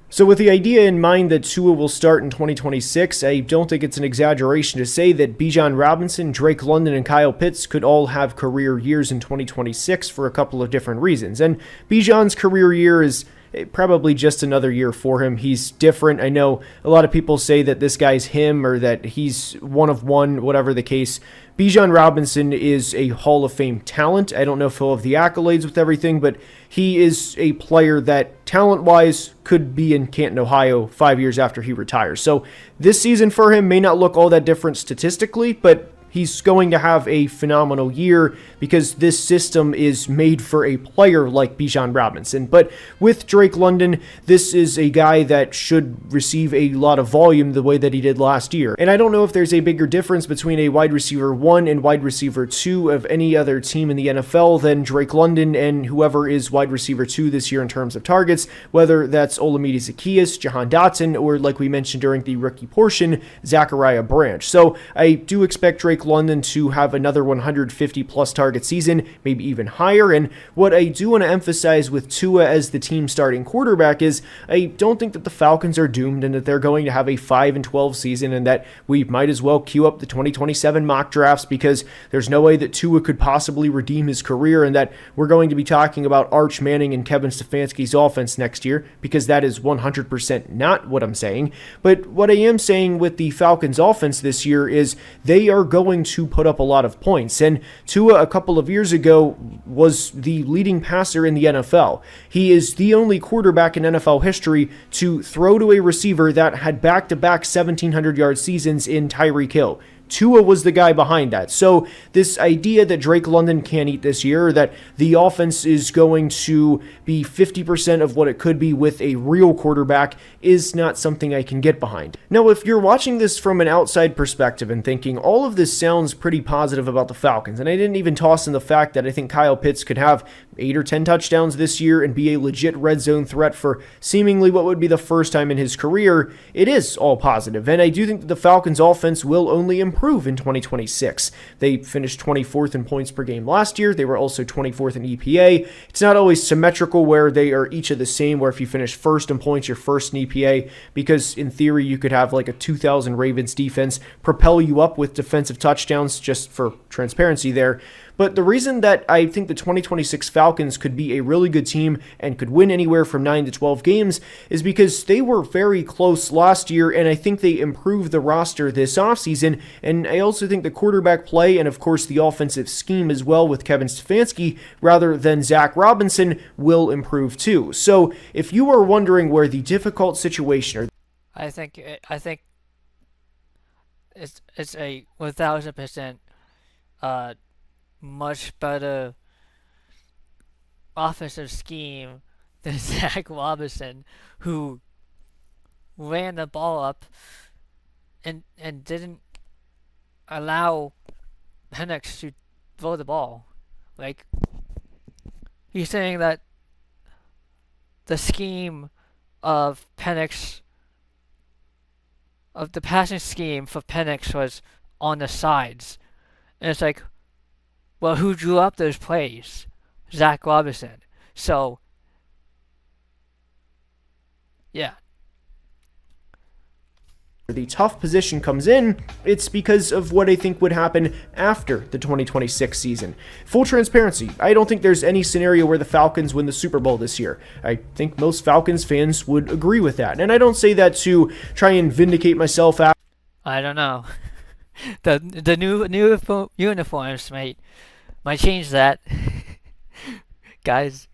So with the idea in mind that Tua will start in 2026, I don't think it's an exaggeration to say that Bijan Robinson, Drake London, and Kyle Pitts could all have career years in 2026 for a couple of different reasons. And Bijan's career year is probably just another year for him. He's different. I know a lot of people say that this guy's him or that he's one of one, whatever the case. Bijan Robinson is a Hall of Fame talent. I don't know if he'll have the accolades with everything, but he is a player that talent-wise could be in Canton, Ohio 5 years after he retires. So this season for him may not look all that different statistically, but he's going to have a phenomenal year because this system is made for a player like Bijan Robinson. But with Drake London, this is a guy that should receive a lot of volume the way that he did last year. And I don't know if there's a bigger difference between a wide receiver 1 and wide receiver 2 of any other team in the NFL than Drake London and whoever is wide receiver 2 this year in terms of targets, whether that's Olamide Zaccheaus, Jahan Dotson, or like we mentioned during the rookie portion, Zachariah Branch. So I do expect Drake Drake London to have another 150 plus target season, maybe even higher. And what I do want to emphasize with Tua as the team starting quarterback is I don't think that the Falcons are doomed and that they're going to have a 5-12 season, and that we might as well queue up the 2027 mock drafts, because there's no way that Tua could possibly redeem his career, and that we're going to be talking about Arch Manning and Kevin Stefanski's offense next year, because that is 100% not what I'm saying. But what I am saying with the Falcons offense this year is they are going to put up a lot of points. And Tua a couple of years ago was the leading passer in the NFL. He is the only quarterback in NFL history to throw to a receiver that had back-to-back 1,700-yard seasons in Tyreek Hill. Tua was the guy behind that. So this idea that Drake London can't eat this year, or that the offense is going to be 50% of what it could be with a real quarterback, is not something I can get behind. Now, if you're watching this from an outside perspective and thinking all of this sounds pretty positive about the Falcons, and I didn't even toss in the fact that I think Kyle Pitts could have 8 or 10 touchdowns this year and be a legit red zone threat for seemingly what would be the first time in his career, it is all positive. And I do think that the Falcons offense will only improve in 2026. They finished 24th in points per game last year. They were also 24th in EPA. It's not always symmetrical where they are each of the same, where if you finish first in points, you're first in EPA, because in theory you could have like a 2000 Ravens defense propel you up with defensive touchdowns, just for transparency there. But the reason that I think the 2026 Falcons could be a really good team and could win anywhere from 9 to 12 games is because they were very close last year, and I think they improved the roster this offseason. And I also think the quarterback play, and of course the offensive scheme as well with Kevin Stefanski rather than Zach Robinson, will improve too. So if you are wondering where the difficult situation, or I think it's a 1,000% much better offensive scheme than Zach Robinson, who ran the ball up and didn't allow Penix to throw the ball. Like, he's saying that the scheme of Penix, of the passing scheme for Penix, was on the sides. And it's like, well, who drew up those plays? Zach Robinson. So, yeah. the tough position comes in, it's because of what I think would happen after the 2026 season. Full transparency, I don't think there's any scenario where the Falcons win the Super Bowl this year. I think most Falcons fans would agree with that. And I don't say that to try and vindicate myself out. I don't know. The new uniforms might change that. Guys,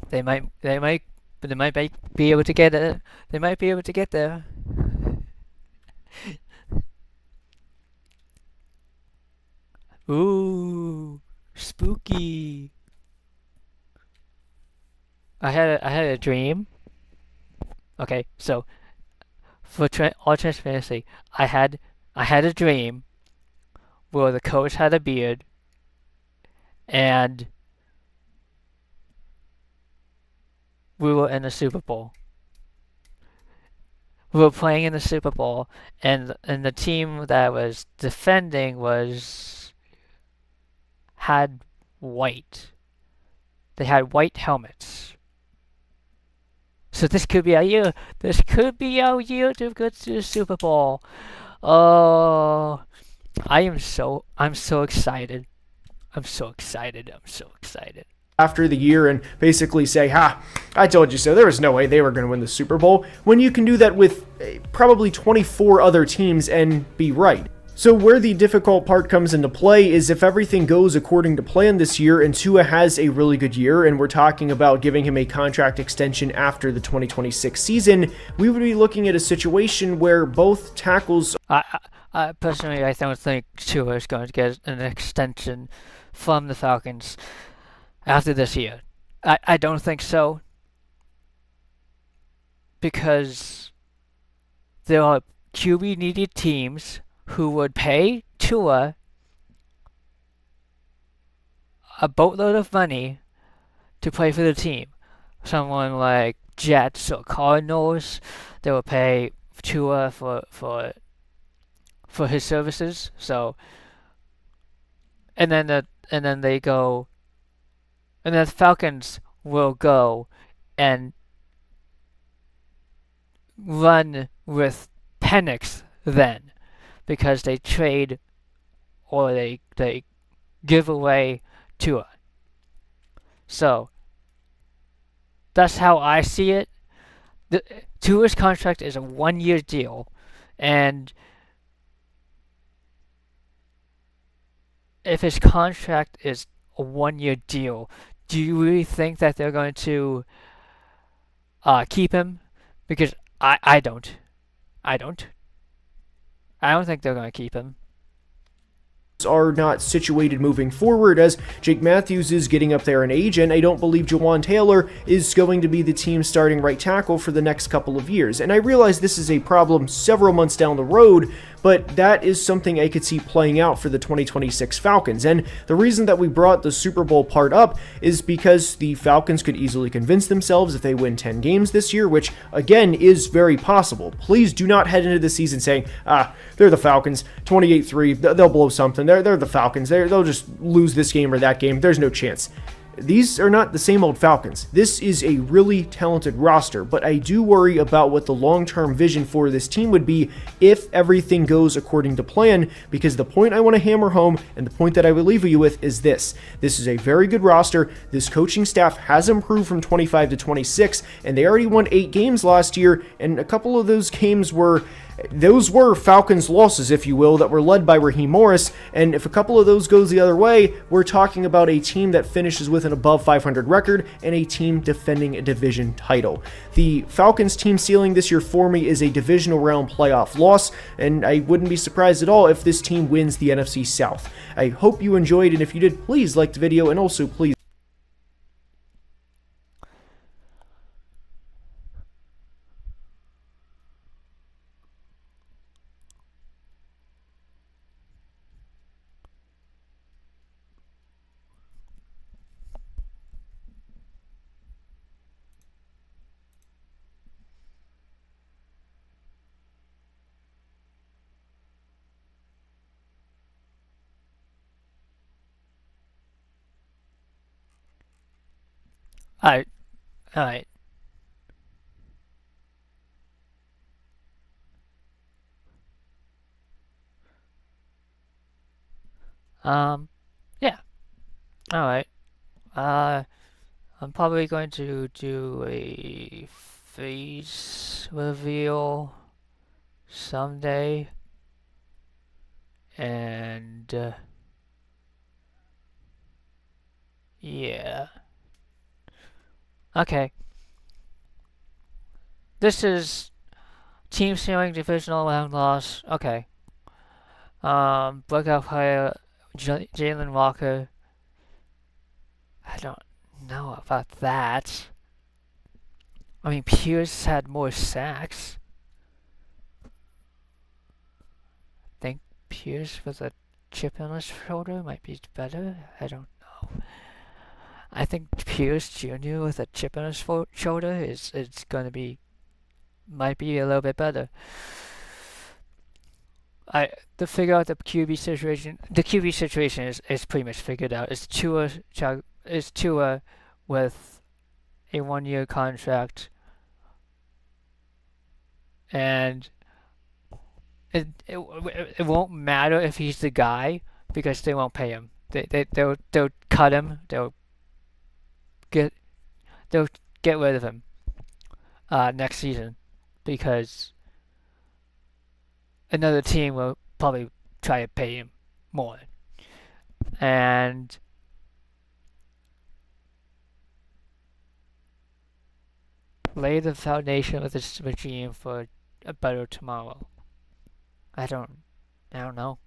they might be able to get it. They might be able to get there. Ooh, spooky. I had a dream. Okay, so for all transparency, I had a dream where the coach had a beard and we were in the Super Bowl. We were playing in the Super Bowl, and the team that was defending had white. They had white helmets. So this could be our year. This could be our year to go to the Super Bowl. Oh, I'm so excited. I'm so excited. After the year and basically say, I told you so. There was no way they were going to win the Super Bowl, when you can do that with probably 24 other teams and be right. So where the difficult part comes into play is if everything goes according to plan this year and Tua has a really good year, and we're talking about giving him a contract extension after the 2026 season, we would be looking at a situation where both tackles... Personally, I don't think Tua is going to get an extension from the Falcons after this year. I don't think so, because there are QB needy teams who would pay Tua a boatload of money to play for the team. Someone like Jets or Cardinals, they would pay Tua for for his services. So, and then they go, and then the Falcons will go and run with Penix then, because they trade or they give away Tua. So that's how I see it. Tua's contract is a 1-year deal, and if his contract is a 1-year deal, do you really think that they're going to keep him? Because I don't. I don't think they're going to keep him. Are not situated moving forward, as Jake Matthews is getting up there in age, and I don't believe Jawan Taylor is going to be the team's starting right tackle for the next couple of years. And I realize this is a problem several months down the road, but that is something I could see playing out for the 2026 Falcons. And the reason that we brought the Super Bowl part up is because the Falcons could easily convince themselves if they win 10 games this year, which again is very possible. Please do not head into the season saying, they're the Falcons, 28-3, they'll blow something, they're the Falcons, they'll just lose this game or that game, there's no chance. These are not the same old Falcons. This is a really talented roster, but I do worry about what the long-term vision for this team would be if everything goes according to plan, because the point I want to hammer home and the point that I will leave you with is this. This is a very good roster. This coaching staff has improved from 25 to 26, and they already won 8 games last year, and a couple of those games were Falcons losses, if you will, that were led by Raheem Morris, and if a couple of those goes the other way, we're talking about a team that finishes with an above 500 record and a team defending a division title. The Falcons team ceiling this year for me is a divisional round playoff loss, and I wouldn't be surprised at all if this team wins the NFC South. I hope you enjoyed, and if you did, please like the video, and also please Alright. Yeah. Alright. I'm probably going to do a face reveal someday. And, yeah. Okay. This is team ceiling divisional round loss. Okay. Breakout player Jalen Walker. I don't know about that. I mean, Pierce had more sacks. I think Pierce with a chip on his shoulder might be better. I don't know. I think Pierce Jr. with a chip on his shoulder is going to be, might be a little bit better. To figure out the QB situation, is pretty much figured out. It's Tua with a 1-year contract, and it won't matter if he's the guy, because they won't pay him. They'll cut him. They'll get rid of him next season, because another team will probably try to pay him more, and lay the foundation of this regime for a better tomorrow. I don't know.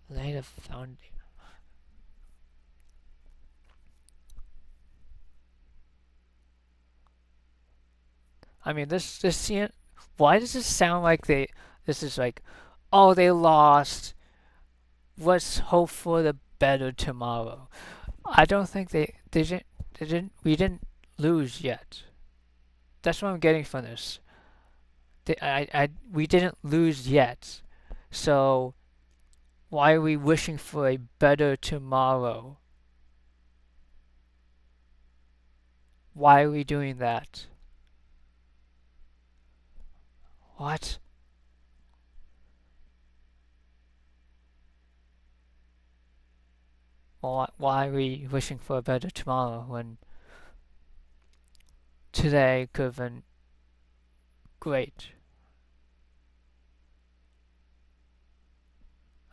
Lay the foundation. I mean, this why does this sound like this is like, oh, they lost, let's hope for the better tomorrow. I don't think we didn't lose yet. That's what I'm getting from this. We didn't lose yet, so why are we wishing for a better tomorrow? Why are we doing that? What? Well, why are we wishing for a better tomorrow when today could have been great?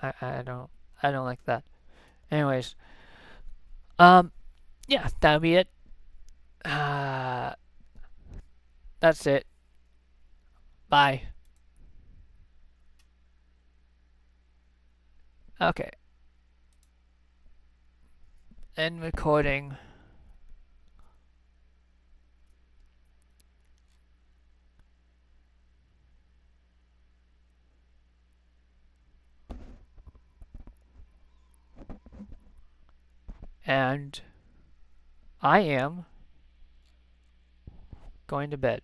I don't like that. Anyways, yeah, that'll be it. That's it. Bye. Okay. End recording. And I am going to bed.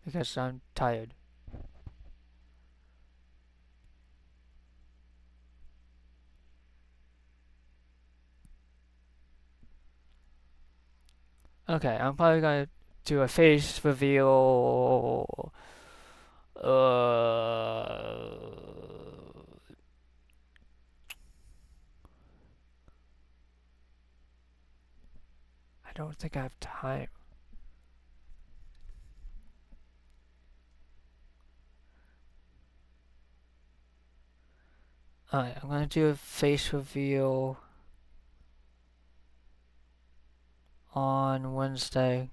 Because I'm tired. Okay, I'm probably gonna do a face reveal. I don't think I have time. Alright, I'm gonna do a face reveal on Wednesday.